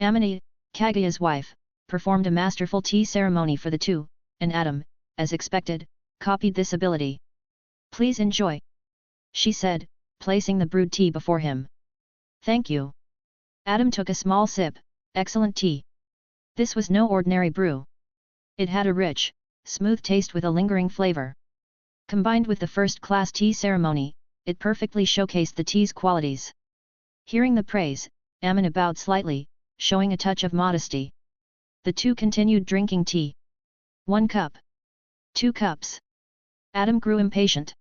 Amini, Kaguya's wife, performed a masterful tea ceremony for the two, and Adam, as expected, copied this ability. Please enjoy, she said, placing the brewed tea before him. Thank you. Adam took a small sip. Excellent tea. This was no ordinary brew. It had a rich, smooth taste with a lingering flavor. Combined with the first-class tea ceremony, it perfectly showcased the tea's qualities. Hearing the praise, Amina bowed slightly, showing a touch of modesty. The two continued drinking tea. 1 cup. 2 cups. Adam grew impatient.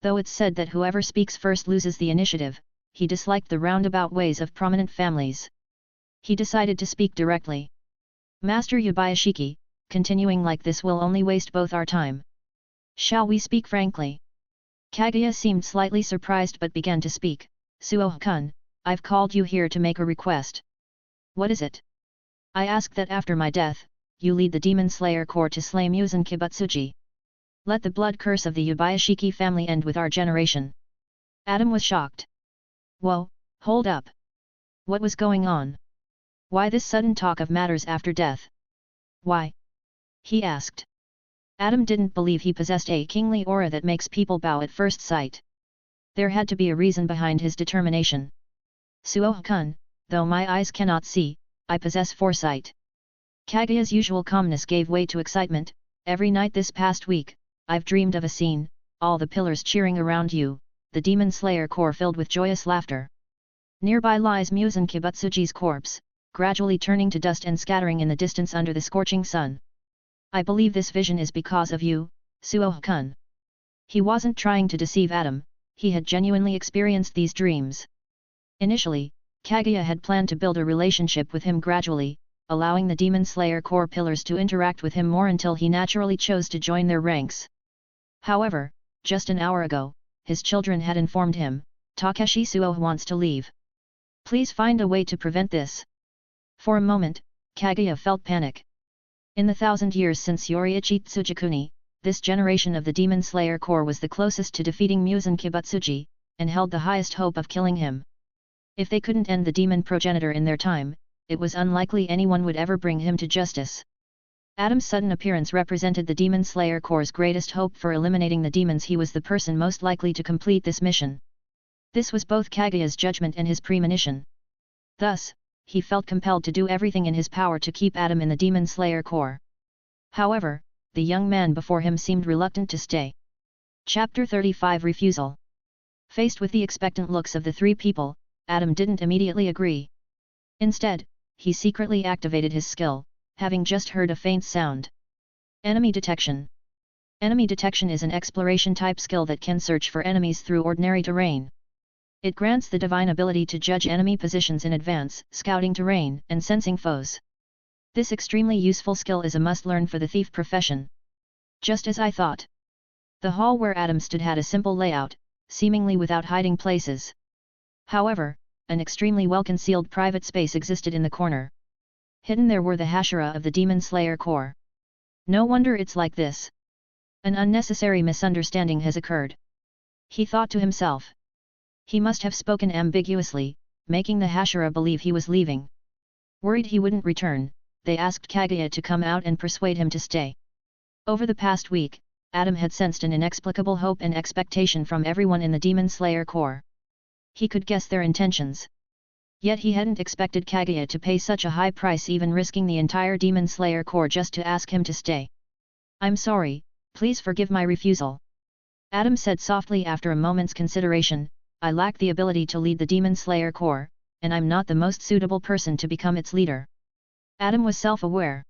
Though it's said that whoever speaks first loses the initiative, he disliked the roundabout ways of prominent families. He decided to speak directly. Master Yabayashiki, continuing like this will only waste both our time. Shall we speak frankly? Kaguya seemed slightly surprised but began to speak. Suo-kun, I've called you here to make a request. What is it? I ask that after my death, you lead the Demon Slayer Corps to slay Muzan Kibutsuji. Let the blood curse of the Yabayashiki family end with our generation. Adam was shocked. Whoa, hold up. What was going on? Why this sudden talk of matters after death? Why? He asked. Adam didn't believe he possessed a kingly aura that makes people bow at first sight. There had to be a reason behind his determination. Suo-kun, though my eyes cannot see, I possess foresight. Kaguya's usual calmness gave way to excitement. Every night this past week, I've dreamed of a scene, all the pillars cheering around you, the Demon Slayer Corps filled with joyous laughter. Nearby lies Muzan Kibutsuji's corpse, gradually turning to dust and scattering in the distance under the scorching sun. I believe this vision is because of you, Suo-kun. He wasn't trying to deceive Adam, he had genuinely experienced these dreams. Initially, Kaguya had planned to build a relationship with him gradually, allowing the Demon Slayer Corps pillars to interact with him more until he naturally chose to join their ranks. However, just an hour ago, his children had informed him, Takeshi Suo wants to leave. Please find a way to prevent this. For a moment, Kaguya felt panic. In the 1,000 years since Yoriichi Tsujikuni, this generation of the Demon Slayer Corps was the closest to defeating Muzan Kibutsuji, and held the highest hope of killing him. If they couldn't end the demon progenitor in their time, it was unlikely anyone would ever bring him to justice. Adam's sudden appearance represented the Demon Slayer Corps' greatest hope for eliminating the demons. He was the person most likely to complete this mission. This was both Kaguya's judgment and his premonition. Thus, he felt compelled to do everything in his power to keep Adam in the Demon Slayer Corps. However, the young man before him seemed reluctant to stay. Chapter 35 Refusal. Faced with the expectant looks of the three people, Adam didn't immediately agree. Instead, he secretly activated his skill, having just heard a faint sound. Enemy Detection. Enemy Detection is an exploration-type skill that can search for enemies through ordinary terrain. It grants the divine ability to judge enemy positions in advance, scouting terrain, and sensing foes. This extremely useful skill is a must-learn for the thief profession. Just as I thought. The hall where Adam stood had a simple layout, seemingly without hiding places. However, an extremely well-concealed private space existed in the corner. Hidden there were the Hashira of the Demon Slayer Corps. No wonder it's like this. An unnecessary misunderstanding has occurred. He thought to himself. He must have spoken ambiguously, making the Hashira believe he was leaving. Worried he wouldn't return, they asked Kaguya to come out and persuade him to stay. Over the past week, Adam had sensed an inexplicable hope and expectation from everyone in the Demon Slayer Corps. He could guess their intentions. Yet he hadn't expected Kaguya to pay such a high price, even risking the entire Demon Slayer Corps just to ask him to stay. "I'm sorry, please forgive my refusal," Adam said softly after a moment's consideration. "I lack the ability to lead the Demon Slayer Corps, and I'm not the most suitable person to become its leader." Adam was self-aware.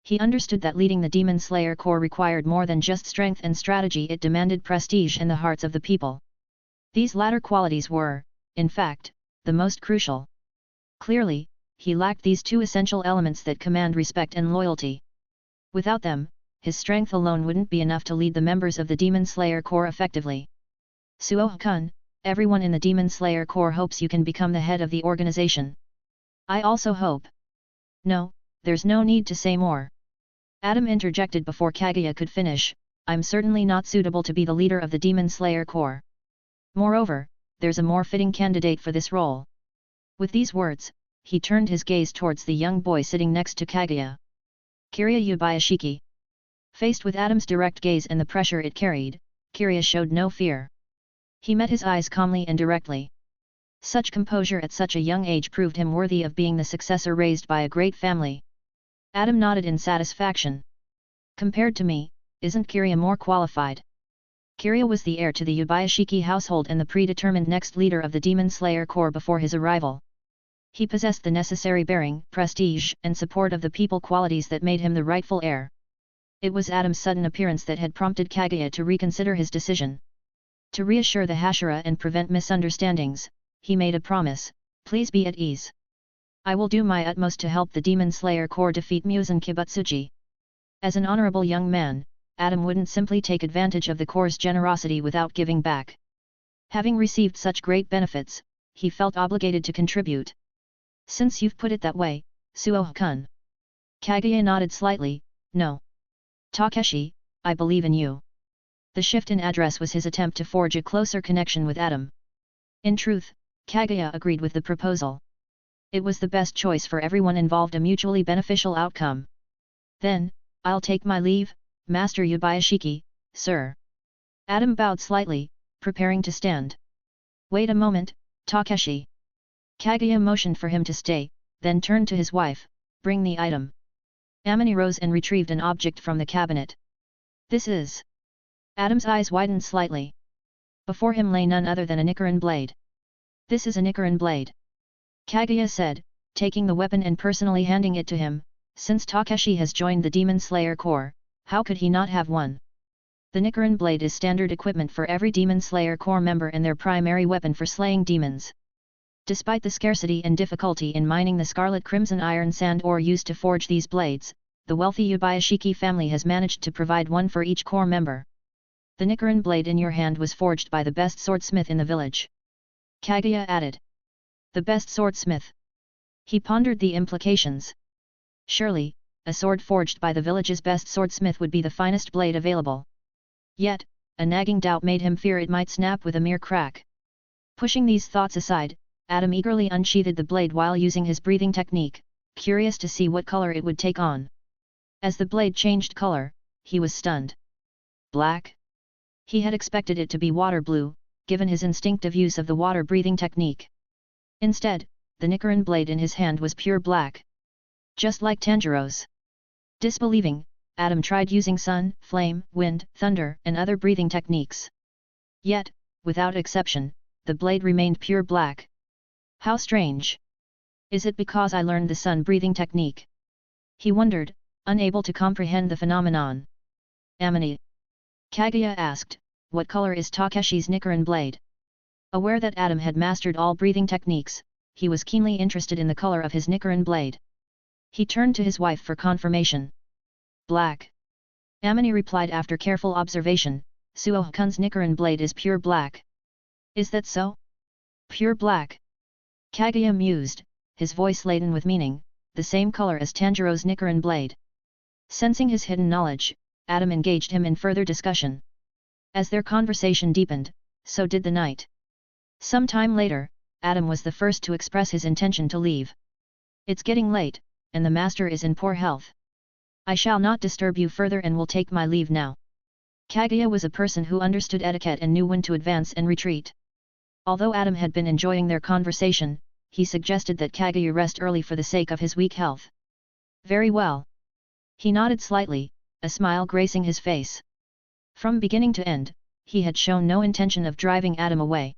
He understood that leading the Demon Slayer Corps required more than just strength and strategy. It demanded prestige in the hearts of the people. These latter qualities were, in fact, the most crucial. Clearly, he lacked these two essential elements that command respect and loyalty. Without them, his strength alone wouldn't be enough to lead the members of the Demon Slayer Corps effectively. "Suo-kun, everyone in the Demon Slayer Corps hopes you can become the head of the organization. I also hope." "No, there's no need to say more," Adam interjected before Kaguya could finish. "I'm certainly not suitable to be the leader of the Demon Slayer Corps. Moreover, there's a more fitting candidate for this role." With these words, he turned his gaze towards the young boy sitting next to Kaguya. Kiryu Yubayashiki. Faced with Adam's direct gaze and the pressure it carried, Kiryu showed no fear. He met his eyes calmly and directly. Such composure at such a young age proved him worthy of being the successor raised by a great family. Adam nodded in satisfaction. "Compared to me, isn't Kiryu more qualified?" Kiryu was the heir to the Yubayashiki household and the predetermined next leader of the Demon Slayer Corps before his arrival. He possessed the necessary bearing, prestige, and support of the people, qualities that made him the rightful heir. It was Adam's sudden appearance that had prompted Kaguya to reconsider his decision. To reassure the Hashira and prevent misunderstandings, he made a promise: "Please be at ease. I will do my utmost to help the Demon Slayer Corps defeat Muzan Kibutsuji." As an honorable young man, Adam wouldn't simply take advantage of the Corps' generosity without giving back. Having received such great benefits, he felt obligated to contribute. "Since you've put it that way, Suo-kun." Kaguya nodded slightly. "No. Takeshi, I believe in you." The shift in address was his attempt to forge a closer connection with Adam. In truth, Kaguya agreed with the proposal. It was the best choice for everyone involved, a mutually beneficial outcome. "Then, I'll take my leave, Master Yubayashiki, sir." Adam bowed slightly, preparing to stand. "Wait a moment, Takeshi." Kaguya motioned for him to stay, then turned to his wife. "Bring the item." Amini rose and retrieved an object from the cabinet. "This is..." Adam's eyes widened slightly. Before him lay none other than a Nichiren blade. "This is a Nichiren blade," Kaguya said, taking the weapon and personally handing it to him. Since Takeshi has joined the Demon Slayer Corps, how could he not have one? The Nichiren blade is standard equipment for every Demon Slayer Corps member and their primary weapon for slaying demons. Despite the scarcity and difficulty in mining the scarlet crimson iron sand ore used to forge these blades, the wealthy Yubayashiki family has managed to provide one for each Corps member. "The Nichiren blade in your hand was forged by the best swordsmith in the village," Kaguya added. "The best swordsmith?" He pondered the implications. Surely, a sword forged by the village's best swordsmith would be the finest blade available. Yet, a nagging doubt made him fear it might snap with a mere crack. Pushing these thoughts aside, Adam eagerly unsheathed the blade while using his breathing technique, curious to see what color it would take on. As the blade changed color, he was stunned. Black? He had expected it to be water blue, given his instinctive use of the water-breathing technique. Instead, the Nichiren blade in his hand was pure black. Just like Tanjiro's. Disbelieving, Adam tried using sun, flame, wind, thunder, and other breathing techniques. Yet, without exception, the blade remained pure black. How strange! Is it because I learned the sun-breathing technique? He wondered, unable to comprehend the phenomenon. Amini. Kaguya asked, "What color is Takeshi's Nichiren blade?" Aware that Adam had mastered all breathing techniques, he was keenly interested in the color of his Nichiren blade. He turned to his wife for confirmation. Black. Amini replied after careful observation, "Suo-kun's Nichiren blade is pure black." "Is that so?" Pure black. Kaguya mused, his voice laden with meaning, the same color as Tanjiro's Nichiren blade. Sensing his hidden knowledge, Adam engaged him in further discussion. As their conversation deepened, so did the night. Some time later, Adam was the first to express his intention to leave. It's getting late, and the master is in poor health. I shall not disturb you further and will take my leave now. Kaguya was a person who understood etiquette and knew when to advance and retreat. Although Adam had been enjoying their conversation, he suggested that Kaguya rest early for the sake of his weak health. Very well. He nodded slightly, a smile gracing his face. From beginning to end, he had shown no intention of driving Adam away.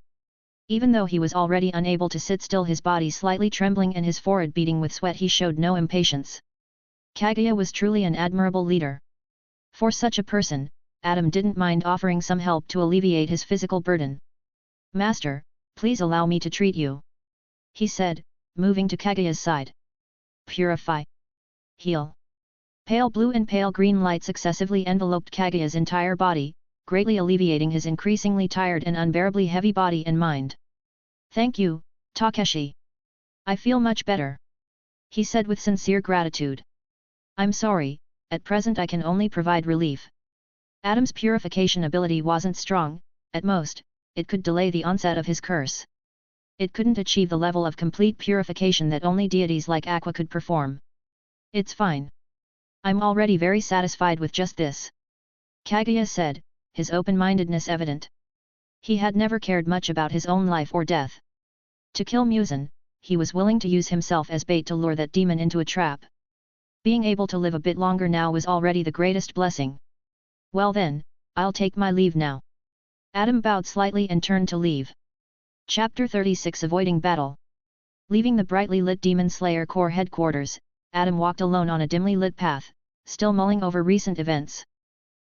Even though he was already unable to sit still, his body slightly trembling and his forehead beating with sweat, he showed no impatience. Kaguya was truly an admirable leader. For such a person, Adam didn't mind offering some help to alleviate his physical burden. Master, please allow me to treat you, he said, moving to Kaguya's side. Purify. Heal. Pale blue and pale green light successively enveloped Kaguya's entire body, greatly alleviating his increasingly tired and unbearably heavy body and mind. Thank you, Takeshi. I feel much better, he said with sincere gratitude. I'm sorry, at present I can only provide relief. Adam's purification ability wasn't strong, at most, it could delay the onset of his curse. It couldn't achieve the level of complete purification that only deities like Aqua could perform. It's fine. I'm already very satisfied with just this, Kaguya said, his open-mindedness evident. He had never cared much about his own life or death. To kill Muzan, he was willing to use himself as bait to lure that demon into a trap. Being able to live a bit longer now was already the greatest blessing. Well then, I'll take my leave now. Adam bowed slightly and turned to leave. Chapter 36 Avoiding Battle. Leaving the brightly lit Demon Slayer Corps headquarters, Adam walked alone on a dimly lit path, still mulling over recent events.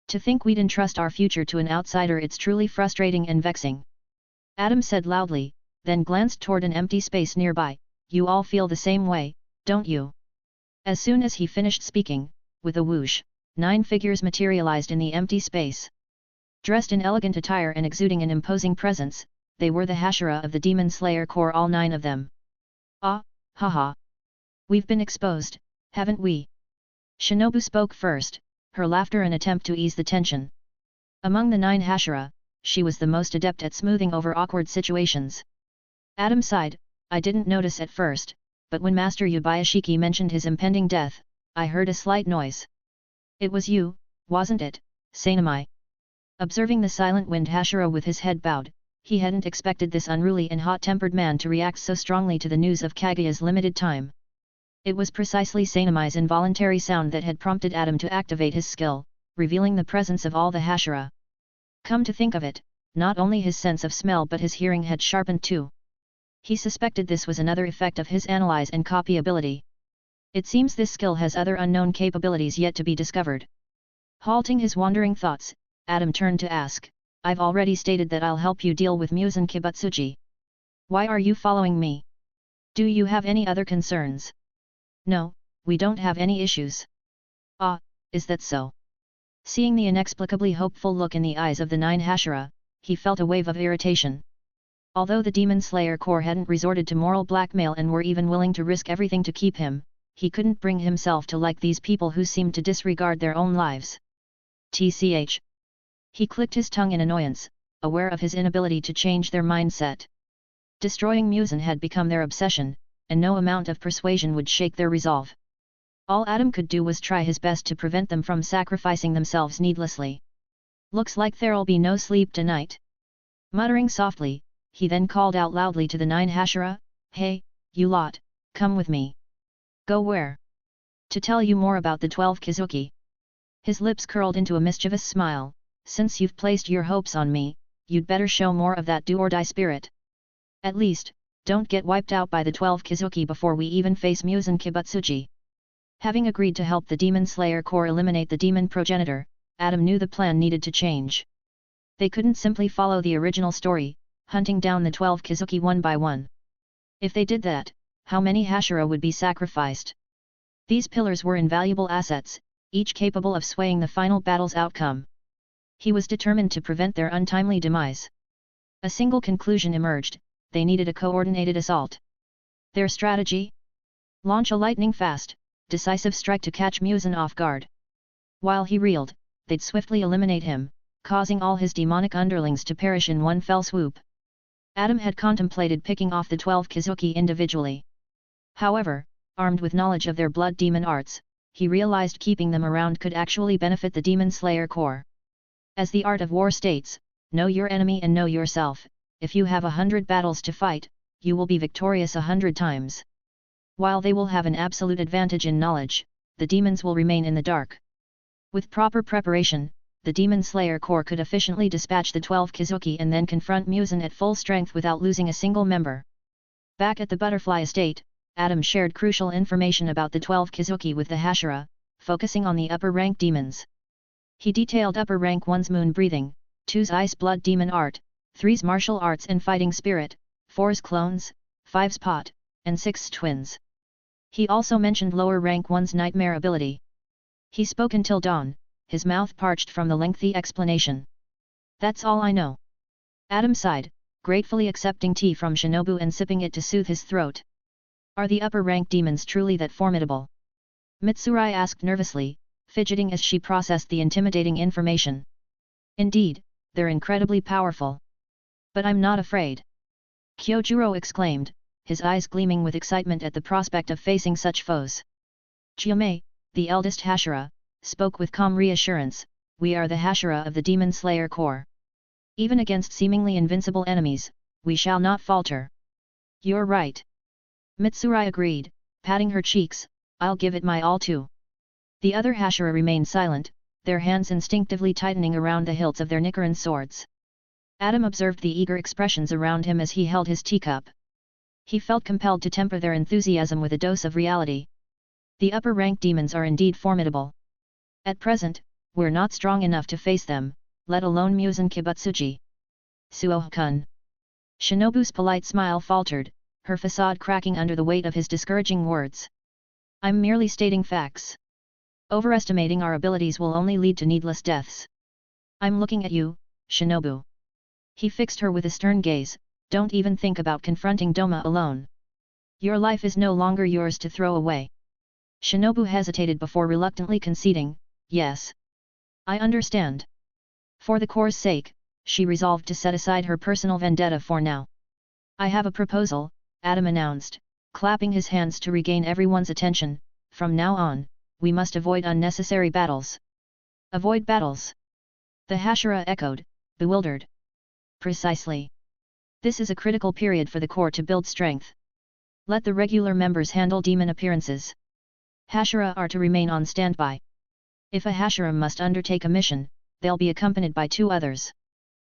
To think we'd entrust our future to an outsider, it's truly frustrating and vexing. Adam said loudly, then glanced toward an empty space nearby. You all feel the same way, don't you? As soon as he finished speaking, with a whoosh, 9 figures materialized in the empty space. Dressed in elegant attire and exuding an imposing presence, they were the Hashira of the Demon Slayer Corps, all 9 of them. Ah, haha. We've been exposed, haven't we? Shinobu spoke first, her laughter an attempt to ease the tension. Among the 9 Hashira, she was the most adept at smoothing over awkward situations. Adam sighed, I didn't notice at first, but when Master Yubayashiki mentioned his impending death, I heard a slight noise. It was you, wasn't it, Sanamai? Observing the silent wind Hashira with his head bowed, he hadn't expected this unruly and hot-tempered man to react so strongly to the news of Kaguya's limited time. It was precisely Sanamai's involuntary sound that had prompted Adam to activate his skill, revealing the presence of all the Hashira. Come to think of it, not only his sense of smell but his hearing had sharpened too. He suspected this was another effect of his analyze and copy ability. It seems this skill has other unknown capabilities yet to be discovered. Halting his wandering thoughts, Adam turned to ask, I've already stated that I'll help you deal with Muzan Kibutsuji. Why are you following me? Do you have any other concerns? No, we don't have any issues. Ah, is that so? Seeing the inexplicably hopeful look in the eyes of the 9 Hashira, he felt a wave of irritation. Although the Demon Slayer Corps hadn't resorted to moral blackmail and were even willing to risk everything to keep him, he couldn't bring himself to like these people who seemed to disregard their own lives. TCH. He clicked his tongue in annoyance, aware of his inability to change their mindset. Destroying Muzan had become their obsession, and no amount of persuasion would shake their resolve. All Adam could do was try his best to prevent them from sacrificing themselves needlessly. Looks like there'll be no sleep tonight. Muttering softly, he then called out loudly to the 9 Hashira, Hey, you lot, come with me. Go where? To tell you more about the 12 Kizuki. His lips curled into a mischievous smile, since you've placed your hopes on me, you'd better show more of that do-or-die spirit. At least, don't get wiped out by the 12 Kizuki before we even face Muzan Kibutsuji. Having agreed to help the Demon Slayer Corps eliminate the demon progenitor, Adam knew the plan needed to change. They couldn't simply follow the original story, hunting down the 12 Kizuki one by one. If they did that, how many Hashira would be sacrificed? These pillars were invaluable assets, each capable of swaying the final battle's outcome. He was determined to prevent their untimely demise. A single conclusion emerged, they needed a coordinated assault. Their strategy? Launch a lightning-fast, decisive strike to catch Muzan off guard. While he reeled, they'd swiftly eliminate him, causing all his demonic underlings to perish in one fell swoop. Adam had contemplated picking off the 12 Kizuki individually. However, armed with knowledge of their blood demon arts, he realized keeping them around could actually benefit the Demon Slayer Corps. As the art of war states, know your enemy and know yourself. If you have 100 battles to fight, you will be victorious 100 times. While they will have an absolute advantage in knowledge, the demons will remain in the dark. With proper preparation, the Demon Slayer Corps could efficiently dispatch the 12 Kizuki and then confront Muzan at full strength without losing a single member. Back at the Butterfly Estate, Adam shared crucial information about the 12 Kizuki with the Hashira, focusing on the upper-rank demons. He detailed upper rank 1's moon breathing, 2's ice blood demon art, 3's martial arts and fighting spirit, 4's clones, 5's pot, and 6's twins. He also mentioned lower rank 1's nightmare ability. He spoke until dawn, his mouth parched from the lengthy explanation. That's all I know. Adam sighed, gratefully accepting tea from Shinobu and sipping it to soothe his throat. Are the upper rank demons truly that formidable? Mitsurai asked nervously, fidgeting as she processed the intimidating information. Indeed, they're incredibly powerful. But I'm not afraid. Kyojuro exclaimed, his eyes gleaming with excitement at the prospect of facing such foes. Chiyome, the eldest Hashira, spoke with calm reassurance, we are the Hashira of the Demon Slayer Corps. Even against seemingly invincible enemies, we shall not falter. You're right. Mitsurai agreed, patting her cheeks, I'll give it my all too. The other Hashira remained silent, their hands instinctively tightening around the hilts of their Nikaran swords. Adam observed the eager expressions around him as he held his teacup. He felt compelled to temper their enthusiasm with a dose of reality. The upper-rank demons are indeed formidable. At present, we're not strong enough to face them, let alone Muzan Kibutsuji. Suoh-kun. Shinobu's polite smile faltered, her facade cracking under the weight of his discouraging words. I'm merely stating facts. Overestimating our abilities will only lead to needless deaths. I'm looking at you, Shinobu. He fixed her with a stern gaze, don't even think about confronting Doma alone. Your life is no longer yours to throw away. Shinobu hesitated before reluctantly conceding, yes. I understand. For the Corps' sake, she resolved to set aside her personal vendetta for now. I have a proposal, Adam announced, clapping his hands to regain everyone's attention. From now on, we must avoid unnecessary battles. Avoid battles? The Hashira echoed, bewildered. Precisely. This is a critical period for the Corps to build strength. Let the regular members handle demon appearances. Hashira are to remain on standby. If a Hashira must undertake a mission, they'll be accompanied by 2 others.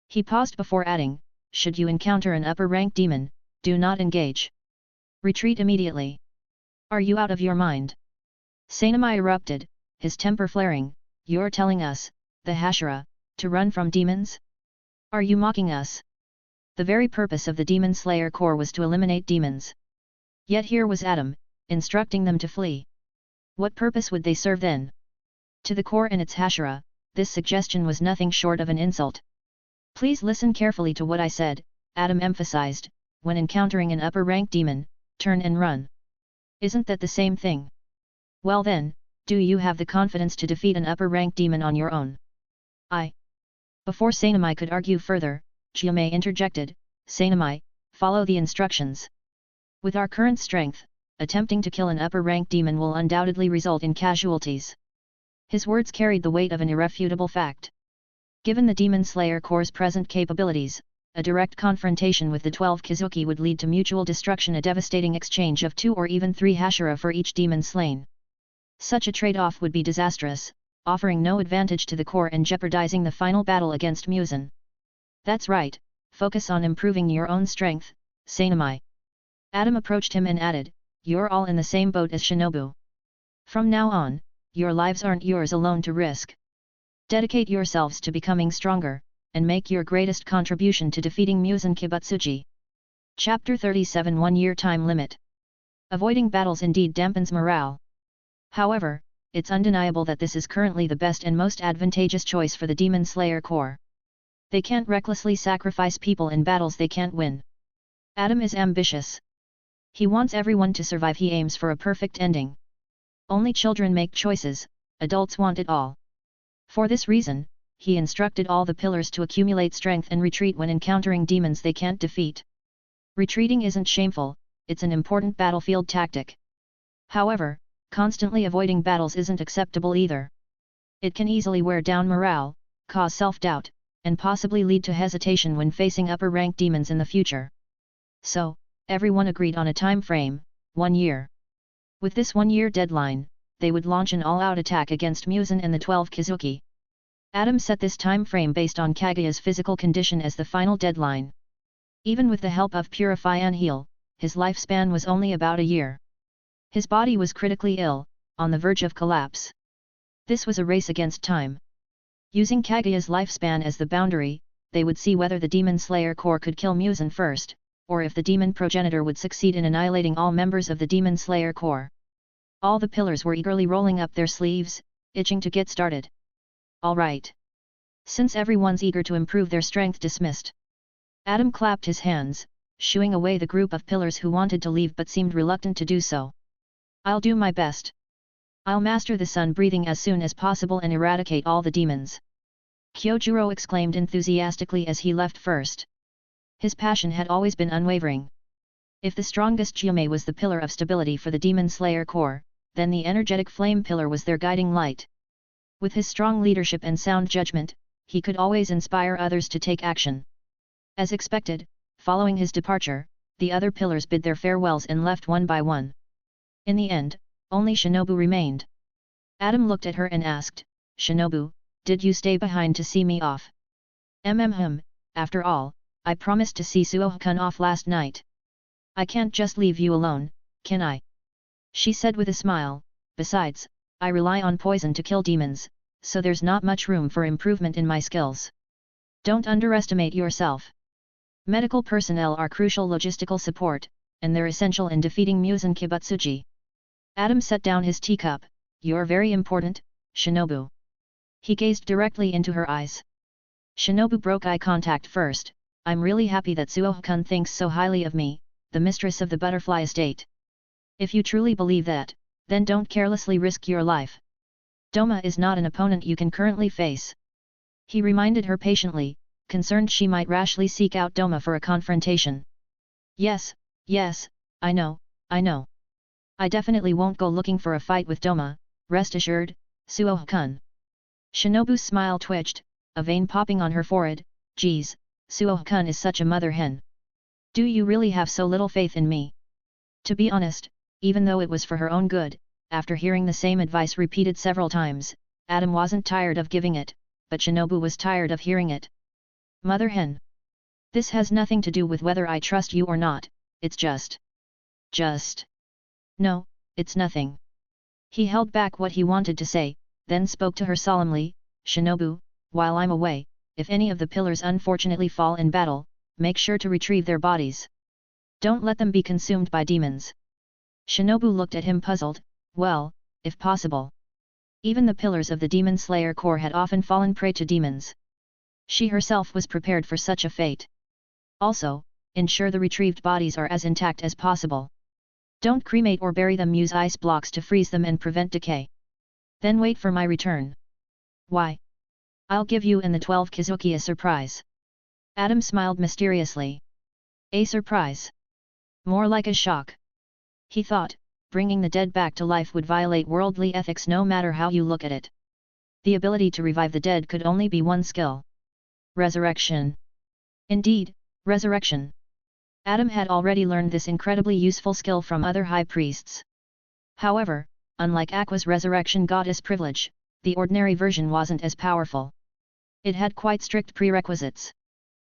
He paused before adding, should you encounter an upper-rank demon, do not engage. Retreat immediately. Are you out of your mind? Sanamai erupted, his temper flaring, you're telling us, the Hashira, to run from demons? Are you mocking us? The very purpose of the Demon Slayer Corps was to eliminate demons. Yet here was Adam, instructing them to flee. What purpose would they serve then? To the Corps and its Hashira, this suggestion was nothing short of an insult. Please listen carefully to what I said, Adam emphasized, when encountering an upper-rank demon, turn and run. Isn't that the same thing? Well then, do you have the confidence to defeat an upper-rank demon on your own? Before Sanamai could argue further, Chiyome interjected, Sanamai, follow the instructions. With our current strength, attempting to kill an upper-rank demon will undoubtedly result in casualties. His words carried the weight of an irrefutable fact. Given the Demon Slayer Corps' present capabilities, a direct confrontation with the 12 Kizuki would lead to mutual destruction, a devastating exchange of 2 or even 3 Hashira for each demon slain. Such a trade-off would be disastrous, offering no advantage to the Corps and jeopardizing the final battle against Muzan. That's right, focus on improving your own strength, Sanamai. Adam approached him and added, you're all in the same boat as Shinobu. From now on, your lives aren't yours alone to risk. Dedicate yourselves to becoming stronger, and make your greatest contribution to defeating Muzan Kibutsuji. Chapter 37 1-Year Time Limit. Avoiding battles indeed dampens morale. However, it's undeniable that this is currently the best and most advantageous choice for the Demon Slayer Corps. They can't recklessly sacrifice people in battles they can't win. Adam is ambitious. He wants everyone to survive. He aims for a perfect ending. Only children make choices, adults want it all. For this reason, he instructed all the pillars to accumulate strength and retreat when encountering demons they can't defeat. Retreating isn't shameful, it's an important battlefield tactic. However, constantly avoiding battles isn't acceptable either. It can easily wear down morale, cause self-doubt, and possibly lead to hesitation when facing upper-rank demons in the future. So, everyone agreed on a time frame, 1 year. With this 1-year deadline, they would launch an all-out attack against Muzan and the 12 Kizuki. Adam set this time frame based on Kaguya's physical condition as the final deadline. Even with the help of Purify and Heal, his lifespan was only about a year. His body was critically ill, on the verge of collapse. This was a race against time. Using Kaguya's lifespan as the boundary, they would see whether the Demon Slayer Corps could kill Muzan first, or if the demon progenitor would succeed in annihilating all members of the Demon Slayer Corps. All the pillars were eagerly rolling up their sleeves, itching to get started. All right. Since everyone's eager to improve their strength, dismissed. Adam clapped his hands, shooing away the group of pillars who wanted to leave but seemed reluctant to do so. I'll do my best. I'll master the sun breathing as soon as possible and eradicate all the demons. Kyojuro exclaimed enthusiastically as he left first. His passion had always been unwavering. If the strongest Gyume was the pillar of stability for the Demon Slayer Corps, then the energetic flame pillar was their guiding light. With his strong leadership and sound judgment, he could always inspire others to take action. As expected, following his departure, the other pillars bid their farewells and left one by one. In the end, only Shinobu remained. Adam looked at her and asked, "Shinobu, did you stay behind to see me off?" After all, I promised to see Suoh-kun off last night. I can't just leave you alone, can I?" She said with a smile, "Besides, I rely on poison to kill demons, so there's not much room for improvement in my skills. Don't underestimate yourself. Medical personnel are crucial logistical support, and they're essential in defeating Muzan Kibutsuji." Adam set down his teacup. "You're very important, Shinobu." He gazed directly into her eyes. Shinobu broke eye contact first. "I'm really happy that Suoh-kun thinks so highly of me, the mistress of the butterfly estate. If you truly believe that, then don't carelessly risk your life. Doma is not an opponent you can currently face." He reminded her patiently, concerned she might rashly seek out Doma for a confrontation. Yes, I know. I definitely won't go looking for a fight with Doma, rest assured, Suoh-kun." Shinobu's smile twitched, a vein popping on her forehead. "Geez, Suoh-kun is such a mother hen. Do you really have so little faith in me?" To be honest, even though it was for her own good, after hearing the same advice repeated several times, Adam wasn't tired of giving it, but Shinobu was tired of hearing it. "Mother hen. This has nothing to do with whether I trust you or not, it's just. No, it's nothing." He held back what he wanted to say, then spoke to her solemnly, "Shinobu, while I'm away, if any of the pillars unfortunately fall in battle, make sure to retrieve their bodies. Don't let them be consumed by demons." Shinobu looked at him puzzled. Well, if possible. Even the pillars of the Demon Slayer Corps had often fallen prey to demons. She herself was prepared for such a fate. Also, ensure the retrieved bodies are as intact as possible. Don't cremate or bury them, use ice blocks to freeze them and prevent decay. Then wait for my return. Why? I'll give you and the 12 Kizuki a surprise. Adam smiled mysteriously. A surprise? More like a shock. He thought, bringing the dead back to life would violate worldly ethics no matter how you look at it. The ability to revive the dead could only be one skill. Resurrection. Indeed, resurrection. Adam had already learned this incredibly useful skill from other high priests. However, unlike Aqua's resurrection goddess privilege, the ordinary version wasn't as powerful. It had quite strict prerequisites.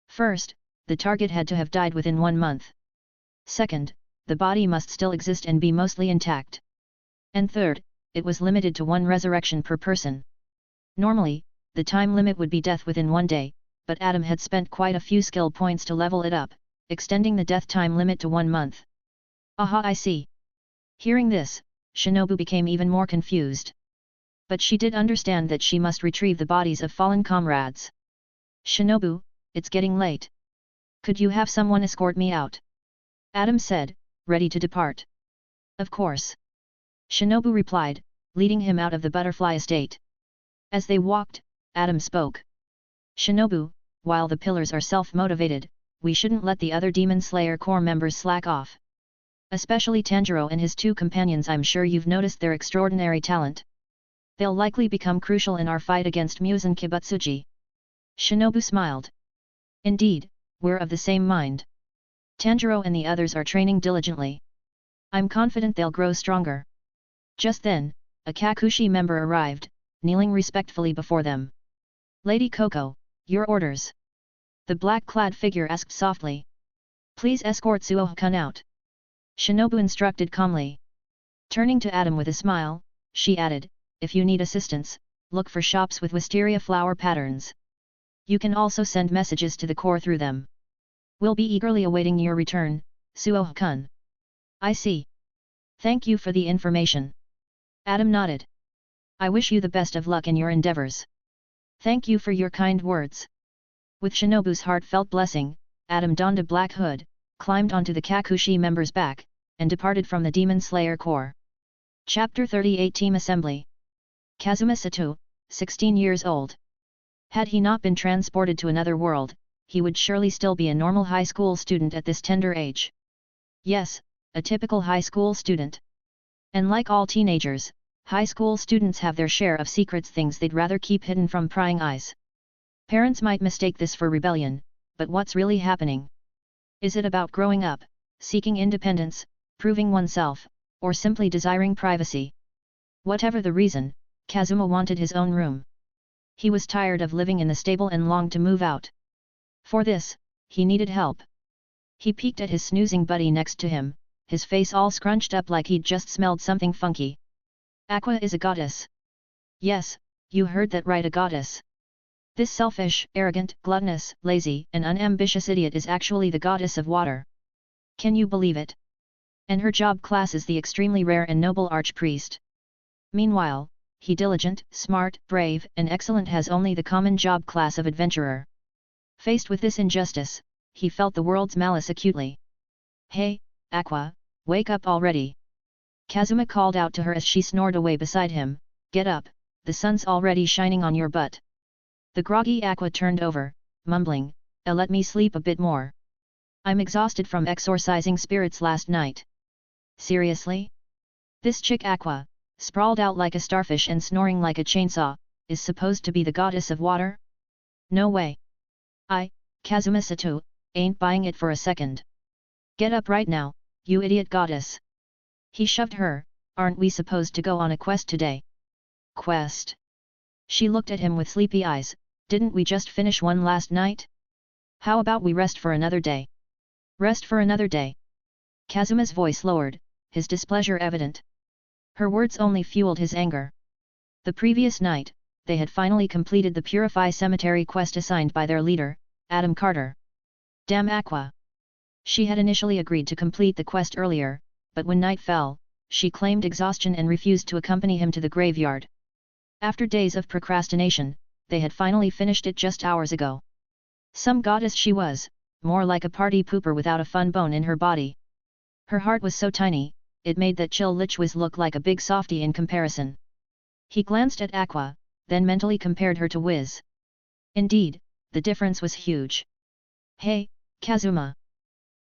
First, the target had to have died within 1 month. Second, the body must still exist and be mostly intact. And third, it was limited to 1 resurrection per person. Normally, the time limit would be death within 1 day, but Adam had spent quite a few skill points to level it up, extending the death time limit to 1 month. Aha, I see. Hearing this, Shinobu became even more confused. But she did understand that she must retrieve the bodies of fallen comrades. "Shinobu, it's getting late. Could you have someone escort me out?" Adam said, ready to depart. Of course. Shinobu replied, leading him out of the butterfly estate. As they walked, Adam spoke. Shinobu, while the pillars are self-motivated, we shouldn't let the other Demon Slayer Corps members slack off. Especially Tanjiro and his two companions. I'm sure you've noticed their extraordinary talent. They'll likely become crucial in our fight against Muzan Kibutsuji. Shinobu smiled. Indeed, we're of the same mind. Tanjiro and the others are training diligently. I'm confident they'll grow stronger. Just then, a Kakushi member arrived, kneeling respectfully before them. Lady Coco, your orders. The black-clad figure asked softly. Please escort Suo-kun out. Shinobu instructed calmly. Turning to Adam with a smile, she added, if you need assistance, look for shops with wisteria flower patterns. You can also send messages to the Corps through them. We'll be eagerly awaiting your return, Suo-kun. I see. Thank you for the information. Adam nodded. I wish you the best of luck in your endeavors. Thank you for your kind words. With Shinobu's heartfelt blessing, Adam donned a black hood, climbed onto the Kakushi member's back, and departed from the Demon Slayer Corps. Chapter 38 Team Assembly. Kazuma Sato, 16 years old. Had he not been transported to another world, he would surely still be a normal high school student at this tender age. Yes, a typical high school student. And like all teenagers, high school students have their share of secrets, things they'd rather keep hidden from prying eyes. Parents might mistake this for rebellion, but what's really happening? Is it about growing up, seeking independence, proving oneself, or simply desiring privacy? Whatever the reason, Kazuma wanted his own room. He was tired of living in the stable and longed to move out. For this, he needed help. He peeked at his snoozing buddy next to him, his face all scrunched up like he'd just smelled something funky. Aqua is a goddess. Yes, you heard that right, a goddess. This selfish, arrogant, gluttonous, lazy, and unambitious idiot is actually the goddess of water. Can you believe it? And her job class is the extremely rare and noble archpriest. Meanwhile, he diligent, smart, brave, and excellent has only the common job class of adventurer. Faced with this injustice, he felt the world's malice acutely. Hey, Aqua, wake up already. Kazuma called out to her as she snored away beside him, get up, the sun's already shining on your butt. The groggy Aqua turned over, mumbling, let me sleep a bit more. I'm exhausted from exorcising spirits last night. Seriously? This chick Aqua, sprawled out like a starfish and snoring like a chainsaw, is supposed to be the goddess of water? No way. Kazuma Sato, ain't buying it for a second. Get up right now, you idiot goddess. He shoved her. Aren't we supposed to go on a quest today? Quest? She looked at him with sleepy eyes. Didn't we just finish one last night? How about we rest for another day? Rest for another day. Kazuma's voice lowered, his displeasure evident. Her words only fueled his anger. The previous night, they had finally completed the Purify Cemetery quest assigned by their leader, Adam Carter. Damn Aqua! She had initially agreed to complete the quest earlier, but when night fell, she claimed exhaustion and refused to accompany him to the graveyard. After days of procrastination, they had finally finished it just hours ago. Some goddess she was, more like a party pooper without a fun bone in her body. Her heart was so tiny, it made that chill Lichwiz look like a big softy in comparison. He glanced at Aqua, then mentally compared her to Wiz. Indeed, the difference was huge. Hey, Kazuma!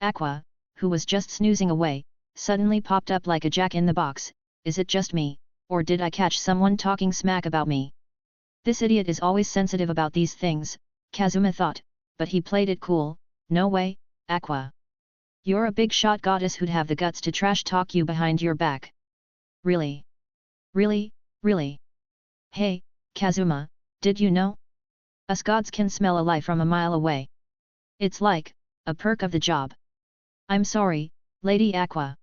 Aqua, who was just snoozing away, suddenly popped up like a jack-in-the-box. Is it just me, or did I catch someone talking smack about me? This idiot is always sensitive about these things, Kazuma thought, but he played it cool. No way, Aqua. You're a big shot goddess who'd have the guts to trash talk you behind your back. Really? Really, really? Hey, Kazuma, did you know? Us gods can smell a lie from a mile away. It's like a perk of the job. I'm sorry, Lady Aqua.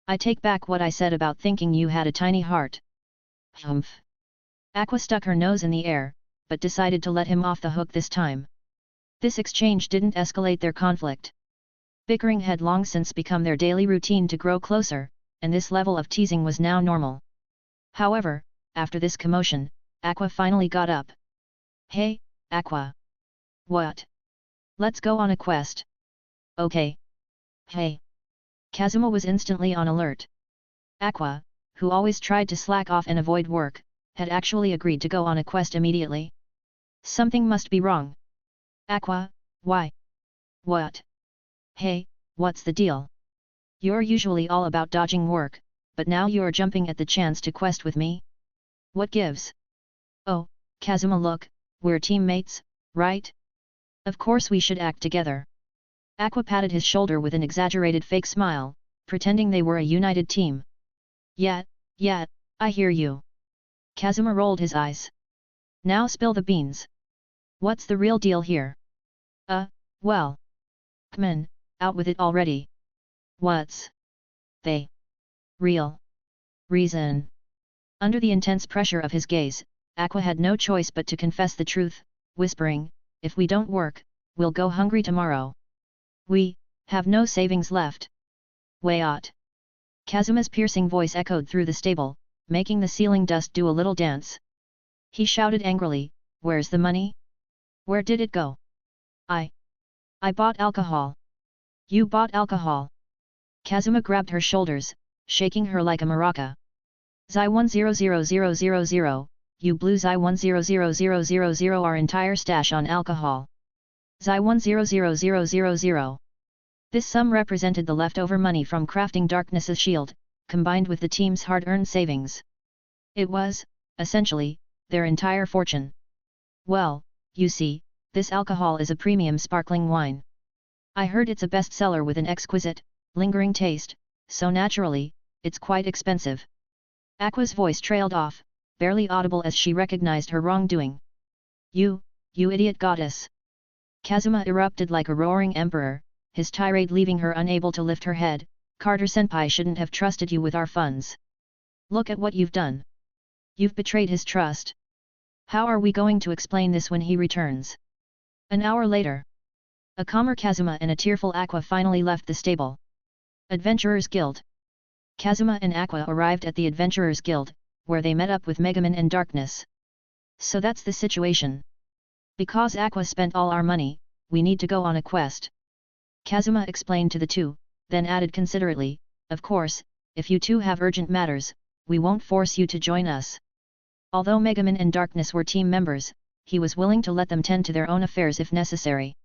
I take back what I said about thinking you had a tiny heart. Humph. Aqua stuck her nose in the air, but decided to let him off the hook this time. This exchange didn't escalate their conflict. Bickering had long since become their daily routine to grow closer, and this level of teasing was now normal. However, after this commotion, Aqua finally got up. Hey, Aqua. What? Let's go on a quest. Okay. Hey. Kazuma was instantly on alert. Aqua, who always tried to slack off and avoid work, had actually agreed to go on a quest immediately. Something must be wrong. Aqua, why? What? Hey, what's the deal? You're usually all about dodging work, but now you're jumping at the chance to quest with me? What gives? Oh, Kazuma, look, we're teammates, right? Of course we should act together. Aqua patted his shoulder with an exaggerated fake smile, pretending they were a united team. Yeah, I hear you. Kazuma rolled his eyes. Now spill the beans. What's the real deal here? Well. Come on, out with it already. What's the real reason? Under the intense pressure of his gaze, Aqua had no choice but to confess the truth, whispering, if we don't work, we'll go hungry tomorrow. We have no savings left. Wait. Kazuma's piercing voice echoed through the stable, making the ceiling dust do a little dance. He shouted angrily, where's the money? Where did it go? I bought alcohol. You bought alcohol? Kazuma grabbed her shoulders, shaking her like a maraca. Xi 100000, you blew Xi 100000 our entire stash on alcohol. Xi 100000. This sum represented the leftover money from crafting Darkness's shield, combined with the team's hard-earned savings. It was, essentially, their entire fortune. Well, you see, this alcohol is a premium sparkling wine. I heard it's a bestseller with an exquisite, lingering taste, so naturally, it's quite expensive. Aqua's voice trailed off, barely audible as she recognized her wrongdoing. You idiot goddess! Kazuma erupted like a roaring emperor, his tirade leaving her unable to lift her head. Carter-senpai shouldn't have trusted you with our funds. Look at what you've done. You've betrayed his trust. How are we going to explain this when he returns? An hour later. A calmer Kazuma and a tearful Aqua finally left the stable. Adventurers Guild. Kazuma and Aqua arrived at the Adventurers Guild, where they met up with Megaman and Darkness. So that's the situation. Because Aqua spent all our money, we need to go on a quest. Kazuma explained to the two, then added considerately, of course, if you two have urgent matters, we won't force you to join us. Although Megaman and Darkness were team members, he was willing to let them tend to their own affairs if necessary.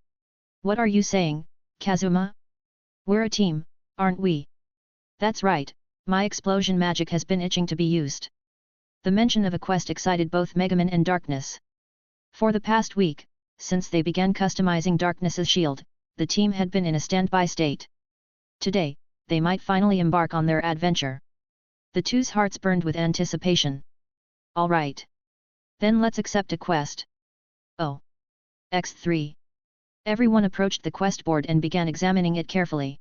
What are you saying, Kazuma? We're a team, aren't we? That's right, my explosion magic has been itching to be used. The mention of a quest excited both Megaman and Darkness. For the past week, since they began customizing Darkness's shield, the team had been in a standby state. Today, they might finally embark on their adventure. The two's hearts burned with anticipation. All right. Then let's accept a quest. Oh. X3. Everyone approached the quest board and began examining it carefully.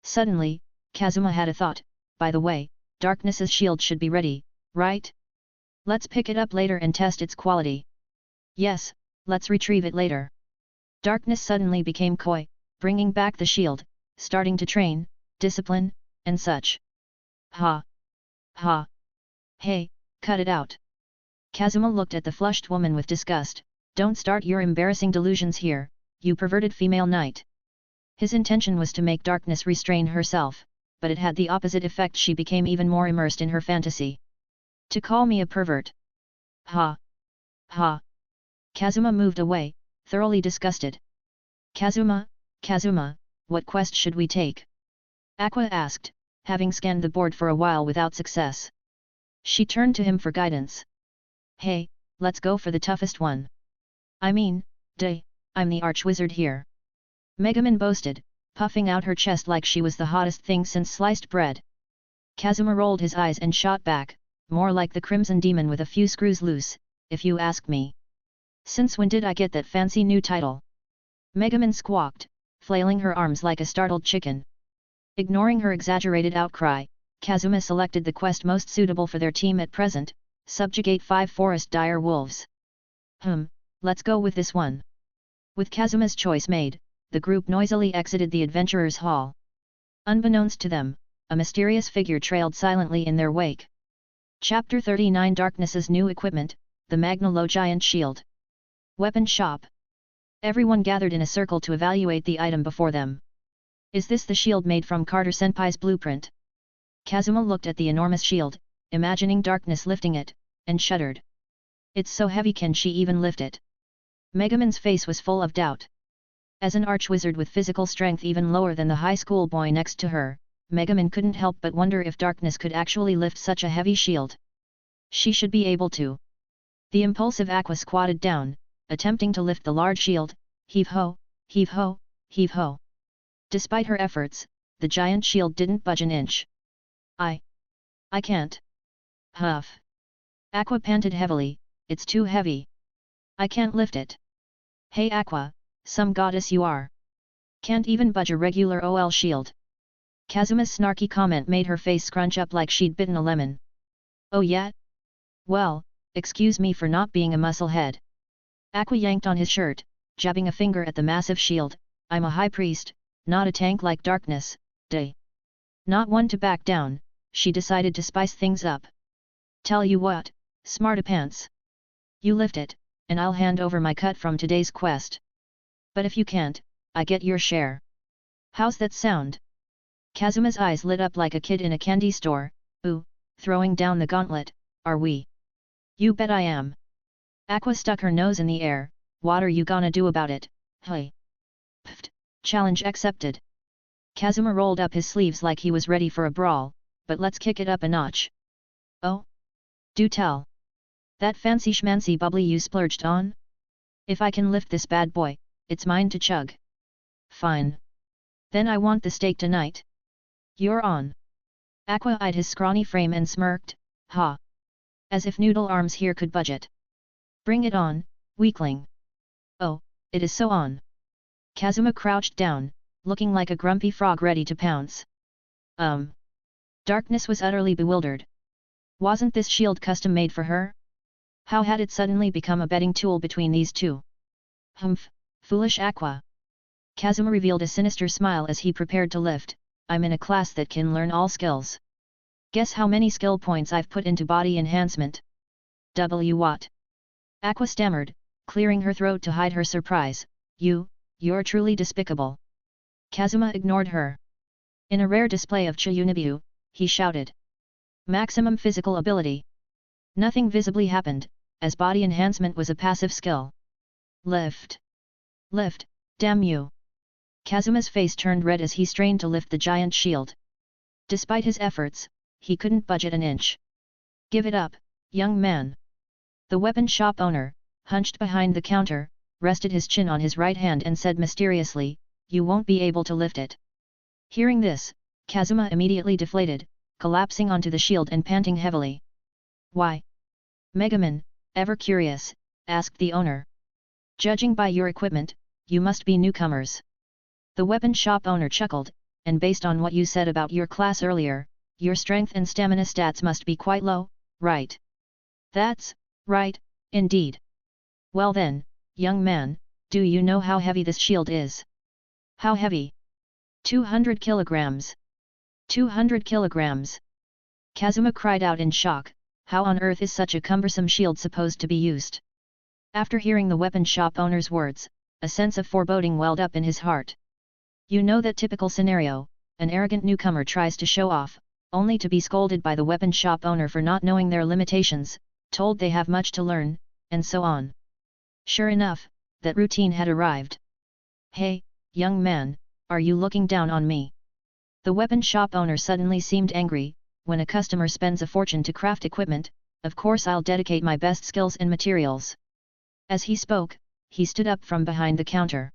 Suddenly, Kazuma had a thought, by the way, Darkness's shield should be ready, right? Let's pick it up later and test its quality. Yes, let's retrieve it later. Darkness suddenly became coy, bringing back the shield, starting to train, discipline, and such. Ha! Hey, cut it out. Kazuma looked at the flushed woman with disgust. Don't start your embarrassing delusions here, you perverted female knight. His intention was to make Darkness restrain herself, but it had the opposite effect. She became even more immersed in her fantasy. To call me a pervert? Ha! Kazuma moved away, thoroughly disgusted. Kazuma, what quest should we take? Aqua asked, having scanned the board for a while without success. She turned to him for guidance. Hey, let's go for the toughest one. I mean, I'm the archwizard here. Megaman boasted, puffing out her chest like she was the hottest thing since sliced bread. Kazuma rolled his eyes and shot back, more like the Crimson Demon with a few screws loose, if you ask me. Since when did I get that fancy new title? Megaman squawked, flailing her arms like a startled chicken. Ignoring her exaggerated outcry, Kazuma selected the quest most suitable for their team at present, subjugate 5 forest dire wolves. Let's go with this one. With Kazuma's choice made, the group noisily exited the adventurers' hall. Unbeknownst to them, a mysterious figure trailed silently in their wake. Chapter 39 Darkness's new equipment, the Magnolo Giant Shield. Weapon Shop. Everyone gathered in a circle to evaluate the item before them. Is this the shield made from Carter-senpai's blueprint? Kazuma looked at the enormous shield, imagining darkness lifting it, and shuddered. It's so heavy, can she even lift it? Megumin's face was full of doubt. As an archwizard with physical strength even lower than the high school boy next to her, Megumin couldn't help but wonder if darkness could actually lift such a heavy shield. She should be able to. The impulsive Aqua squatted down, attempting to lift the large shield. Heave-ho, heave-ho, heave-ho. Despite her efforts, the giant shield didn't budge an inch. I can't. Huff. Aqua panted heavily, it's too heavy. I can't lift it. Hey Aqua, some goddess you are. Can't even budge a regular OL shield. Kazuma's snarky comment made her face scrunch up like she'd bitten a lemon. Oh yeah? Well, excuse me for not being a musclehead. Aqua yanked on his shirt, jabbing a finger at the massive shield. I'm a high priest, not a tank like darkness, day. Not one to back down, she decided to spice things up. Tell you what, smartapants. You lift it, and I'll hand over my cut from today's quest. But if you can't, I get your share. How's that sound? Kazuma's eyes lit up like a kid in a candy store. Ooh, throwing down the gauntlet, are we? You bet I am. Aqua stuck her nose in the air. What are you gonna do about it, hey? Pfft, challenge accepted. Kazuma rolled up his sleeves like he was ready for a brawl, but let's kick it up a notch. Oh? Do tell. That fancy schmancy bubbly you splurged on? If I can lift this bad boy, it's mine to chug. Fine. Then I want the steak tonight. You're on. Aqua eyed his scrawny frame and smirked, ha. As if noodle arms here could budge it. Bring it on, weakling. Oh, it is so on. Kazuma crouched down, looking like a grumpy frog ready to pounce. Darkness was utterly bewildered. Wasn't this shield custom made for her? How had it suddenly become a betting tool between these two? Humph, foolish Aqua. Kazuma revealed a sinister smile as he prepared to lift. I'm in a class that can learn all skills. Guess how many skill points I've put into body enhancement? What? Aqua stammered, clearing her throat to hide her surprise. You're truly despicable. Kazuma ignored her. In a rare display of Shinobu, he shouted. Maximum physical ability. Nothing visibly happened, as body enhancement was a passive skill. Lift. Lift, damn you. Kazuma's face turned red as he strained to lift the giant shield. Despite his efforts, he couldn't budge it an inch. Give it up, young man. The weapon shop owner, hunched behind the counter, rested his chin on his right hand and said mysteriously, you won't be able to lift it. Hearing this, Kazuma immediately deflated, collapsing onto the shield and panting heavily. Why? Megumin, ever curious, asked the owner. Judging by your equipment, you must be newcomers. The weapon shop owner chuckled, and based on what you said about your class earlier, your strength and stamina stats must be quite low, right? That's right, indeed. Well then, young man, do you know how heavy this shield is? How heavy? 200 kilograms. 200 kilograms. Kazuma cried out in shock. How on earth is such a cumbersome shield supposed to be used? After hearing the weapon shop owner's words, a sense of foreboding welled up in his heart. You know that typical scenario, an arrogant newcomer tries to show off, only to be scolded by the weapon shop owner for not knowing their limitations, told they have much to learn, and so on. Sure enough, that routine had arrived. Hey, young man, are you looking down on me? The weapon shop owner suddenly seemed angry. When a customer spends a fortune to craft equipment, of course I'll dedicate my best skills and materials. As he spoke, he stood up from behind the counter.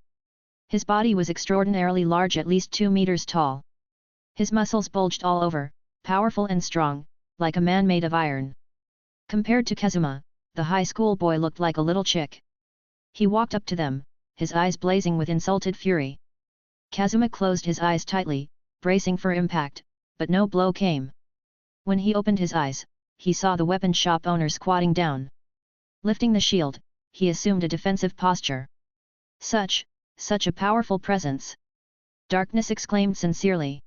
His body was extraordinarily large, at least 2 meters tall. His muscles bulged all over, powerful and strong, like a man made of iron. Compared to Kazuma, the high school boy looked like a little chick. He walked up to them, his eyes blazing with insulted fury. Kazuma closed his eyes tightly, bracing for impact, but no blow came. When he opened his eyes, he saw the weapon shop owner squatting down. Lifting the shield, he assumed a defensive posture. Such a powerful presence! Darkness exclaimed sincerely.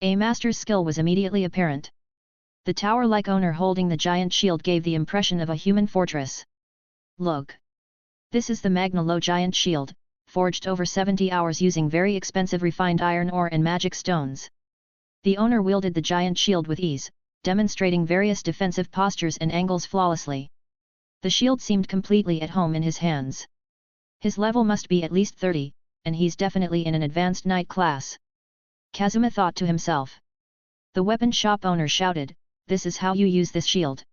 A master's skill was immediately apparent. The tower-like owner holding the giant shield gave the impression of a human fortress. Look! This is the Magna Low giant shield, forged over 70 hours using very expensive refined iron ore and magic stones. The owner wielded the giant shield with ease, demonstrating various defensive postures and angles flawlessly. The shield seemed completely at home in his hands. His level must be at least 30, and he's definitely in an advanced knight class. Kazuma thought to himself. The weapon shop owner shouted, "This is how you use this shield.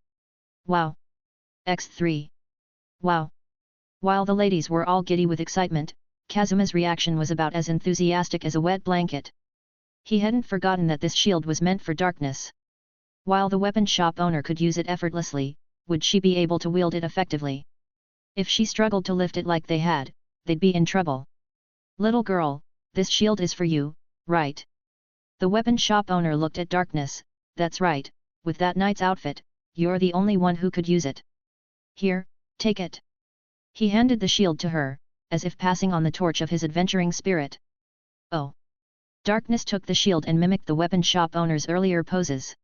Wow! X3. Wow!" While the ladies were all giddy with excitement, Kazuma's reaction was about as enthusiastic as a wet blanket. He hadn't forgotten that this shield was meant for darkness. While the weapon shop owner could use it effortlessly, would she be able to wield it effectively? If she struggled to lift it like they had, they'd be in trouble. "Little girl, this shield is for you, right?" The weapon shop owner looked at darkness. "That's right, with that knight's outfit, you're the only one who could use it. Here, take it." He handed the shield to her, as if passing on the torch of his adventuring spirit. Oh! Darkness took the shield and mimicked the weapon shop owner's earlier poses.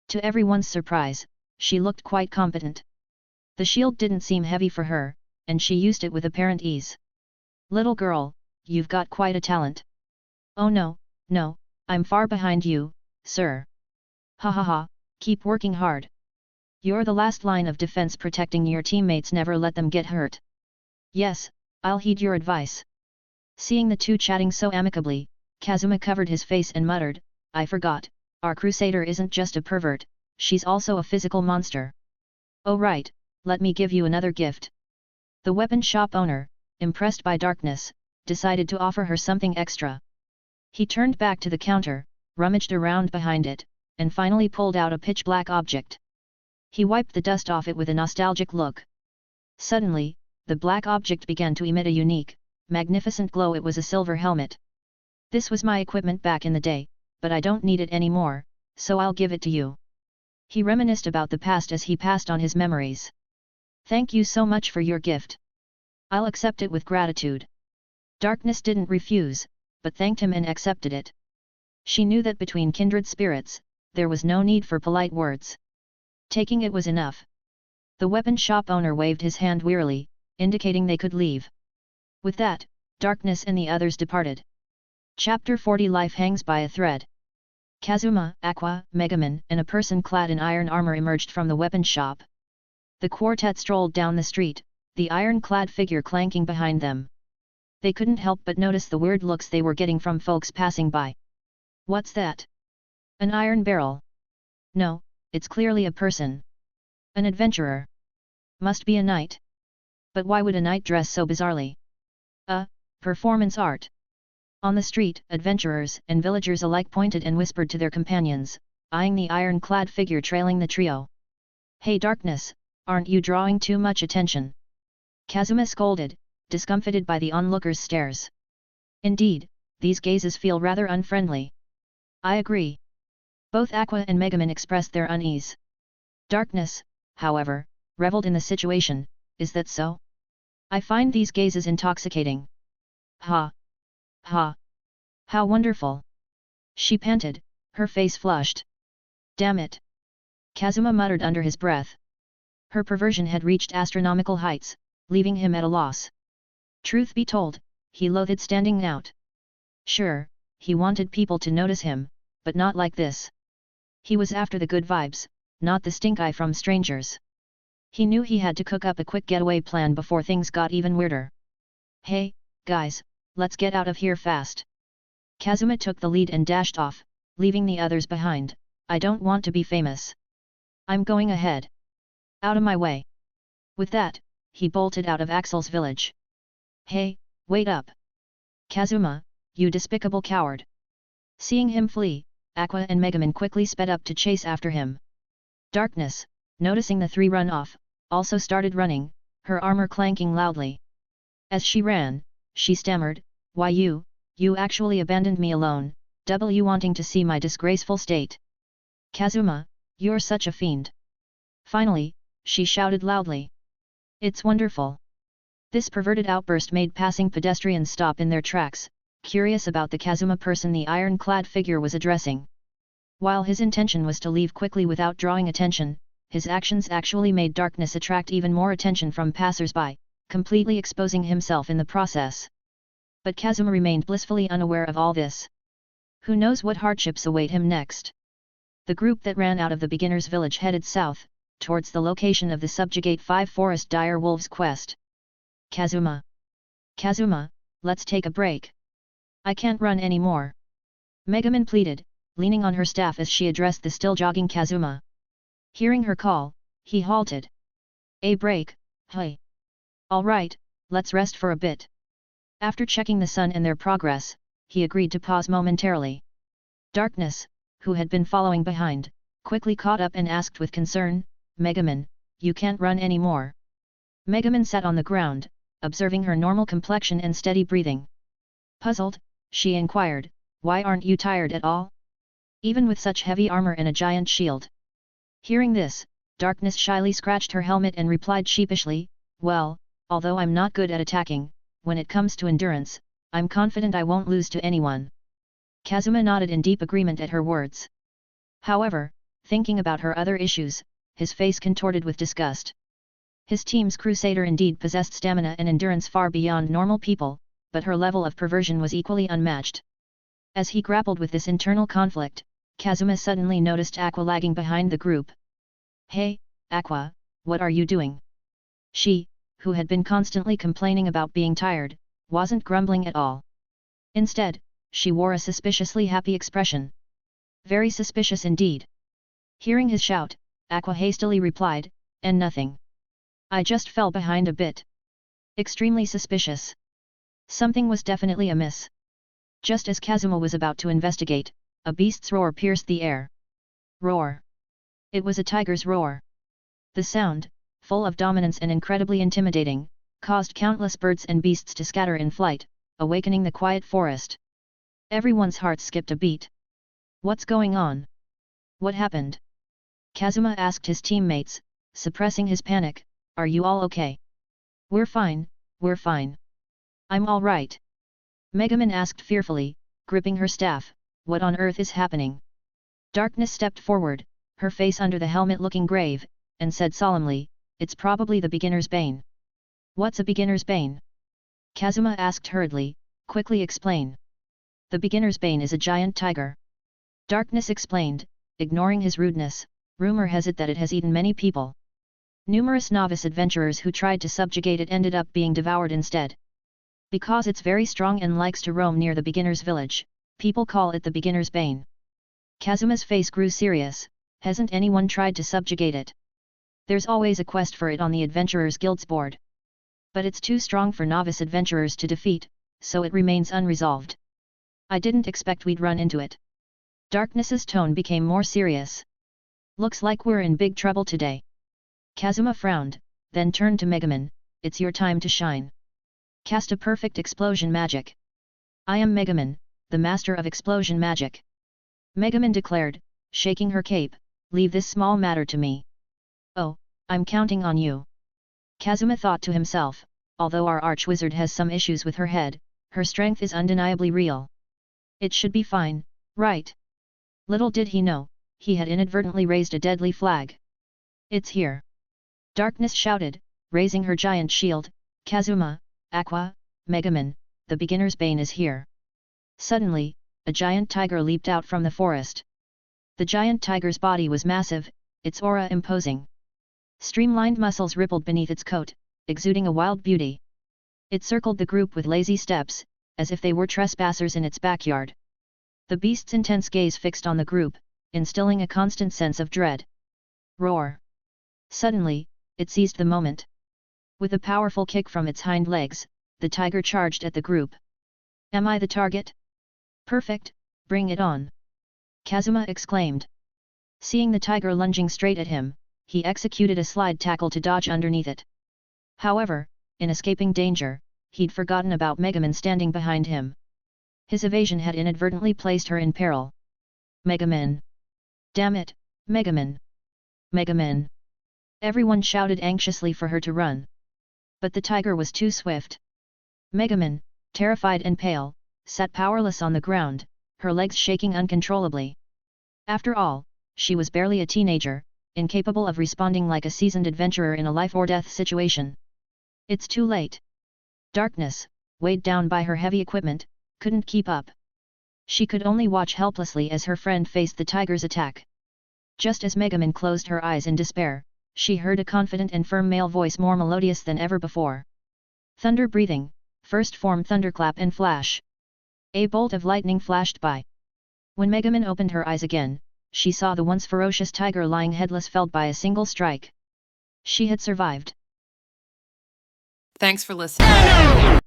To everyone's surprise, she looked quite competent. The shield didn't seem heavy for her, and she used it with apparent ease. "Little girl, you've got quite a talent." "Oh no, I'm far behind you, sir." "Hahaha, keep working hard. You're the last line of defense protecting your teammates, never let them get hurt." "Yes, I'll heed your advice." Seeing the two chatting so amicably, Kazuma covered his face and muttered, "I forgot, our crusader isn't just a pervert, she's also a physical monster. Oh right, let me give you another gift." The weapon shop owner, impressed by darkness, decided to offer her something extra. He turned back to the counter, rummaged around behind it, and finally pulled out a pitch-black object. He wiped the dust off it with a nostalgic look. Suddenly, the black object began to emit a unique, magnificent glow. It was a silver helmet. "This was my equipment back in the day, but I don't need it anymore, so I'll give it to you." He reminisced about the past as he passed on his memories. "Thank you so much for your gift. I'll accept it with gratitude." Darkness didn't refuse, but thanked him and accepted it. She knew that between kindred spirits, there was no need for polite words. Taking it was enough. The weapon shop owner waved his hand wearily, indicating they could leave. With that, Darkness and the others departed. Chapter 40. Life hangs by a thread. Kazuma, Aqua, Megaman, and a person clad in iron armor emerged from the weapon shop. The quartet strolled down the street, the iron-clad figure clanking behind them. They couldn't help but notice the weird looks they were getting from folks passing by. "What's that? An iron barrel? No, it's clearly a person. An adventurer. Must be a knight. But why would a knight dress so bizarrely? Performance art." On the street, adventurers and villagers alike pointed and whispered to their companions, eyeing the iron-clad figure trailing the trio. "Hey Darkness, aren't you drawing too much attention?" Kazuma scolded, discomfited by the onlookers' stares. Indeed, these gazes feel rather unfriendly. "I agree." Both Aqua and Megaman expressed their unease. Darkness, however, reveled in the situation. "Is that so? I find these gazes intoxicating." Ha! How wonderful!" she panted, her face flushed. "Damn it!" Kazuma muttered under his breath. Her perversion had reached astronomical heights, leaving him at a loss. Truth be told, he loathed standing out. Sure, he wanted people to notice him, but not like this. He was after the good vibes, not the stink eye from strangers. He knew he had to cook up a quick getaway plan before things got even weirder. "Hey, guys, let's get out of here fast." Kazuma took the lead and dashed off, leaving the others behind. "I don't want to be famous. I'm going ahead. Out of my way." With that, he bolted out of Axel's village. "Hey, wait up! Kazuma, you despicable coward!" Seeing him flee, Aqua and Megaman quickly sped up to chase after him. Darkness, noticing the three run off, also started running, her armor clanking loudly. As she ran, she stammered, "Why you actually abandoned me alone, wanting to see my disgraceful state. Kazuma, you're such a fiend." Finally, she shouted loudly. "It's wonderful." This perverted outburst made passing pedestrians stop in their tracks, curious about the Kazuma person the iron-clad figure was addressing. While his intention was to leave quickly without drawing attention, his actions actually made Darkness attract even more attention from passers-by, completely exposing himself in the process. But Kazuma remained blissfully unaware of all this. Who knows what hardships await him next? The group that ran out of the beginner's village headed south, towards the location of the Subjugate 5 Forest Dire Wolves quest. Kazuma! Kazuma, let's take a break. I can't run anymore. Megumin pleaded, leaning on her staff as she addressed the still jogging Kazuma. Hearing her call, he halted. A break, hey. Alright, let's rest for a bit. After checking the sun and their progress, he agreed to pause momentarily. Darkness, who had been following behind, quickly caught up and asked with concern, Megumin, you can't run anymore. Megumin sat on the ground, observing her normal complexion and steady breathing. Puzzled, she inquired, why aren't you tired at all? Even with such heavy armor and a giant shield. Hearing this, Darkness shyly scratched her helmet and replied sheepishly, well, although I'm not good at attacking, when it comes to endurance, I'm confident I won't lose to anyone. Kazuma nodded in deep agreement at her words. However, thinking about her other issues, his face contorted with disgust. His team's crusader indeed possessed stamina and endurance far beyond normal people, but her level of perversion was equally unmatched. As he grappled with this internal conflict, Kazuma suddenly noticed Aqua lagging behind the group. Hey, Aqua, what are you doing? She, who had been constantly complaining about being tired, wasn't grumbling at all. Instead, she wore a suspiciously happy expression. Very suspicious indeed. Hearing his shout, Aqua hastily replied, and nothing. I just fell behind a bit. Extremely suspicious. Something was definitely amiss. Just as Kazuma was about to investigate, a beast's roar pierced the air. Roar. It was a tiger's roar. The sound, full of dominance and incredibly intimidating, caused countless birds and beasts to scatter in flight, awakening the quiet forest. Everyone's heart skipped a beat. What's going on? What happened? Kazuma asked his teammates, suppressing his panic, are you all okay? We're fine, we're fine. I'm all right. Megumin asked fearfully, gripping her staff, what on earth is happening? Darkness stepped forward, her face under the helmet looking grave, and said solemnly, it's probably the beginner's bane. What's a beginner's bane? Kazuma asked hurriedly, quickly explain. The beginner's bane is a giant tiger. Darkness explained, ignoring his rudeness, rumor has it that it has eaten many people. Numerous novice adventurers who tried to subjugate it ended up being devoured instead. Because it's very strong and likes to roam near the beginner's village, people call it the beginner's bane. Kazuma's face grew serious, hasn't anyone tried to subjugate it? There's always a quest for it on the Adventurers Guild's board. But it's too strong for novice adventurers to defeat, so it remains unresolved. I didn't expect we'd run into it. Darkness's tone became more serious. Looks like we're in big trouble today. Kazuma frowned, then turned to Megumin, it's your time to shine. Cast a perfect explosion magic. I am Megumin, the master of explosion magic. Megumin declared, shaking her cape, leave this small matter to me. Oh, I'm counting on you. Kazuma thought to himself, although our archwizard has some issues with her head, her strength is undeniably real. It should be fine, right? Little did he know, he had inadvertently raised a deadly flag. It's here. Darkness shouted, raising her giant shield, Kazuma, Aqua, Megumin, the beginner's bane is here. Suddenly, a giant tiger leaped out from the forest. The giant tiger's body was massive, its aura imposing. Streamlined muscles rippled beneath its coat, exuding a wild beauty. It circled the group with lazy steps, as if they were trespassers in its backyard. The beast's intense gaze fixed on the group, instilling a constant sense of dread. Roar! Suddenly, it seized the moment. With a powerful kick from its hind legs, the tiger charged at the group. Am I the target? Perfect, bring it on! Kazuma exclaimed. Seeing the tiger lunging straight at him, he executed a slide tackle to dodge underneath it. However, in escaping danger, he'd forgotten about Megumin standing behind him. His evasion had inadvertently placed her in peril. Megumin! Damn it, Megumin! Megumin! Everyone shouted anxiously for her to run. But the tiger was too swift. Megumin, terrified and pale, sat powerless on the ground, her legs shaking uncontrollably. After all, she was barely a teenager, incapable of responding like a seasoned adventurer in a life-or-death situation. It's too late. Darkness, weighed down by her heavy equipment, couldn't keep up. She could only watch helplessly as her friend faced the tiger's attack. Just as Megumin closed her eyes in despair, she heard a confident and firm male voice more melodious than ever before. Thunder breathing, first form thunderclap and flash. A bolt of lightning flashed by. When Megumin opened her eyes again, she saw the once ferocious tiger lying headless, felled by a single strike. She had survived. Thanks for listening.